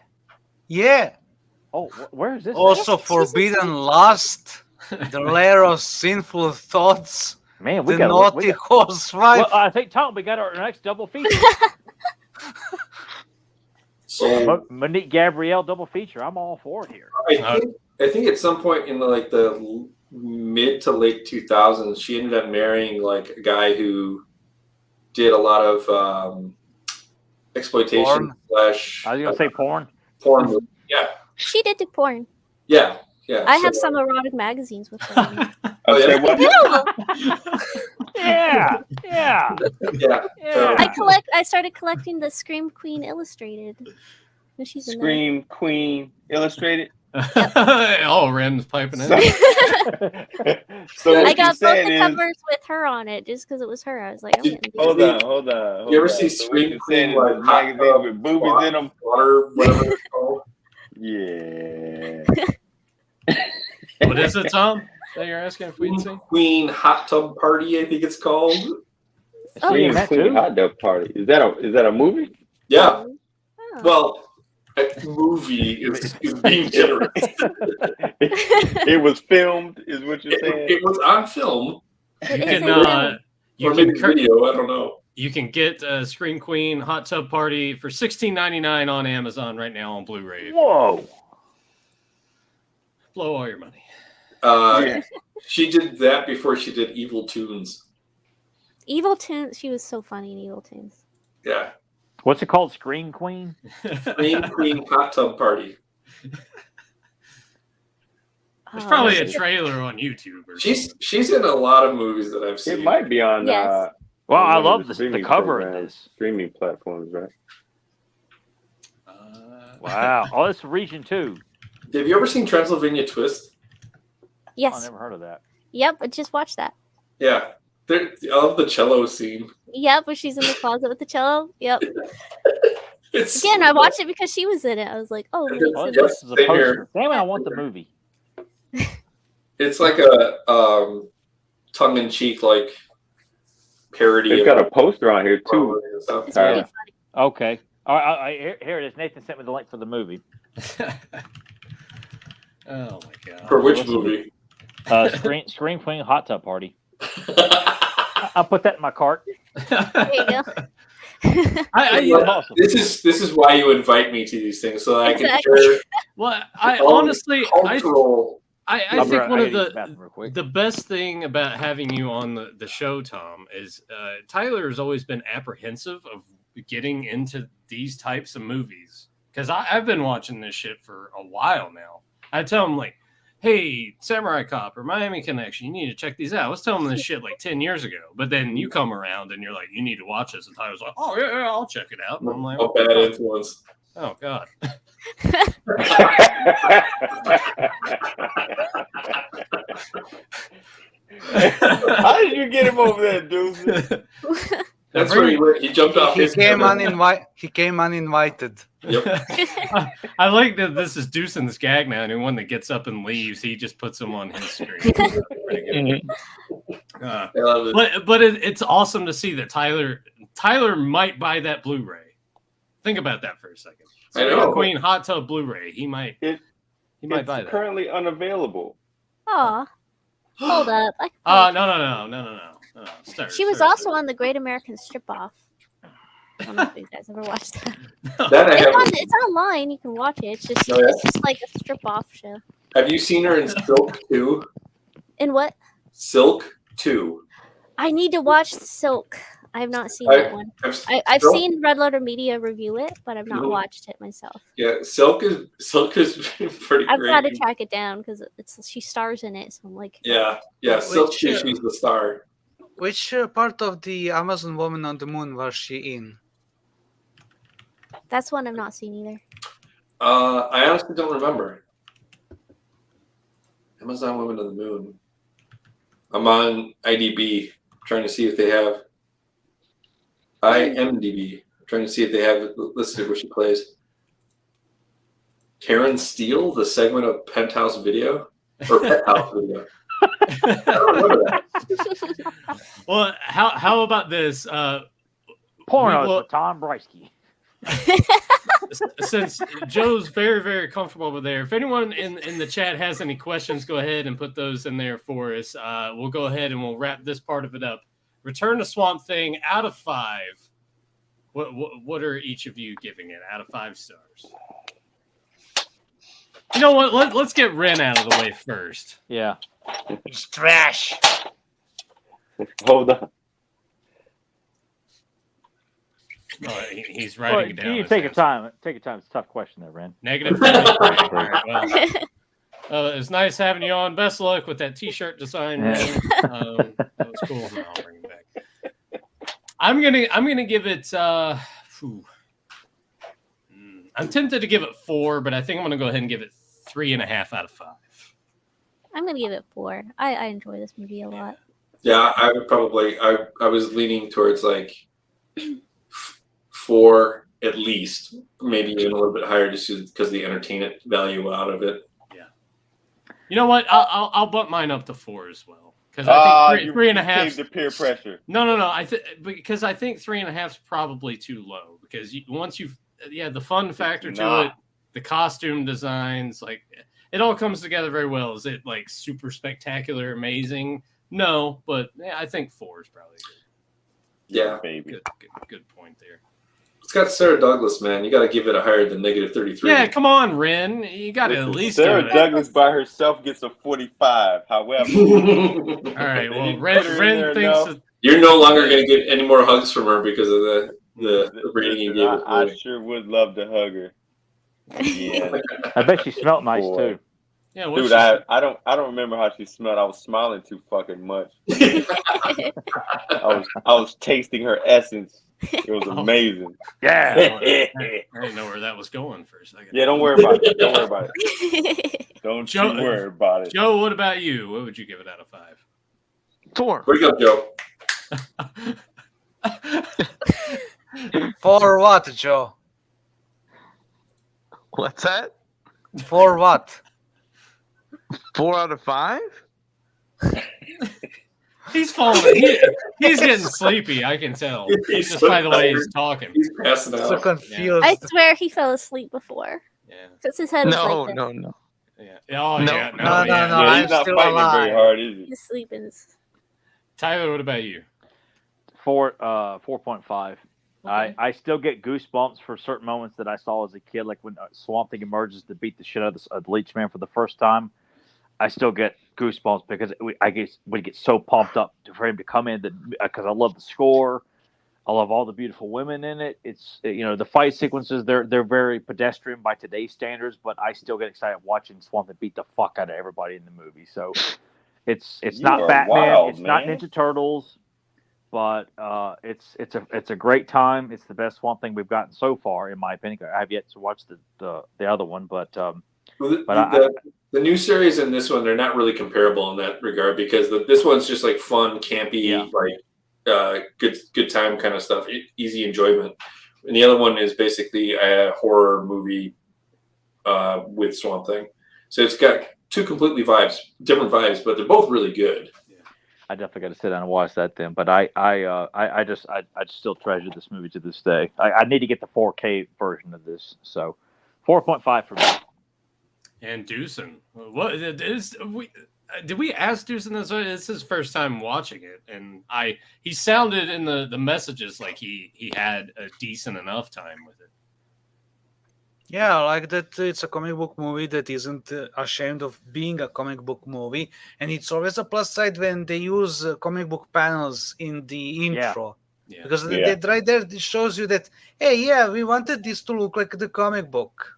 Yeah. Oh, where is this? Also, Forbidden Lust, The Lair of Sinful Thoughts, Man, The Naughty Horse Wife. Well, I think, Tom, we got our next double feature. So Monique Gabrielle double feature. I'm all for it here. I think at some point in the mid to late 2000s, she ended up marrying like a guy who did a lot of exploitation Porn? / I was gonna say porn. Porn, yeah. She did do porn. Yeah. I have some erotic magazines with her. Oh yeah. Yeah. Yeah. I started collecting the Scream Queen Illustrated. And she's in Scream Queen Illustrated. Oh, Ram's piping in. So I got both the covers with her on it just because it was her. I was like, hold on. You ever see Scream Queen like magazines with boobies in them? Water, whatever it's called. Yeah. What is it, Tom? That you're asking if we can see? Queen Hot Tub Party, I think it's called. Queen Hot Tub Party. Is that a movie? Yeah. Well, a movie is being generous. It was filmed, is what you're saying? It was on film. You can video. I don't know. You can get Scream Queen Hot Tub Party for $16.99 on Amazon right now on Blu-ray. Whoa! Blow all your money. She did that before she did Evil Tunes. Evil Tunes. She was so funny in Evil Tunes. Yeah. What's it called? Scream Queen? Scream Queen Hot Tub Party. There's probably a trailer on YouTube. Or she's in a lot of movies that I've seen. It might be on. Yes. Well, I love the cover of this. Streaming platforms, right? Wow. Oh, it's Region 2. Have you ever seen Transylvania Twist? Yes. Oh, I never heard of that. Yep, I just watched that. Yeah. I love the cello scene. Yep, where she's in the closet with the cello. Yep. It's Again, I watched it because she was in it. I was like, oh, This is a poster. Damn it, I want the movie. It's like a tongue-in-cheek like parody. They've got a poster on here too. it's really funny. Okay. All right, here it is. Nathan sent me the link for the movie. Oh my god! For which movie? Scream Queen Hot Tub Party. I'll put that in my cart. There you go. Awesome. This is why you invite me to these things, so that I can Exactly. share. Well, I honestly, cultural. I think one of the best thing about having you on the show, Tom, is Tyler has always been apprehensive of getting into these types of movies because I've been watching this shit for a while now. I tell him like, hey, Samurai Cop or Miami Connection, you need to check these out. I was telling him this shit like 10 years ago, but then you come around and you're like, you need to watch this. And Tyler's like, oh, yeah, I'll check it out. And I'm like, oh, bad influence. Oh, God. How did you get him over there, dude? That's where he jumped off his camera. He came uninvited. Yep. I like that this is Deuce's gag now, and when that gets up and leaves, he just puts him on his screen. But it's awesome to see that Tyler might buy that Blu-ray. Think about that for a second. So I know. Queen Hot Tub Blu-ray. He might buy that. It's currently unavailable. Aw. Hold up. No. She was also on the Great American Strip-Off. I don't know if you guys ever watched that. It's online. You can watch it. It's just like a strip-off show. Have you seen her in Silk 2? In what? Silk 2. I need to watch Silk. I have not seen that one. I've seen Red Letter Media review it, but I've not watched it myself. Yeah, Silk is pretty I've great. got to track it down because she stars in it. So I'm like, yeah, Silk 2, she's the star. Which part of the Amazon Woman on the Moon was she in? that's one I've not seen either. I honestly don't remember. Amazon Women on the Moon. I'm on IDB trying to see if they have IMDb trying to see if they have it listed where she plays. Karen Steele, the segment of Penthouse Video or Penthouse Video. I don't remember that. Well, how about this? Pornos with Tom Bryski. Since Joe's very, very comfortable over there, if anyone in the chat has any questions, go ahead and put those in there for us. We'll go ahead and we'll wrap this part of it up. Return to Swamp Thing out of 5. What are each of you giving it out of 5 stars? You know what? Let's get Ren out of the way first. Yeah. It's trash. Hold on. Oh, he's writing it down. You take your time. Take your time. It's a tough question there, Ren. Negative. Right, well, it's nice having you on. Best of luck with that T-shirt design. Ren. That was cool. No, I'll bring it back. I'm gonna give it. I'm tempted to give it 4, but I think I'm gonna go ahead and give it 3.5 out of 5. I'm gonna give it 4. I enjoy this movie a lot. Yeah, I would probably. I was leaning towards like 4 at least, maybe even a little bit higher, just because of the entertainment value out of it. Yeah. You know what? I'll bump mine up to 4 as well. Because I think 3.5. The peer pressure. No. Because I think 3.5 is probably too low. Because once you've the fun factor to it, the costume designs, like it all comes together very well. Is it like super spectacular, amazing? No, but I think 4 is probably good. Yeah, baby. Good point there. It's got Sarah Douglas, man. You got to give it a higher than negative 33. Yeah, come on, Ren. You got to at least. Sarah Douglas by herself gets a 45. However, all right. Well, Ren thinks you're no longer going to get any more hugs from her because of the rating you gave her. I sure would love to hug her. Yeah, I bet she smelled nice too. Yeah, dude, I don't remember how she smelled. I was smiling too fucking much. I was tasting her essence. It was amazing. Yeah. I didn't know where that was going for a second. Yeah, don't worry about it. Don't worry about it. Don't you worry about it. Joe, what about you? What would you give it out of 5? 4. Where'd you go, Joe? 4 what, Joe? What's that? 4 what? 4 out of 5? He's falling. He's getting sleepy. I can tell He's just so by the way he's tired. talking. He's passing out. So confused. I swear he fell asleep before. Yeah. Because his head was No, like this. no. Yeah. Oh No. yeah. No, No. Yeah. no, Yeah, I'm he's not still fighting it very alive. hard, is he? He's sleeping. Tyler, what about you? 4.5. Okay. I still get goosebumps for certain moments that I saw as a kid, like when Swamp Thing emerges to beat the shit out of the Leech Man for the first time. I still get goosebumps because I get so pumped up for him to come in because I love the score. I love all the beautiful women in it. It's the fight sequences. They're very pedestrian by today's standards, but I still get excited watching Swamp Thing beat the fuck out of everybody in the movie. So it's You not are Batman. wild, It's not man. Ninja Turtles. But it's a great time. It's the best Swamp Thing we've gotten so far, in my opinion. I have yet to watch the other one, but The new series and this one, they're not really comparable in that regard because this one's just like fun, campy, like good time kind of stuff, easy enjoyment. And the other one is basically a horror movie with Swamp Thing. So it's got two completely different vibes, but they're both really good. I definitely got to sit down and watch that then. But I just still treasure this movie to this day. I need to get the 4K version of this. So 4.5 for me. And Dewson, what is did we ask Dewson this? It's his first time watching it, and he sounded in the messages like he had a decent enough time with it. Yeah, I like that it's a comic book movie that isn't ashamed of being a comic book movie, and it's always a plus side when they use comic book panels in the intro. Yeah. Because right there it shows you that, hey, yeah, we wanted this to look like the comic book.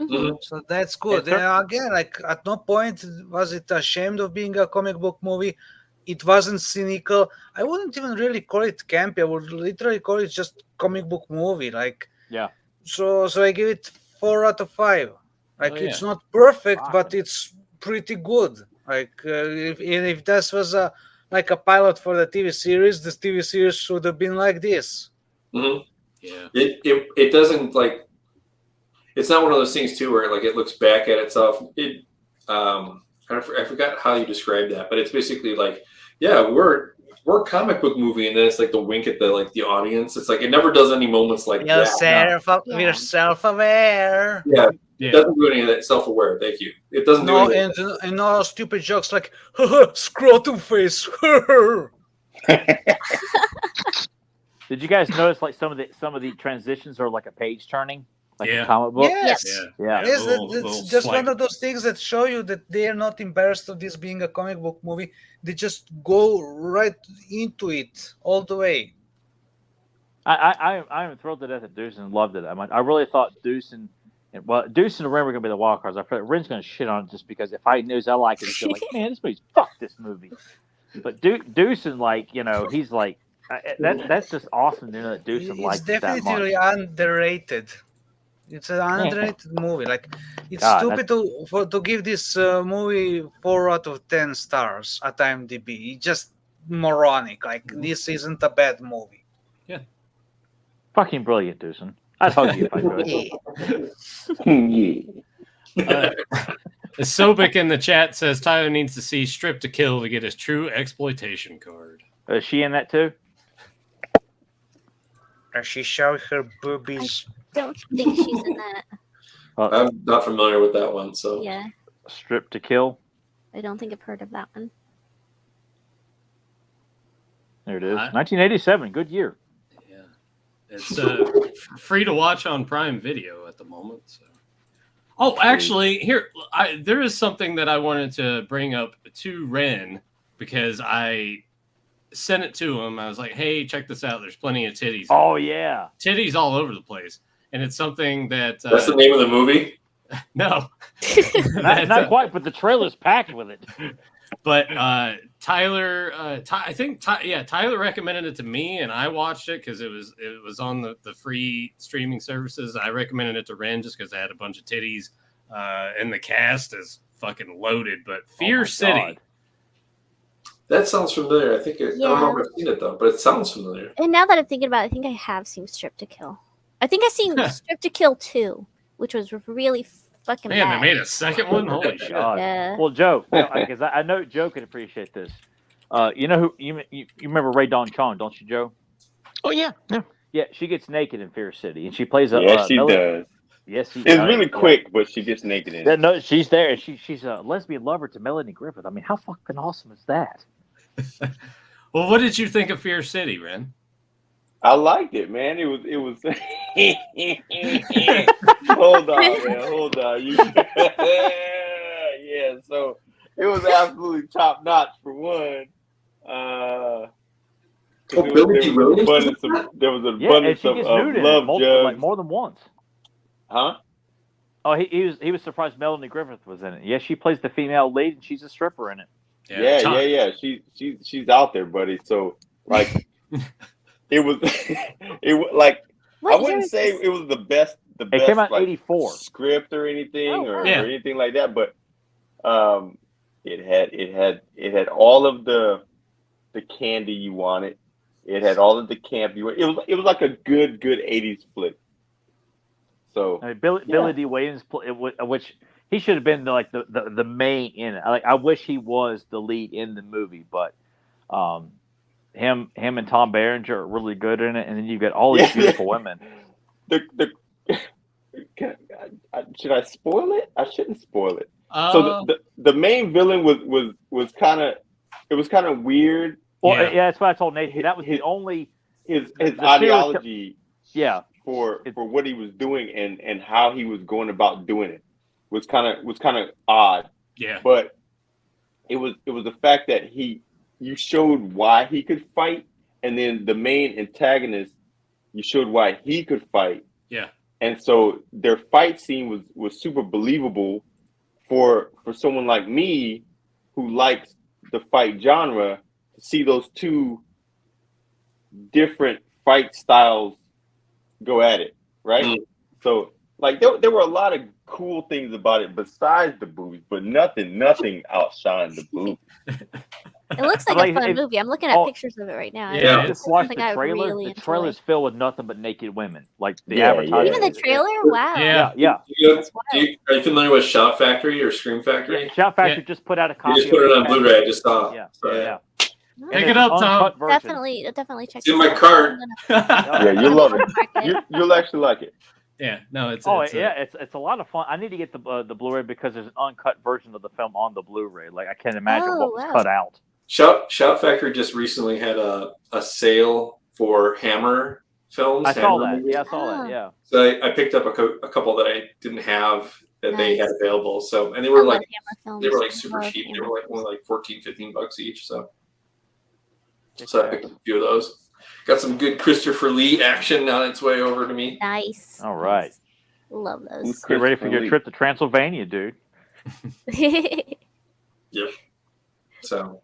Mhm. So that's good. Again, like at no point was it ashamed of being a comic book movie. It wasn't cynical. I wouldn't even really call it campy. I would literally call it just comic book movie. Like, yeah. So I give it 4 out of 5. Like it's yeah. not perfect, but it's pretty good. Like if this was like a pilot for the TV series, this TV series should have been like this. Mm-hmm. Yeah. It doesn't like. It's not one of those things too where like it looks back at itself. I forgot how you described that, but it's basically like, yeah, we're a comic book movie, and then it's like the wink at the audience. It's like it never does any moments like that. We're self-aware. Yeah, it doesn't do any of that. Self-aware. Thank you. It doesn't do any of that. And no stupid jokes like scrotum face. Did you guys notice like some of the transitions are like a page turning? Like a comic book? Yes. Yeah. Yes, it's just one of those things that show you that they are not embarrassed of this being a comic book movie. They just go right into it all the way. I am thrilled to death that Deuce loved it. I really thought Deuce and Ren were going to be the wild cards. I thought Ren's going to shit on it just because if I knows I like it, he's like, man, this movie's fuck this movie. But Deuce and he's like that's just awesome to know that Deuce likes it that much. It's definitely underrated. It's an underrated movie. Like it's stupid to give this movie 4 out of 10 stars at IMDb. It's just moronic. Like this isn't a bad movie. Yeah. Fucking brilliant, Deucen. I'd hug you if I could. Sobek in the chat says Tyler needs to see Strip to Kill to get his true exploitation card. Is she in that too? Does she show her boobies? Don't think she's in that. I'm not familiar with that one, so Yeah, Strip to Kill. I don't think I've heard of that one. There it is. 1987. Good year. Yeah. It's free to watch on Prime Video at the moment. So. Oh, actually, there is something that I wanted to bring up to Ren because I sent it to him. I was like, hey, check this out. There's plenty of titties. Oh, yeah. Titties all over the place. And it's something that... That's the name of the movie? No. not quite, but the trailer's packed with it. But Tyler, Tyler recommended it to me, and I watched it because it was on the free streaming services. I recommended it to Ren just because I had a bunch of titties, and the cast is fucking loaded. But Fear City... God. That sounds familiar. I think I don't know if I've seen it though, but it sounds familiar. And now that I'm thinking about it, I think I have seen Strip to Kill. I think I've seen Strip to Kill 2, which was really fucking Man, bad. they made a second one? Holy shit. God. Yeah. Well, Joe, because I know Joe could appreciate this. You know who you remember Ray Dawn Chong, don't you, Joe? Oh yeah. Yeah, she gets naked in Fear City, and she plays a. Yeah, she does. Yes, it's really quick, but she gets naked in it. No, she's there, and she's a lesbian lover to Melanie Griffith. I mean, how fucking awesome is that? Well, what did you think of Fear City, Ren? I liked it, man. It was. Hold on, man. Hold on. Yeah. So it was absolutely top notch for one. There was an abundance of love jugs. Like more than once. Huh? Oh, he was surprised Melanie Griffith was in it. Yeah, she plays the female lead, and she's a stripper in it. Yeah. She's out there, buddy. So like, it was like I wouldn't say it was the best. It came out in '84 script or anything or anything like that, but it had all of the candy you wanted. It had all of the camp you wanted. It was like a good '80s flick. So I mean, Billy D. Williams, which he should have been the main in it. Like I wish he was the lead in the movie, but him and Tom Berenger are really good in it, and then you've got all these beautiful women. Should I spoil it? I shouldn't spoil it. So the main villain was kind of weird. Well, yeah, that's what I told Nathan. That was the only his ideology. For what he was doing and how he was going about doing it was kind of odd. Yeah. But it was the fact that you showed why he could fight, and then the main antagonist, you showed why he could fight. Yeah. And so their fight scene was super believable for someone like me who likes the fight genre, to see those two different fight styles go at it, right? So like there were a lot of cool things about it besides the boobies, but nothing outshined the boobies. It looks like a fun movie. I'm looking at pictures of it right now. Yeah, just watch the trailer. Really the trailer's filled with nothing but naked women. Like the Yeah, advertising. Even the trailer? Wow. Yeah. Are you familiar with Shout Factory or Scream Factory? Shout Factory just put out a copy. You just put it on Blu-ray. I just saw. Yeah. Pick it up, Tom. Definitely check it's in my cart. Yeah, you'll love it. You'll actually like it. Yeah, no, it's a lot of fun. I need to get the Blu-ray because there's an uncut version of the film on the Blu-ray. Like I can't imagine what was cut out. Shout Factory just recently had a sale for Hammer films. I saw that. Yeah, I saw that. Yeah. So I picked up a couple that I didn't have that they had available. So and they were like super cheap. They were like only like $14-15 each. So I picked up a few of those. Got some good Christopher Lee action on its way over to me. Nice. All right. Love those. Get ready for your trip to Transylvania, dude. Yep. So.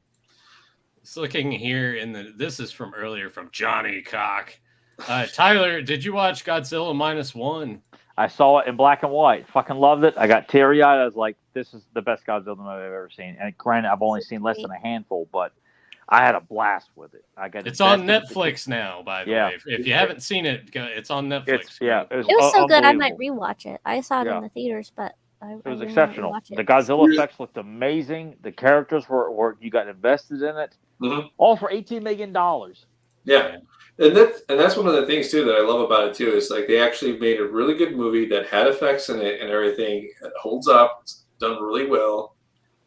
It's looking here this is from earlier from Johnny Cock. Tyler, did you watch Godzilla -1? I saw it in black and white. Fucking loved it. I got teary-eyed. I was like, this is the best Godzilla movie I've ever seen. And granted, I've only seen less than a handful, but I had a blast with it. It's on Netflix now, by the way. If you haven't seen it, it's on Netflix. It was so good I might rewatch it. I saw it in the theaters, but it was exceptional. The Godzilla effects looked amazing. The characters were you got invested in it. Mm-hmm. All for $18 million. Yeah. And that's one of the things too that I love about it too is like they actually made a really good movie that had effects in it and everything. It holds up. It's done really well.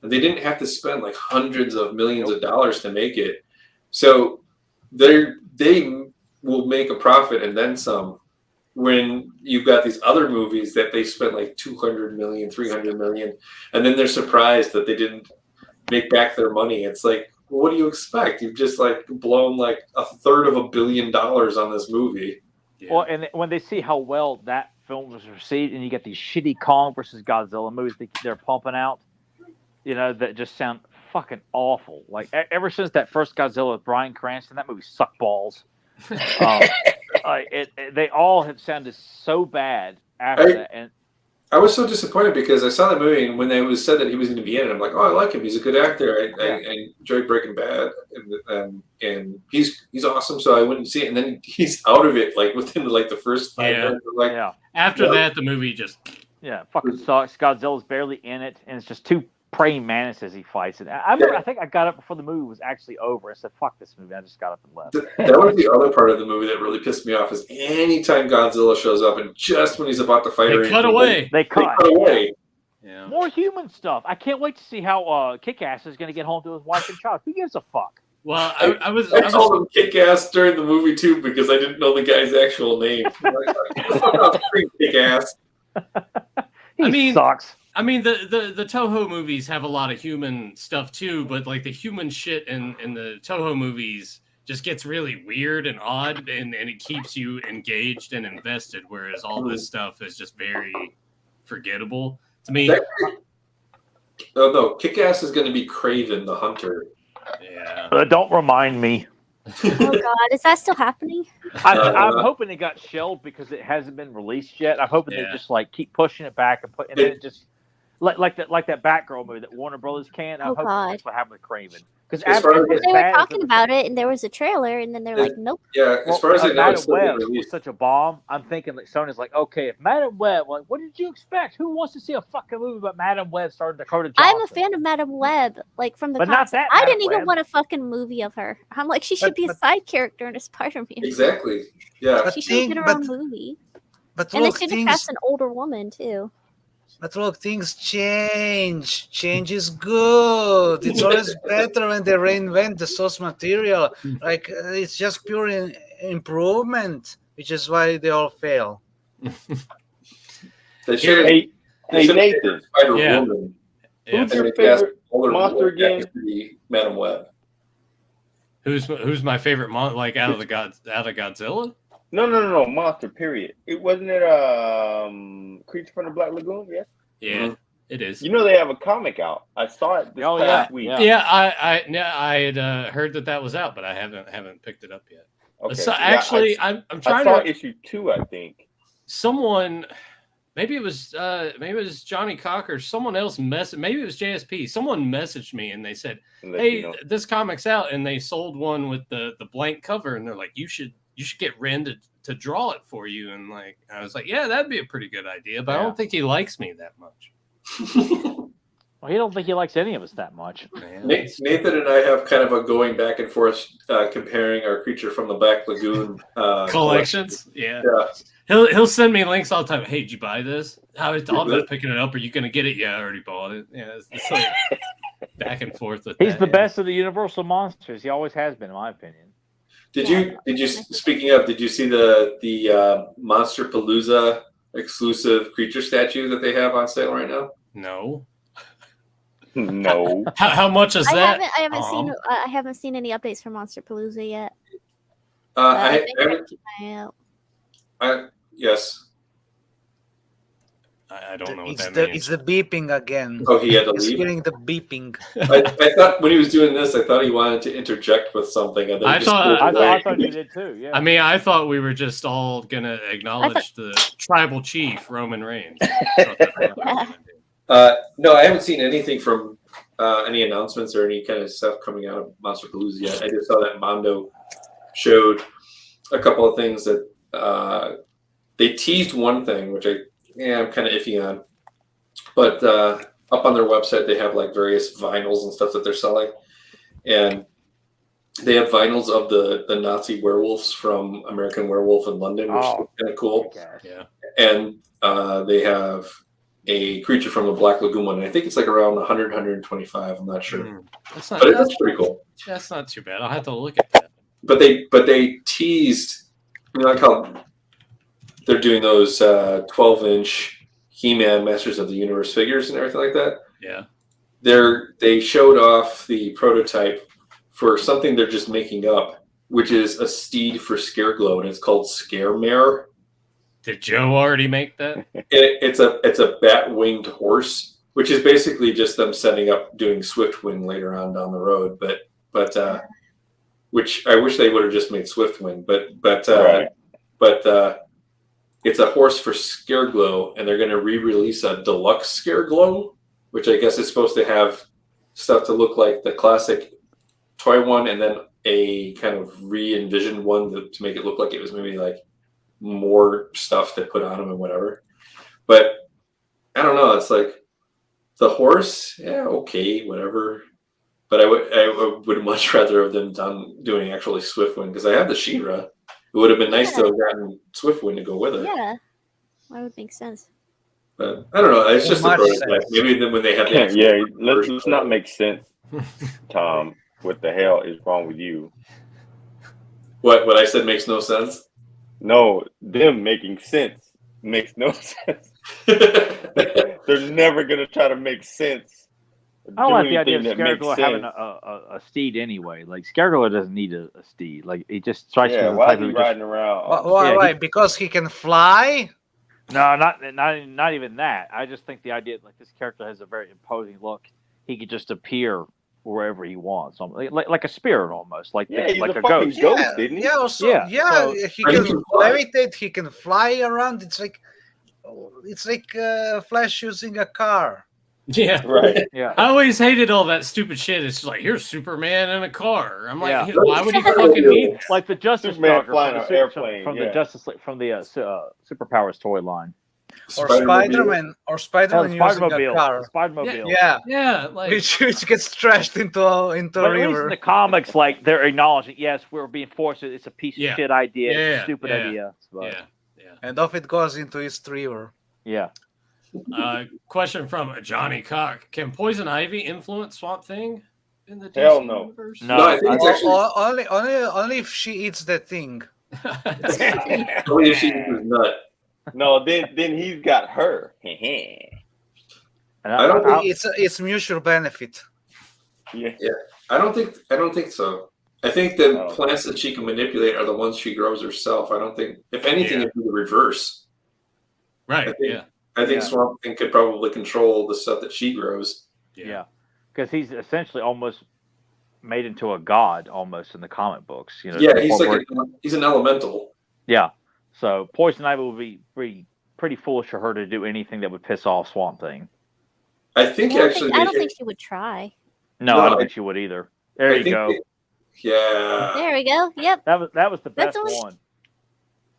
And they didn't have to spend like hundreds of millions of dollars to make it. So they will make a profit and then some when you've got these other movies that they spent like 200 million, 300 million, and then they're surprised that they didn't make back their money. It's like, well, what do you expect? You've just like blown like $350 million on this movie. Yeah. Well, and when they see how well that film was received, and you get these shitty Kong versus Godzilla movies they're pumping out, that just sound fucking awful. Like ever since that first Godzilla with Bryan Cranston, that movie sucked balls. They all have sounded so bad after that. And I was so disappointed because I saw that movie, and when it was said that he was going to be in it, I'm like, oh, I like him. He's a good actor. I enjoyed Breaking Bad, and he's awesome. So I wouldn't see it, and then he's out of it like within like the first 5 minutes. After that, the movie just fucking sucks. Godzilla's barely in it, and it's just two praying mantises he fights. And I remember, I think I got up before the movie was actually over. I said, "Fuck this movie." I just got up and left. That was the other part of the movie that really pissed me off. Is anytime Godzilla shows up, and just when he's about to fight her, They cut away. They cut away. Yeah. More human stuff. I can't wait to see how Kick-Ass is going to get home to his wife and child. Who gives a fuck? Well, I was called him Kick-Ass during the movie too because I didn't know the guy's actual name. Kick-Ass. Sucks. I mean, the Toho movies have a lot of human stuff too, but like the human shit in the Toho movies just gets really weird and odd, and it keeps you engaged and invested, whereas all this stuff is just very forgettable to me. Oh no, Kick-Ass is going to be Kraven the Hunter. Yeah. Don't remind me. Oh God, is that still happening? I'm hoping it got shelved because it hasn't been released yet. I'm hoping they just like keep pushing it back and then it just like that Batgirl movie that Warner Brothers can. I'm hoping that's what happened with Kraven. Because they were talking about it, and there was a trailer, and then they're like, "Nope." Yeah, as far as I know, Madam Web was such a bomb. I'm thinking like Sony's like, okay, if Madam Web, like, what did you expect? Who wants to see a fucking movie about Madam Web starring Dakota Johnson? I'm a fan of Madam Web, like from the But not comics. that I Madam didn't even Web. want a fucking movie of her. I'm like, she should be a side character in a Spider-Man. Exactly. Yeah. She should get her own movie. But And they look, should have cast an older woman too. But look, things change. Change is good. It's always better when they reinvent the source material. Like it's just pure improvement, which is why they all fail. They should Hey, Nathan. Spider-Woman. Who's your favorite monster again? Madam Web. Who's my favorite like out of Godzilla? No. Monster. Period. It wasn't it Creature from the Black Lagoon? Yes. Yeah, it is. You know they have a comic out. I saw it this past week. Yeah, I had heard that was out, but I haven't picked it up yet. Okay. So actually, I'm trying I saw to issue 2, I think. Someone. Maybe it was Johnny Cocker. Someone else maybe it was JSP. Someone messaged me and they said, "Hey, this comic's out," and they sold one with the blank cover, and they're like, "You should get Ren to draw it for you." And like I was like, "Yeah, that'd be a pretty good idea," but I don't think he likes me that much. Well, he don't think he likes any of us that much. Nathan and I have kind of a going back and forth comparing our Creature from the Black Lagoon collections. Yeah. He'll send me links all the time. Hey, did you buy this? I'm not picking it up. Are you going to get it? Yeah, I already bought it. Yeah, it's like back and forth with He's the best of the Universal monsters. He always has been, in my opinion. Did you speaking of, did you see the Monster Palooza exclusive creature statue that they have on sale right now? No. No. How much is that? I haven't seen any updates for Monster Palooza yet. Yes. I don't know what that means. It's the beeping again. Oh, he had to He's leave? getting the beeping. I thought when he was doing this, I thought he wanted to interject with something. And then I thought you did too, yeah. I mean, I thought we were just all going to acknowledge the tribal chief, Roman Reigns. No, I haven't seen anything from any announcements or any kind of stuff coming out of Monster Palooza yet. I just saw that Mondo showed a couple of things that they teased one thing, which I'm kind of iffy on. But up on their website, they have like various vinyls and stuff that they're selling. And they have vinyls of the Nazi werewolves from American Werewolf in London, which is kind of cool. Yeah. And they have a Creature from the Black Lagoon one. And I think it's like around 100, 125. I'm not sure. That's pretty cool. That's not too bad. I'll have to look at that. But they teased, like how they're doing those 12-inch He-Man Masters of the Universe figures and everything like that. Yeah. They showed off the prototype for something they're just making up, which is a steed for Scareglow, and it's called Scaremare. Did Joe already make that? It's a bat-winged horse, which is basically just them setting up doing Swiftwind later on down the road. But which I wish they would have just made Swiftwind. But it's a horse for Scareglow, and they're going to re-release a deluxe Scareglow, which I guess is supposed to have stuff to look like the classic toy one, and then a kind of re-envisioned one to make it look like it was maybe like more stuff to put on them and whatever. But I don't know. It's like The horse, yeah, okay, whatever. But I would much rather have them doing actually Swiftwind because I have the She-Ra. It would have been nice to have gotten Swiftwind to go with it. Yeah, that would make sense. But I don't know. It's just a Much prototype. sense. Maybe then when they have the actual Yeah, let's version not of it. make sense, Tom. What the hell is wrong with you? What I said makes no sense. No, them making sense makes no sense. They're never gonna try to make sense. I don't like the idea of anything that makes Scareglow having sense. a steed anyway. Like Scareglow doesn't need a steed. Like it just strikes me Yeah, as the why type is he who riding around? Why? Yeah, Why? Because he can fly. No, not even that. I just think the idea like this character has a very imposing look. He could just appear wherever he wants, like a spirit almost, like Yeah, he's like a a fucking ghost. ghost, isn't he? Yeah, also, Yeah, yeah, so- he And can he can fly. levitate. He can fly around. It's like Flash using a car. Yeah. Right. Yeah. I always hated all that stupid shit. It's just like, here's Superman in a car. I'm like, Yeah. why would he fucking need this? Like the Justice Superman Dog flying from on the, airplane, from yeah. the Justice from the Superpowers toy line. Or Spider-Man. Spider-Man using a car. Spider-Mobile. Yeah, Yeah, like which gets trashed into a But at least in river. the comics, like they're acknowledging, yes, we're being forced. It's a piece Yeah. of shit idea. It's Yeah, a stupid yeah, idea. But, yeah. And off it goes into East River. yeah. Question from Johnny Cock: can Poison Ivy influence Swamp Thing in the DC Hell no. universe? No, No, I think it's actually Only if she eats the thing. only if she was nut. No, then he's got her. And I don't think- It's mutual benefit. Yeah. I don't think so. I think the Oh. plants that she can manipulate are the ones she grows herself. I don't think, if anything, Yeah. it'd be the reverse. Right. I think- Yeah. I think Yeah. Swamp Thing could probably control the stuff that she grows. Yeah, because he's essentially almost made into a god, almost in the comic books. You know. Yeah, he's before- he's an elemental. yeah. So Poison Ivy would be pretty foolish for her to do anything that would piss off Swamp Thing. I think I actually. don't think she would try. No, No, I don't I- think she would either. There I you think go. Yeah. There we go. Yep. That was the That's best always- one.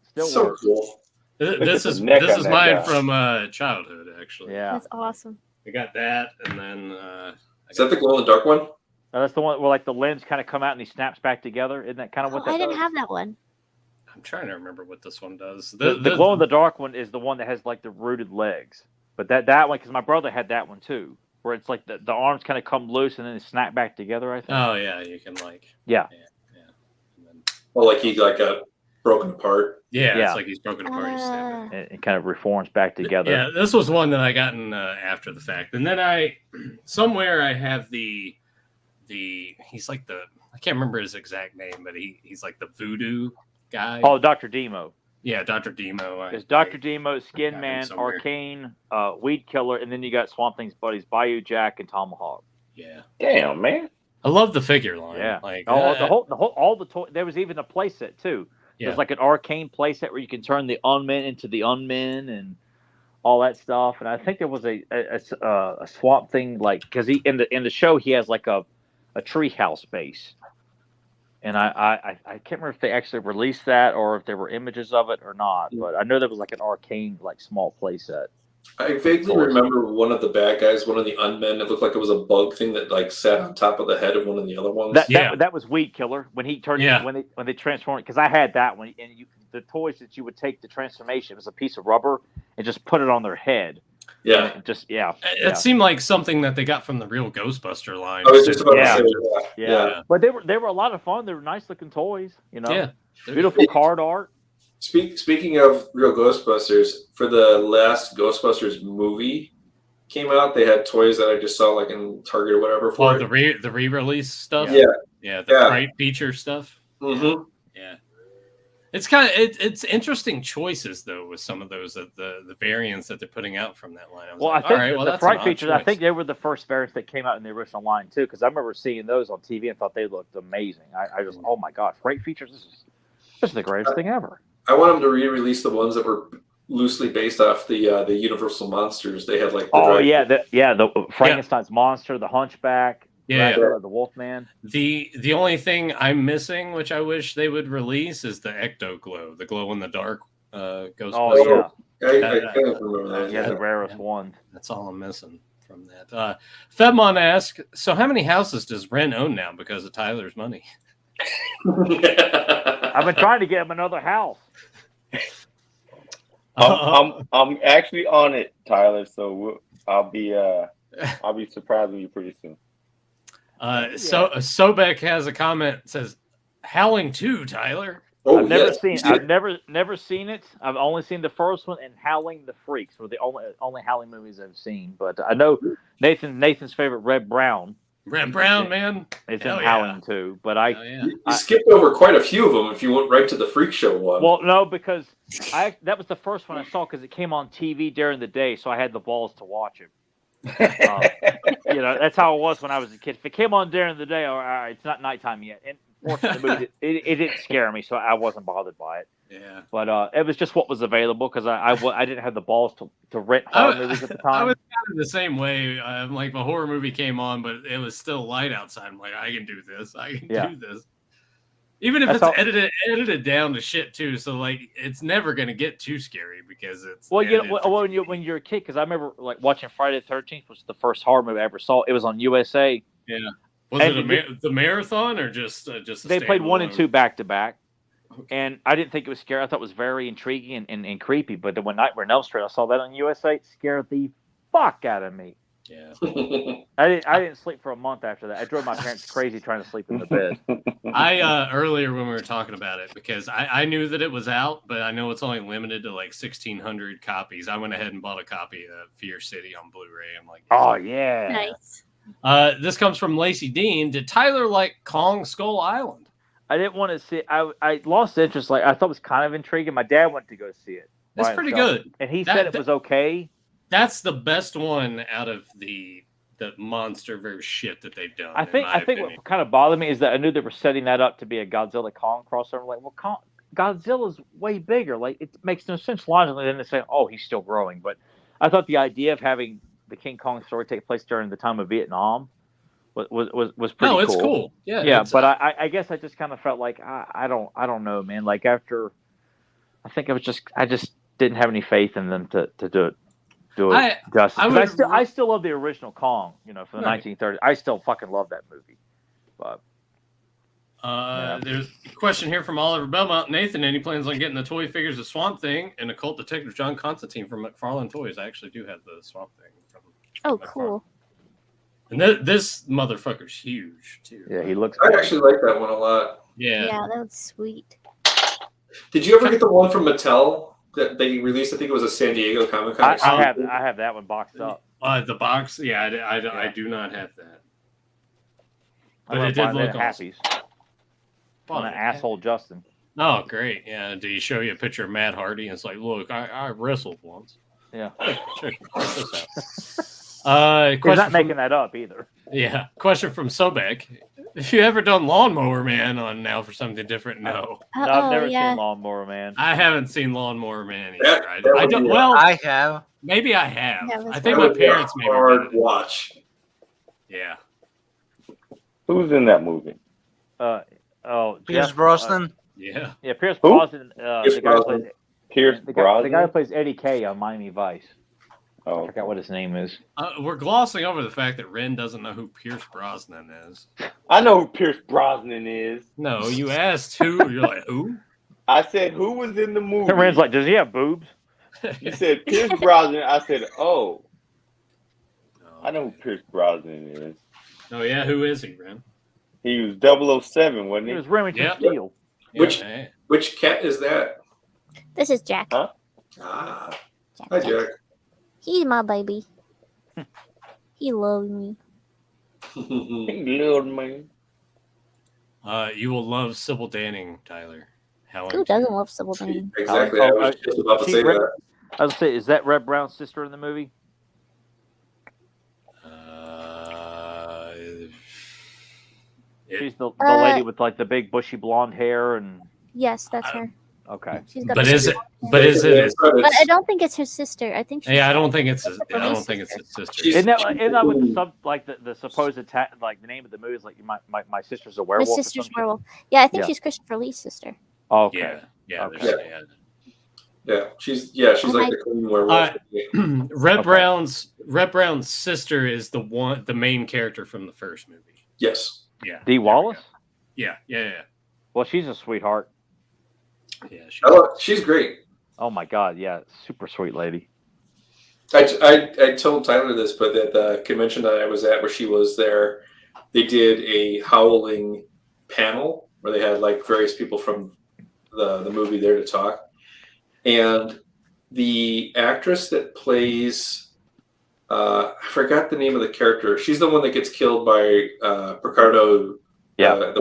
Still So works. cool. This at is the neck this on is that mine guy. from childhood, actually. Yeah. That's awesome. I got that, and then Is that the glow in the dark one? No, that's the one where like the lens kind of come out and he snaps back together. Isn't that kind of Oh, what that I didn't does? have that one. I'm trying to remember what this one does. The glow in the dark one is the one that has like the rooted legs. But that one, because my brother had that one too, where it's like the arms kind of come loose and then they snap back together. I think. Oh yeah, you can like Yeah. And then, Oh, like he got broken apart. yeah, Yeah. it's like he's broken apart. He's snapping. It kind of reforms back together. Yeah, this was one that I gotten after the fact, and then I somewhere I have the he's like I can't remember his exact name, but he's like the voodoo guy. Oh, Dr. Demo. Yeah, Dr. Demo. There's Dr. Demo, Skin him Man, somewhere. Arcane, Weed Killer, and then you got Swamp Thing's buddies, Bayou Jack and Tomahawk. Yeah, Damn, man. I love the figure line. Yeah. like All the toy. There was even a playset too. Yeah. There's like an Arcane playset where you can turn the unmen into the unmen and all that stuff. And I think there was a Swamp Thing like because he in the show he has like a treehouse base. And I can't remember if they actually released that or if there were images of it or not. But I know there was like an Arcane like small playset. I vaguely remember one of the bad guys, one of the unmen. It looked like it was a bug thing that like sat on top of the head of one of the other ones. That was Weed Killer when he turned when they transformed because I had that one and the toys that you would take the transformation was a piece of rubber and just put it on their head. Yeah, and just yeah. It seemed like something that they got from the real Ghostbuster line. I was just about to say that. Yeah. But they were a lot of fun. They were nice looking toys. You know, Yeah. beautiful card art. Speaking of real Ghostbusters, for the last Ghostbusters movie came out, they had toys that I just saw like in Target or whatever for Oh, it. the re-release stuff. Yeah. The Fright feature stuff. Mm-hmm. Yeah, it's kind of it's interesting choices though with some of those the variants that they're putting out from that line. Well, like, I think all right, well, the that's Fright an odd features. I choice. think they were the first variants that came out in the original line too, because I remember seeing those on TV and thought they looked amazing. I just, oh my god, Fright features! This is the greatest thing ever. I want them to re-release the ones that were loosely based off the Universal monsters. They had like the Frankenstein's monster, the Hunchback, Dracula, the Wolfman. The only thing I'm missing, which I wish they would release, is the Ecto Glow, the glow in the dark Ghostbuster. Oh yeah, I can't remember that. yeah, the rarest one. That's all I'm missing. from that. Fedmon asks, so how many houses does Ren own now because of Tyler's money? I've been trying to get him another house. I'm actually on it, Tyler. So I'll be surprising you pretty soon. So Sobek has a comment that says, "Howling 2, Tyler." Oh, I've never yes. seen. I've never seen it. I've only seen the first one and Howling the Freaks were the only Howling movies I've seen. But I know Nathan's favorite Red Brown. Red Brown, man. It's in Howling too. But you skipped over quite a few of them if you went right to the Freak Show one. Well, no, because that was the first one I saw because it came on TV during the day, so I had the balls to watch it. That's how it was when I was a kid. If it came on during the day, all right, it's not nighttime yet. And fortunately, it didn't scare me, so I wasn't bothered by it. Yeah. But it was just what was available because I didn't have the balls to rent horror movies at the time. I was kind of the same way. Like a horror movie came on, but it was still light outside. I'm like, I can do this. I can do this. Even if it's edited down to shit too, so like it's never gonna get too scary because it's when you're a kid, because I remember like watching Friday the 13th was the first horror movie I ever saw. It was on USA. Yeah, was it the marathon or just they played 1 and 2 back to back, and I didn't think it was scary. I thought it was very intriguing and creepy. But then when Nightmare on Elm Street, I saw that on USA, it scared the fuck out of me. Yeah, I didn't sleep for a month after that. I drove my parents crazy trying to sleep in the bed. I earlier when we were talking about it because I knew that it was out, but I know it's only limited to like 1,600 copies. I went ahead and bought a copy of Fear City on Blu-ray. I'm like, oh yeah, nice. This comes from Lacey Dean. Did Tyler like Kong Skull Island? I didn't want to see it. I lost interest. Like I thought it was kind of intriguing. My dad went to go see it. It's pretty good, and he said it was okay. That's the best one out of the monster verse shit that they've done. I think what kind of bothered me is that I knew they were setting that up to be a Godzilla Kong crossover. Like, well, Godzilla's way bigger. Like, it makes no sense logically. Then they say, oh, he's still growing. But I thought the idea of having the King Kong story take place during the time of Vietnam was pretty cool. No, it's cool. Yeah. But I guess I just kind of felt like I don't know, man. Like after, I think I just didn't have any faith in them to do it. Justice. I still love the original Kong, from the 1930s. I still fucking love that movie. But there's a question here from Oliver Belmont. Nathan, any plans on getting the toy figures of Swamp Thing and Occult Detective John Constantine from McFarlane Toys? I actually do have the Swamp Thing from cool. And this motherfucker's huge too. Yeah, he looks. I actually like that one a lot. Yeah, that was sweet. Did you ever get the one from Mattel that they released? I think it was a San Diego Comic Con. I have that one boxed up. The box, I do not have that. But it did look awesome. On an asshole Justin. Oh, great! Yeah, did he show you a picture of Matt Hardy? And it's like, look, I wrestled once. Yeah. Check this out. He's not making that up either. Yeah. Question from Sobek. Have you ever done Lawnmower Man on Now for Something Different? No. No, I've never seen Lawnmower Man. I haven't seen Lawnmower Man either. I don't. Well, I have. Maybe I have. I think my parents maybe. Hard watch. Yeah. Who's in that movie? Pierce Brosnan. Yeah. Yeah, Pierce Brosnan. Pierce Brosnan. The guy who plays Eddie K on Miami Vice. Oh, I forgot what his name is. We're glossing over the fact that Ren doesn't know who Pierce Brosnan is. I know who Pierce Brosnan is. No, you asked who. You're like, who? I said, who was in the movie? And Ren's like, does he have boobs? You said Pierce Brosnan. I said, oh. I know who Pierce Brosnan is. Oh, yeah. Who is he, Ren? He was 007, wasn't he? He was Remington Steele. Which cat is that? This is Jack. Huh? Hi, Jack. He's my baby. He loves me. He loved me. You will love Sybil Danning, Tyler. Who doesn't love Sybil Danning? Exactly. I was just about to say that. I was say, is that Red Brown's sister in the movie? She's the lady with like the big bushy blonde hair and. Yes, that's her. Okay. But is it? But is it? But I don't think it's her sister. I think. Yeah, I don't think it's. I don't think it's his sister. Isn't that what the supposed like the name of the movie is like? My sister's a werewolf. My sister's werewolf. Yeah, I think she's Christopher Lee's sister. Oh, okay. Yeah. Okay. Yeah, she's And like I- the queen werewolf. Red Brown's sister is the main character from the first movie. Yes. Yeah. Dee Wallace? Yeah. Well, she's a sweetheart. Yeah, she's great. Oh my god, yeah, super sweet lady. I told Tyler this, but at the convention that I was at, where she was there, they did a Howling panel where they had like various people from the movie there to talk, and the actress that plays I forgot the name of the character. She's the one that gets killed by Picardo. Yeah.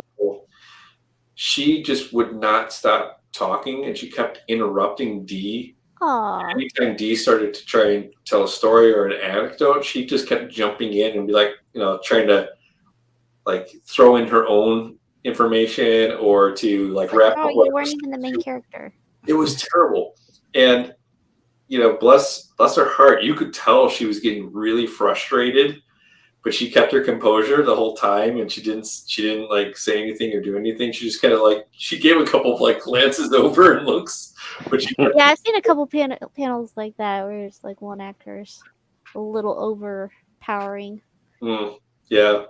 She just would not stop talking, and she kept interrupting Dee. Aw. Anytime Dee started to try and tell a story or an anecdote, she just kept jumping in and be like, trying to like throw in her own information or to like wrap Oh, up. you weren't even the main character. It was terrible, and bless her heart, you could tell she was getting really frustrated, but she kept her composure the whole time, and she didn't like say anything or do anything. She just kind of like she gave a couple of like glances over and looks, but she Yeah, I've seen a couple panels like that where it's like one actor's a little overpowering. Yeah,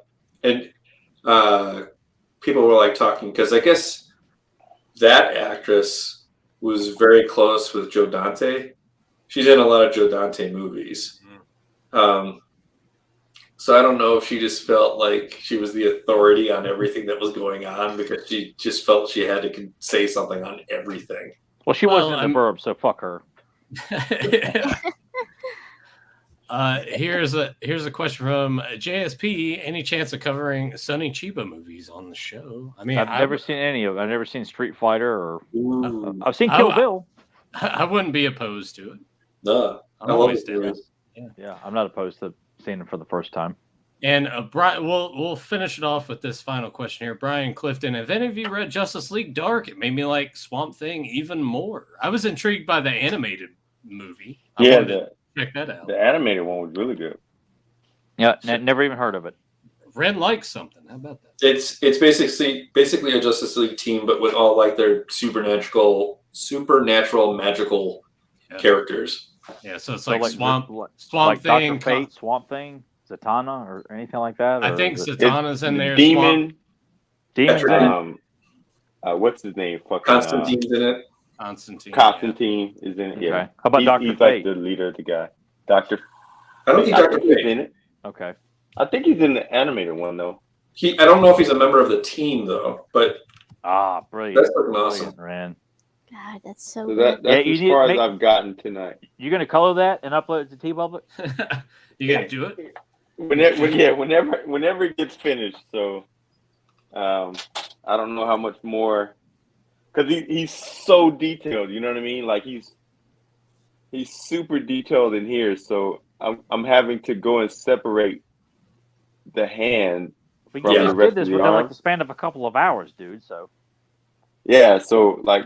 and people were like talking because I guess that actress was very close with Joe Dante. She's in a lot of Joe Dante movies. So I don't know if she just felt like she was the authority on everything that was going on because she just felt she had to say something on everything. Well, she wasn't in the Burbs, so fuck her. Here's a question from JSP. Any chance of covering Sonny Chiba movies on the show? I mean, I've never seen any of them. I've never seen Street Fighter or I've seen Kill Bill. I wouldn't be opposed to it. No, I'm always down. Yeah, I'm not opposed to seeing them for the first time. And Brian, we'll finish it off with this final question here. Brian Clifton, have any of you read Justice League Dark? It made me like Swamp Thing even more. I was intrigued by the animated movie. Check that out. The animated one was really good. Yeah, never even heard of it. Ren likes something. How about that? It's basically a Justice League team, but with all like their supernatural magical characters. Yeah, so it's like like Swamp like Thing, Dr. Fate, Swamp Thing, Zatanna, or anything like that. I think Zatanna's in there. Demon. Demon's in it. What's his name? Constantine's in it. Constantine is in it. Yeah. Okay. How about Dr. He's Fate? like the leader of the guy. Dr. I don't think Dr. Fate's Fate in it. Okay. I think he's in the animated one though. I don't know if he's a member of the team though, but brilliant. That's fucking awesome. Ran. God, that's so So good. that's as far as I've gotten tonight. You gonna color that and upload it to T-Public? You gonna do it? Whenever it gets finished. So I don't know how much more, because he's so detailed. You know what I mean? Like he's super detailed in here. So I'm having to go and separate the hand We from the rest did this of the within like arm. the span of a couple of hours, dude. So Yeah. So like,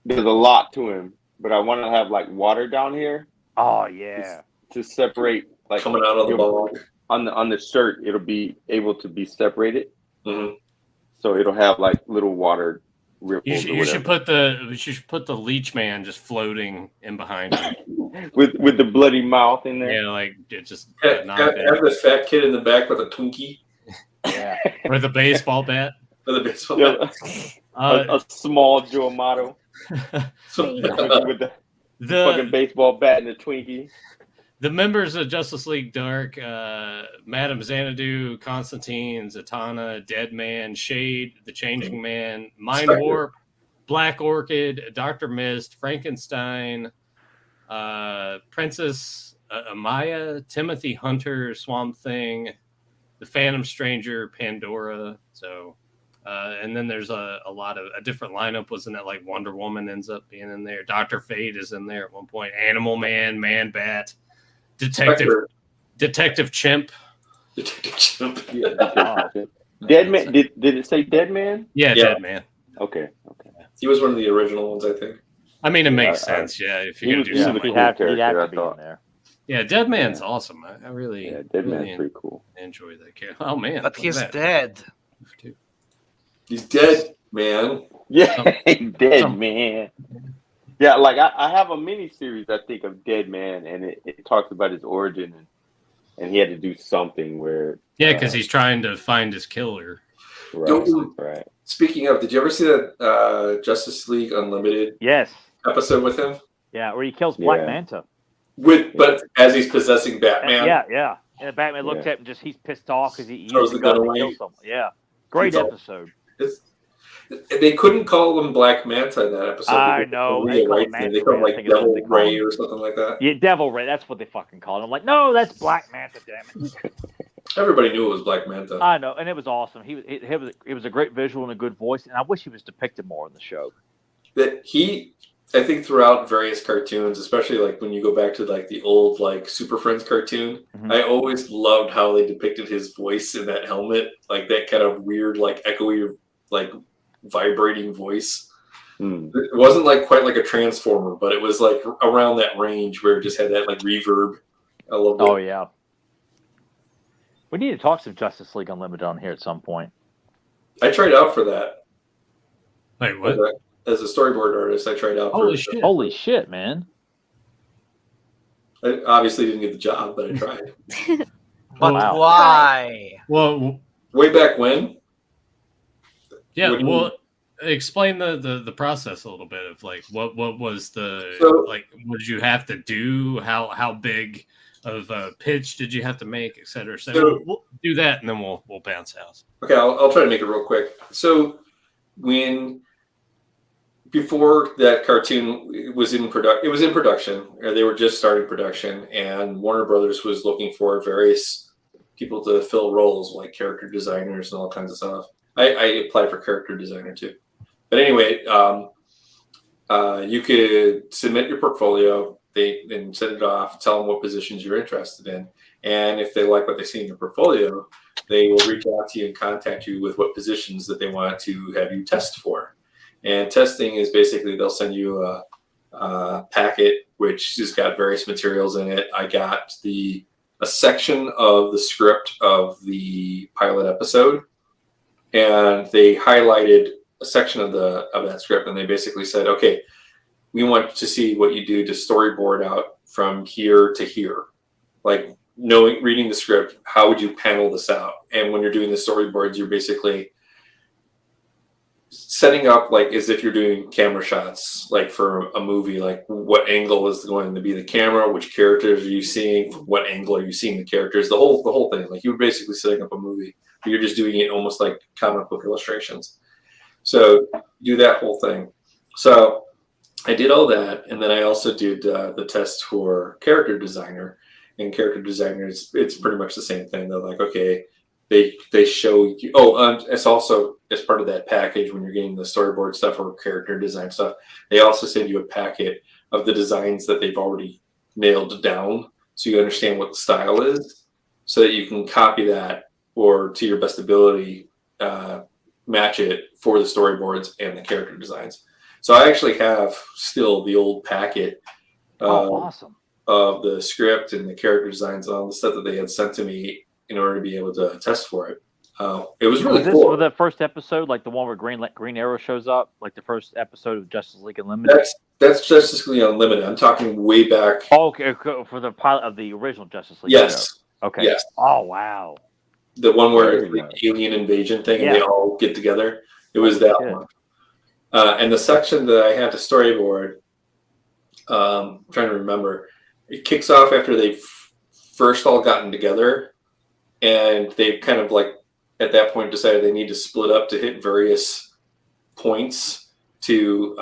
there's a lot to him, but I want to have like water down here. Oh yeah. To separate, like coming out of the ball on the shirt, it'll be able to be separated. Mm-hmm. So it'll have like little water ripples. You should put the leech man just floating in behind him with the bloody mouth in there. Yeah, like it just have the fat kid in the back with a Twinkie. Yeah. With a baseball bat. With a baseball bat. A small Joe Amato. with the fucking baseball bat and the Twinkie. The members of Justice League Dark, Madame Xanadu, Constantine, Zatanna, Deadman, Shade, The Changing Man, Mind Spectre. Warp, Black Orchid, Dr. Mist, Frankenstein, Princess Amaya, Timothy Hunter, Swamp Thing, The Phantom Stranger, Pandora. So, and then there's a lot of a different lineup. Wasn't it like Wonder Woman ends up being in there? Dr. Fate is in there at one point. Animal Man, Man Bat. Detective Chimp. Detective Chimp. Dead Man. Did it say Dead Man? Yeah, Dead Man. Okay. He was one of the original ones, I think. I mean, it makes sense. Yeah, if you're gonna do something, he'd have to be in there. Yeah, Dead Man's awesome. I really, Dead Man's pretty cool. Enjoy that character. Oh man, But he's dead. He's dead, man. Yeah, dead man. Yeah, like I have a mini series I think of Dead Man, and it talks about his origin, and he had to do something where because he's trying to find his killer. Right. Speaking of, did you ever see that Justice League Unlimited episode with him? Yeah, where he kills Black Manta. But as he's possessing Batman. Yeah. And Batman looks at him, he's pissed off because he throws used the gun to away. kill someone. Yeah, great episode. They couldn't call him Black Manta in that episode. I know. They call him like Devil Ray or something like that. Yeah, Devil Ray. That's what they fucking called him. I'm like, no, that's Black Manta, damn it. Everybody knew it was Black Manta. I know, and it was awesome. It was a great visual and a good voice, and I wish he was depicted more in the show. I think throughout various cartoons, especially like when you go back to like the old like Super Friends cartoon, I always loved how they depicted his voice in that helmet, like that kind of weird, like echoey, like vibrating voice. It wasn't like quite like a transformer, but it was like around that range where it just had that like reverb. I loved it. Oh yeah. We need to talk some Justice League Unlimited on here at some point. I tried out for that. Wait, what? As a storyboard artist, I tried out. Holy shit, man! I obviously didn't get the job, but I tried. But why? Well, way back when. Yeah. Well, explain the process a little bit of like what was the what did you have to do? How big of a pitch did you have to make, et cetera, et cetera? We'll do that, and then we'll bounce house. Okay, I'll try to make it real quick. So before that cartoon was in production, or they were just starting production, and Warner Brothers was looking for various people to fill roles like character designers and all kinds of stuff. I applied for character designer too. But anyway, you could submit your portfolio, and send it off, tell them what positions you're interested in. And if they like what they see in your portfolio, they will reach out to you and contact you with what positions that they want to have you test for. And testing is basically they'll send you a packet which has got various materials in it. I got a section of the script of the pilot episode, and they highlighted a section of that script, and they basically said, okay, we want to see what you do to storyboard out from here to here. Like reading the script, how would you panel this out? And when you're doing the storyboards, you're basically setting up like as if you're doing camera shots, like for a movie, like what angle is going to be the camera, which characters are you seeing, from what angle are you seeing the characters, the whole thing. Like you're basically setting up a movie, but you're just doing it almost like comic book illustrations. So do that whole thing. So I did all that, and then I also did the test for character designer. And character designer, it's pretty much the same thing. They're like, okay, they show you. It's also as part of that package when you're getting the storyboard stuff or character design stuff. They also send you a packet of the designs that they've already nailed down, so you understand what the style is, so that you can copy that or to your best ability match it for the storyboards and the character designs. So I actually have still the old packet awesome. of the script and the character designs and all the stuff that they had sent to me in order to be able to test for it. It was really cool. Was this the first episode, like the one where Green Arrow shows up, like the first episode of Justice League Unlimited? That's Justice League Unlimited. I'm talking way back. Oh, okay, for the pilot of the original Justice League. Yes. Show. Okay. Yes. Oh wow. The one where it's the alien invasion thing and they all get together. It was that one. And the section that I had to storyboard, I'm trying to remember, it kicks off after they've first all gotten together, and they've kind of like at that point decided they need to split up to hit various points to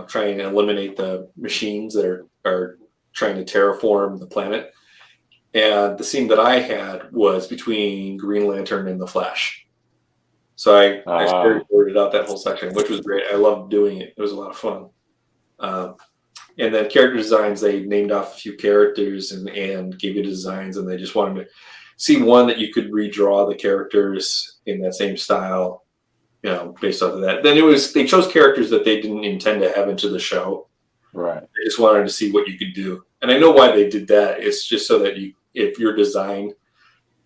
try and eliminate the machines that are trying to terraform the planet. And the scene that I had was between Green Lantern and the Flash. So I storyboarded out that whole section, which was great. I loved doing it. It was a lot of fun. And then character designs, they named off a few characters and gave you designs, and they just wanted to see one that you could redraw the characters in that same style, based off of that. Then they chose characters that they didn't intend to have into the show. Right. They just wanted to see what you could do. And I know why they did that. It's just so that if your design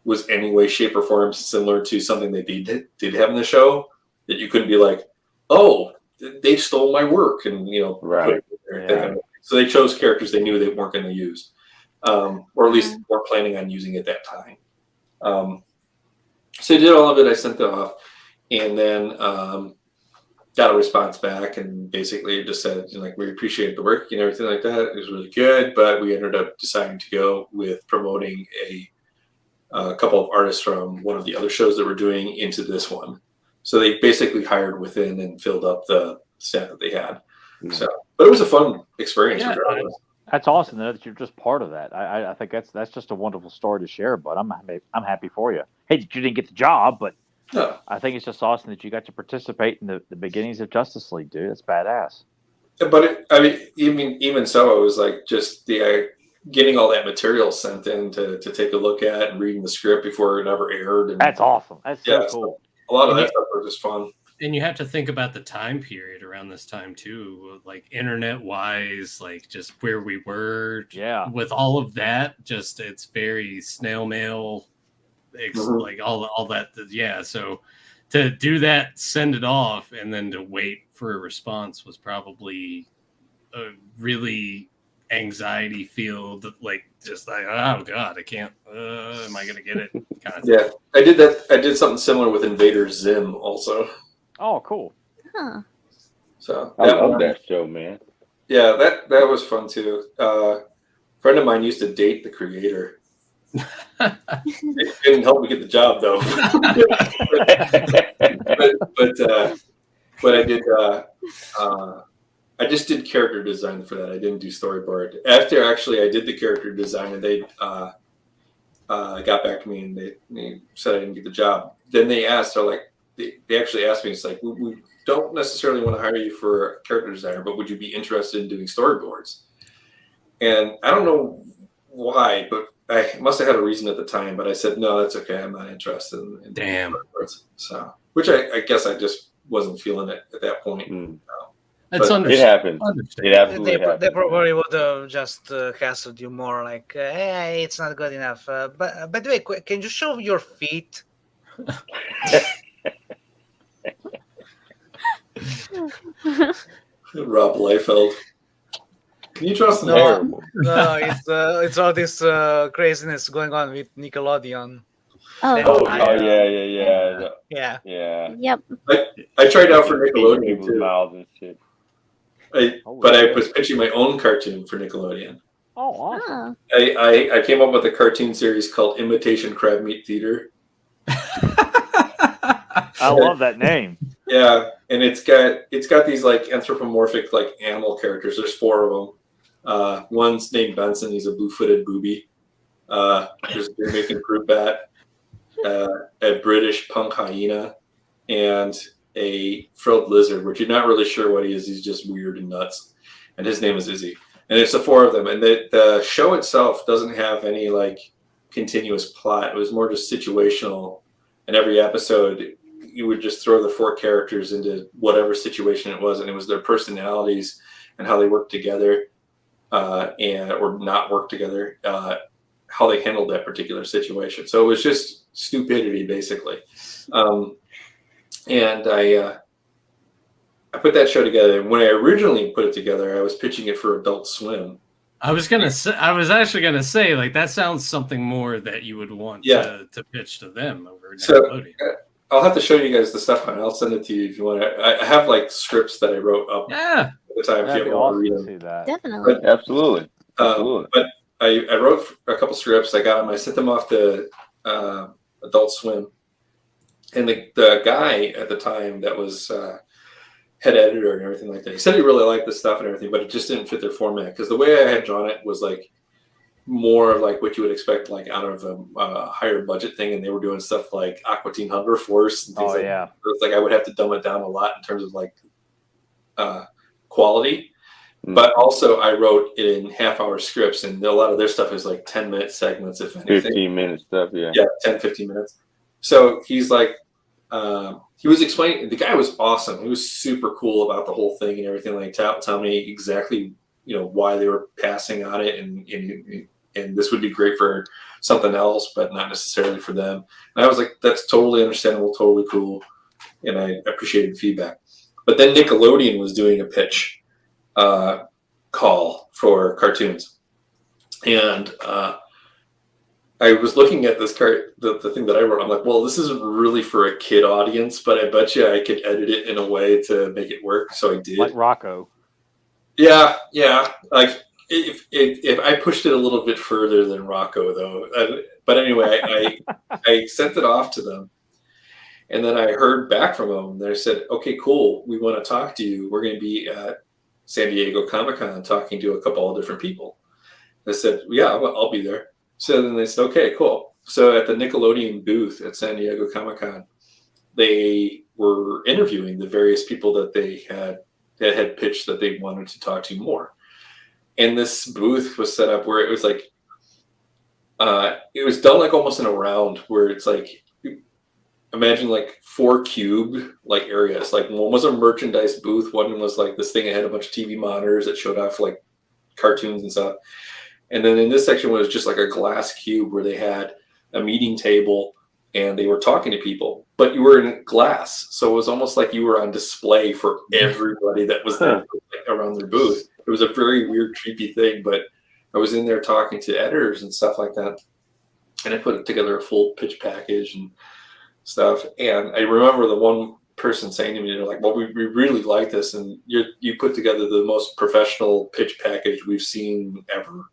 was any way, shape, or form similar to something that they did have in the show, that you couldn't be like, oh, they stole my work, and put it there. So they chose characters they knew they weren't going to use, or at least weren't planning on using at that time. So I did all of it. I sent it off, and then got a response back, and basically just said, we appreciate the work and everything like that. It was really good, but we ended up deciding to go with promoting a couple of artists from one of the other shows that we're doing into this one. So they basically hired within and filled up the staff that they had. So, but it was a fun experience. Yeah, that's awesome that you're just part of that. I think that's just a wonderful story to share. But I'm happy for you. Hey, you didn't get the job, but no. I think it's just awesome that you got to participate in the beginnings of Justice League, dude. That's badass. But even so, it was like just the getting all that material sent in to take a look at and reading the script before it ever aired. And, that's awesome. That's so cool. A lot of that stuff was just fun. And you have to think about the time period around this time too, like internet wise, like just where we were. Yeah. With all of that, just it's very snail mail, like all that. Yeah. So to do that, send it off, and then to wait for a response was probably a really anxiety filled, like just like, oh God, I can't. Am I gonna get it? Kind of yeah, I did that. I did something similar with Invader Zim also. Oh, cool. Huh. So I love that show, man. Yeah, that was fun too. A friend of mine used to date the creator. It didn't help me get the job though. but I did. I just did character design for that. I didn't do storyboard. After actually I did the character design, and they got back to me and they said I didn't get the job. Then they asked, they actually asked me, it's like, we don't necessarily want to hire you for a character designer, but would you be interested in doing storyboards? And I don't know why, but I must have had a reason at the time, but I said, no, that's okay. I'm not interested in Damn. storyboards. So, which I guess I just wasn't feeling it at that point. That's it happens. It absolutely happens. They probably would have just hassled you more, like, hey, it's not good enough. But by the way, can you show your feet? Rob Liefeld. Can you trust him? No, it's all this craziness going on with Nickelodeon. Yeah. Yeah. Yep. I tried out for Nickelodeon People's too. mouths and shit. But I was pitching my own cartoon for Nickelodeon. Oh, awesome. I came up with a cartoon series called Imitation Crab Meat Theater. I love that name. Yeah, and it's got these like anthropomorphic like animal characters. There's 4 of them. One's named Benson. He's a blue-footed booby. There's a Jamaican fruit bat, a British punk hyena, and a frilled lizard, which you're not really sure what he is. He's just weird and nuts. And his name is Izzy. And it's the 4 of them. And the show itself doesn't have any like continuous plot. It was more just situational. And every episode, you would just throw the 4 characters into whatever situation it was, and it was their personalities and how they worked together, or not work together, how they handled that particular situation. So it was just stupidity, basically. And I put that show together. And when I originally put it together, I was pitching it for Adult Swim. I was actually gonna say, like, that sounds something more that you would want to pitch to them over Nickelodeon. So I'll have to show you guys the stuff, and I'll send it to you if you want to. I have like scripts that I wrote up at the time. If you want to read them. See that. Definitely. But, absolutely. But I wrote a couple scripts. I got them. I sent them off to Adult Swim, and the guy at the time that was head editor and everything like that, he said he really liked the stuff and everything, but it just didn't fit their format, because the way I had drawn it was like more like what you would expect like out of a higher budget thing, and they were doing stuff like Aqua Teen Hunger Force and things that. So it's like I would have to dumb it down a lot in terms of like quality. But also I wrote it in half-hour scripts, and a lot of their stuff is like 10-minute segments, if anything. 15-minute stuff, yeah. Yeah, 10, 15 minutes. So he's like, he was explaining, the guy was awesome. He was super cool about the whole thing and everything, like tell me exactly, why they were passing on it, and this would be great for something else, but not necessarily for them. And I was like, that's totally understandable, totally cool. And I appreciated the feedback. But then Nickelodeon was doing a pitch call for cartoons, and I was looking at this the thing that I wrote. I'm like, well, this isn't really for a kid audience, but I bet you I could edit it in a way to make it work. So I did. Like Rocco. Yeah. Like if I pushed it a little bit further than Rocco, though. But anyway, I sent it off to them, and then I heard back from them. They said, "Okay, cool. We want to talk to you. We're going to be at San Diego Comic-Con talking to a couple of different people." I said, "Yeah, I'll be there." So then they said, "Okay, cool." So at the Nickelodeon booth at San Diego Comic-Con, they were interviewing the various people that they had pitched that they wanted to talk to more. And this booth was set up where it was like, it was done like almost in a round where it's like, imagine like 4 cube like areas. Like one was a merchandise booth. One was like this thing that had a bunch of TV monitors that showed off like cartoons and stuff. And then in this section was just like a glass cube where they had a meeting table and they were talking to people, but you were in glass. So it was almost like you were on display for everybody that was there around their booth. It was a very weird, creepy thing, but I was in there talking to editors and stuff like that. And I put together a full pitch package and stuff. And I remember the one person saying to me, they're like, well, we really like this. And you put together the most professional pitch package we've seen ever.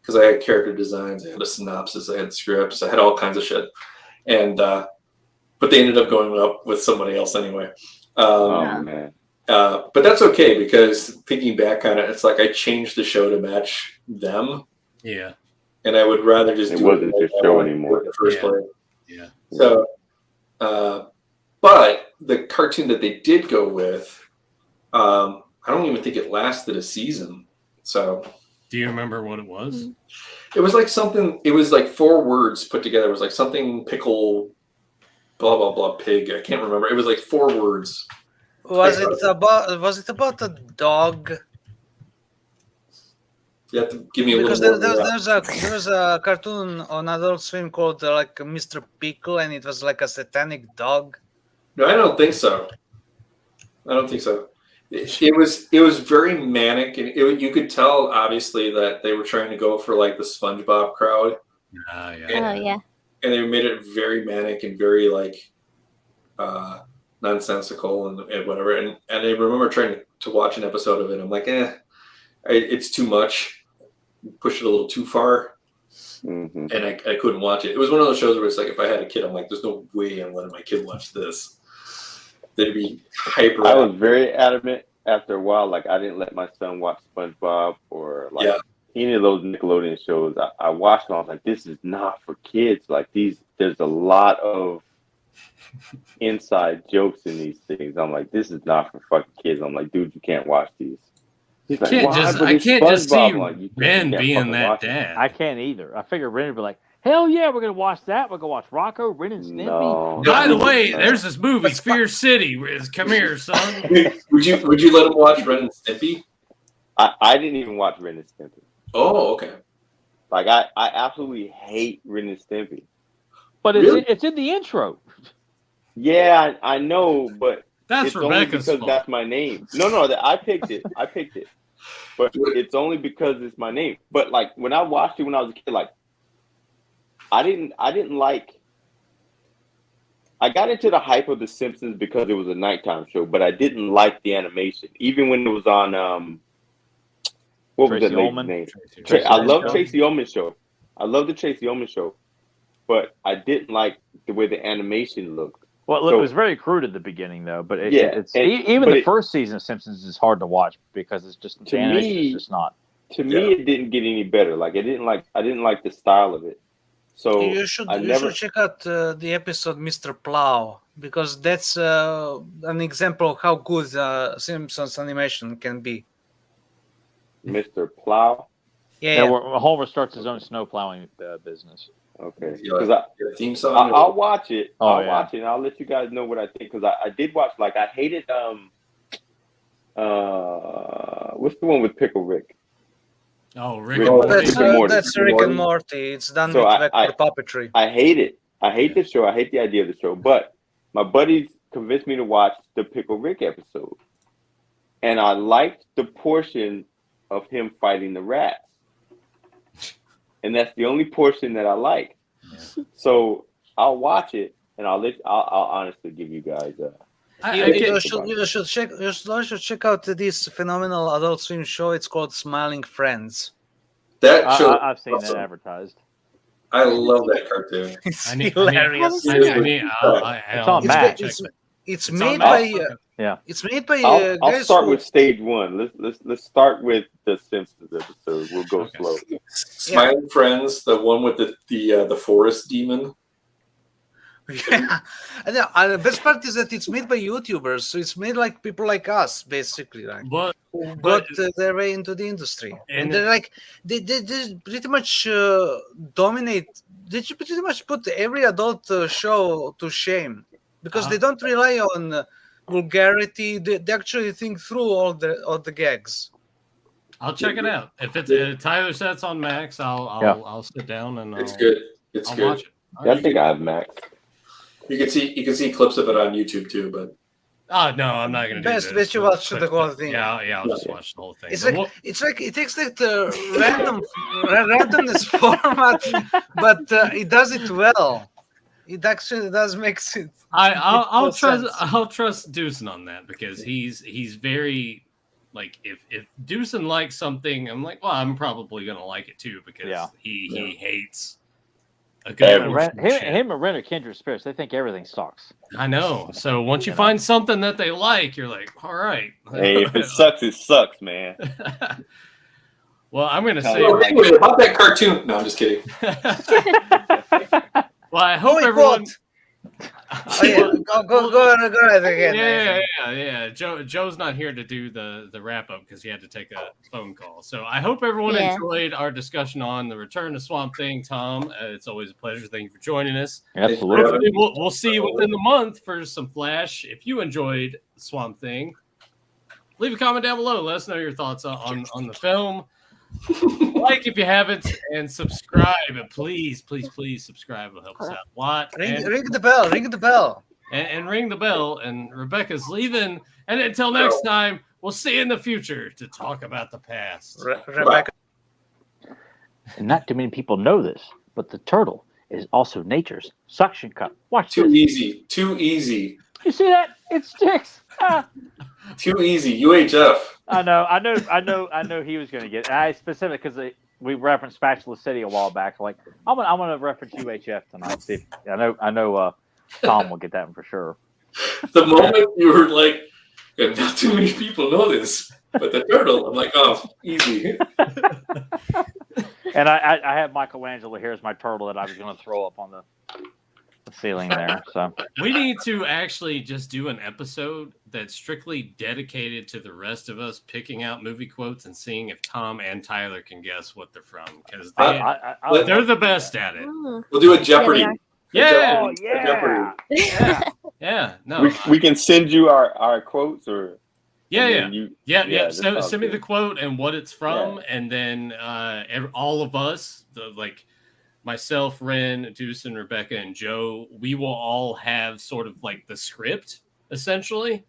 Because I had character designs, I had a synopsis, I had scripts, I had all kinds of shit. And, but they ended up going up with somebody else anyway. Man. But that's okay, because thinking back on it, it's like I changed the show to match them. Yeah. And I would rather just it do wasn't it your show anymore in the first place. Yeah. So, but the cartoon that they did go with, I don't even think it lasted a season. So. Do you remember what it was? It was like something. It was like 4 words put together. It was like something pickle, blah blah blah pig. I can't remember. It was like 4 words. Was it about a dog? You have to give me a Because little more. there's a cartoon on Adult Swim called like Mr. Pickle, and it was like a satanic dog. No, I don't think so. It was very manic, and you could tell obviously that they were trying to go for like the SpongeBob crowd. Yeah. And they made it very manic and very like nonsensical and whatever. And I remember trying to watch an episode of it. I'm like, it's too much. Push it a little too far. Mm-hmm. And I couldn't watch it. It was one of those shows where it's like, if I had a kid, I'm like, there's no way I'm letting my kid watch this. They'd be hyper. I was very adamant after a while. Like, I didn't let my son watch SpongeBob or like any of those Nickelodeon shows. I watched them. I was like, this is not for kids. Like there's a lot of inside jokes in these things. I'm like, this is not for fucking kids. I'm like, dude, you can't watch these. He's like, I can't just see like, Ren being that dad. I can't either. I figured Ren would be like, hell yeah, we're gonna watch that. We're gonna watch Rocco, Ren and Snippy. No. By the way, there's this movie, Fear City. Come here, son. Would you let him watch Ren and Snippy? I didn't even watch Ren and Stimpy. Oh, okay. Like I absolutely hate Ren and Stimpy. But it's in the intro. Yeah, I know, but that's it's Rebecca's only because fault. that's my name. No, I picked it. But it's only because it's my name. But like when I watched it when I was a kid, like I didn't like. I got into the hype of The Simpsons because it was a nighttime show, but I didn't like the animation. Even when it was on what was that lady's name? I love Tracy Ullman's show. I love the Tracy Ullman show, but I didn't like the way the animation looked. Well, it was very crude at the beginning, though. But even the first season of Simpsons is hard to watch because it's just the animation is just not. To me, it didn't get any better. Like I didn't like the style of it. So you should check out the episode Mr. Plow, because that's an example of how good Simpsons animation can be. Mr. Plow. Yeah, where Homer starts his own snow plowing business. Okay, because theme song. I'll watch it. I'll watch it, and I'll let you guys know what I think. Because I did watch. Like I hated what's the one with Pickle Rick? Oh, Rick and Morty. That's Rick and Morty. It's done with vector puppetry. I hate it. I hate the show. I hate the idea of the show. But my buddies convinced me to watch the Pickle Rick episode. and I liked the portion of him fighting the rats, and that's the only portion that I like. Yeah. So I'll watch it, and I'll honestly give you guys. You should check out this phenomenal Adult Swim show. It's called Smiling Friends. That show, I've seen that advertised. I love that cartoon. It's hilarious. It's made by. It's made by. I'll start with stage one. Let's start with the Simpsons episode. We'll go slow. Smiling Friends, the one with the forest demon. Yeah, and the best part is that it's made by YouTubers, so it's made like people like us, basically, like who got their way into the industry, and they're like they pretty much dominate. They pretty much put every adult show to shame because they don't rely on vulgarity. They actually think through all the gags. I'll check it out. If it's Tyler says it's on Max, I'll sit down and it's good. I'll good. Watch it. I think I have Max. You can see clips of it on YouTube too, but no, I'm not gonna do best. Best you watch the whole thing. Yeah, I'll just watch the whole thing. It's like it takes that randomness format, but it does it well. It actually does make sense. I'll trust Deucen on that because he's very like if Deucen likes something, I'm like, well, I'm probably gonna like it too because he hates. Him and Ren are kindred spirits. They think everything sucks. I know. So once you find something that they like, you're like, all right. Hey, if it sucks, man. Well, I'm going to say anyway, about that cartoon. No, I'm just kidding. Well, I hope everyone. Go ahead again. Yeah. Joe's not here to do the wrap up because he had to take a phone call. So I hope everyone enjoyed our discussion on the return to Swamp Thing. Tom, it's always a pleasure. Thank you for joining us. Absolutely. We'll see you within the month for some Flash. If you enjoyed Swamp Thing, leave a comment down below. Let us know your thoughts on the film. Like if you haven't, and subscribe. And please subscribe. It'll help us out a lot. Ring the bell. Ring the bell. And ring the bell. And Rebecca's leaving. And until next time, we'll see you in the future to talk about the past. Rebecca. And not too many people know this, but the turtle is also nature's suction cup. Watch Too this. easy. Too easy. You see that? It sticks. Too easy. UHF. I know he was going to get. I specific because we referenced Spatula City a while back. Like I'm gonna reference UHF tonight. See if, I know Tom will get that one for sure. The moment you were like, not too many people know this, but the turtle, I'm like, oh, easy. And I have Michelangelo here as my turtle that I was going to throw up on the ceiling there. So we need to actually just do an episode that's strictly dedicated to the rest of us picking out movie quotes and seeing if Tom and Tyler can guess what they're from because they're the best at it. We'll do a Jeopardy. Yeah. Jeopardy. Yeah. No, we can send you our quotes or. Yeah. Send me the quote and what it's from, and then all of us, myself, Ren, Deucen, Rebecca, and Joe, we will all have sort of like the script essentially,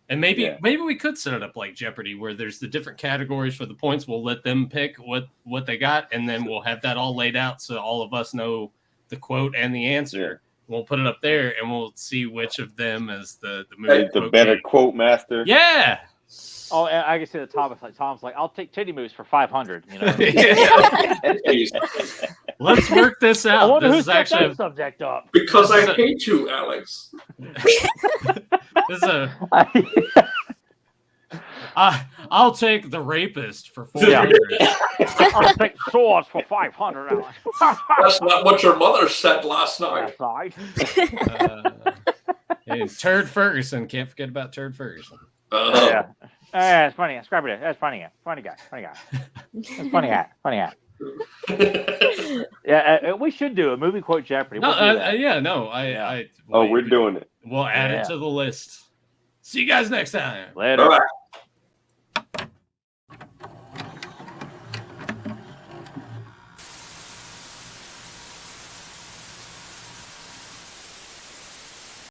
and maybe we could set it up like Jeopardy, where there's the different categories for the points. We'll let them pick what they got, and then we'll have that all laid out so all of us know the quote and the answer. Yeah. We'll put it up there, and we'll see which of them is the movie. The better quote master. Yeah. Oh, I can see the top. Tom's like, I'll take titty moves for 500. You know. Let's work this out. I wonder this who set that subject up. Because I hate you, Alex. This is I'll take the rapist for 400. I'll take swords for 500. Alex. That's not what your mother said last night. Turd Ferguson. Can't forget about Turd Ferguson. It's funny. Scrap it. That's funny. Funny guy. That's funny hat. Yeah, we should do a movie quote Jeopardy. We're doing it. We'll add it to the list. See you guys next time. Later. Bye.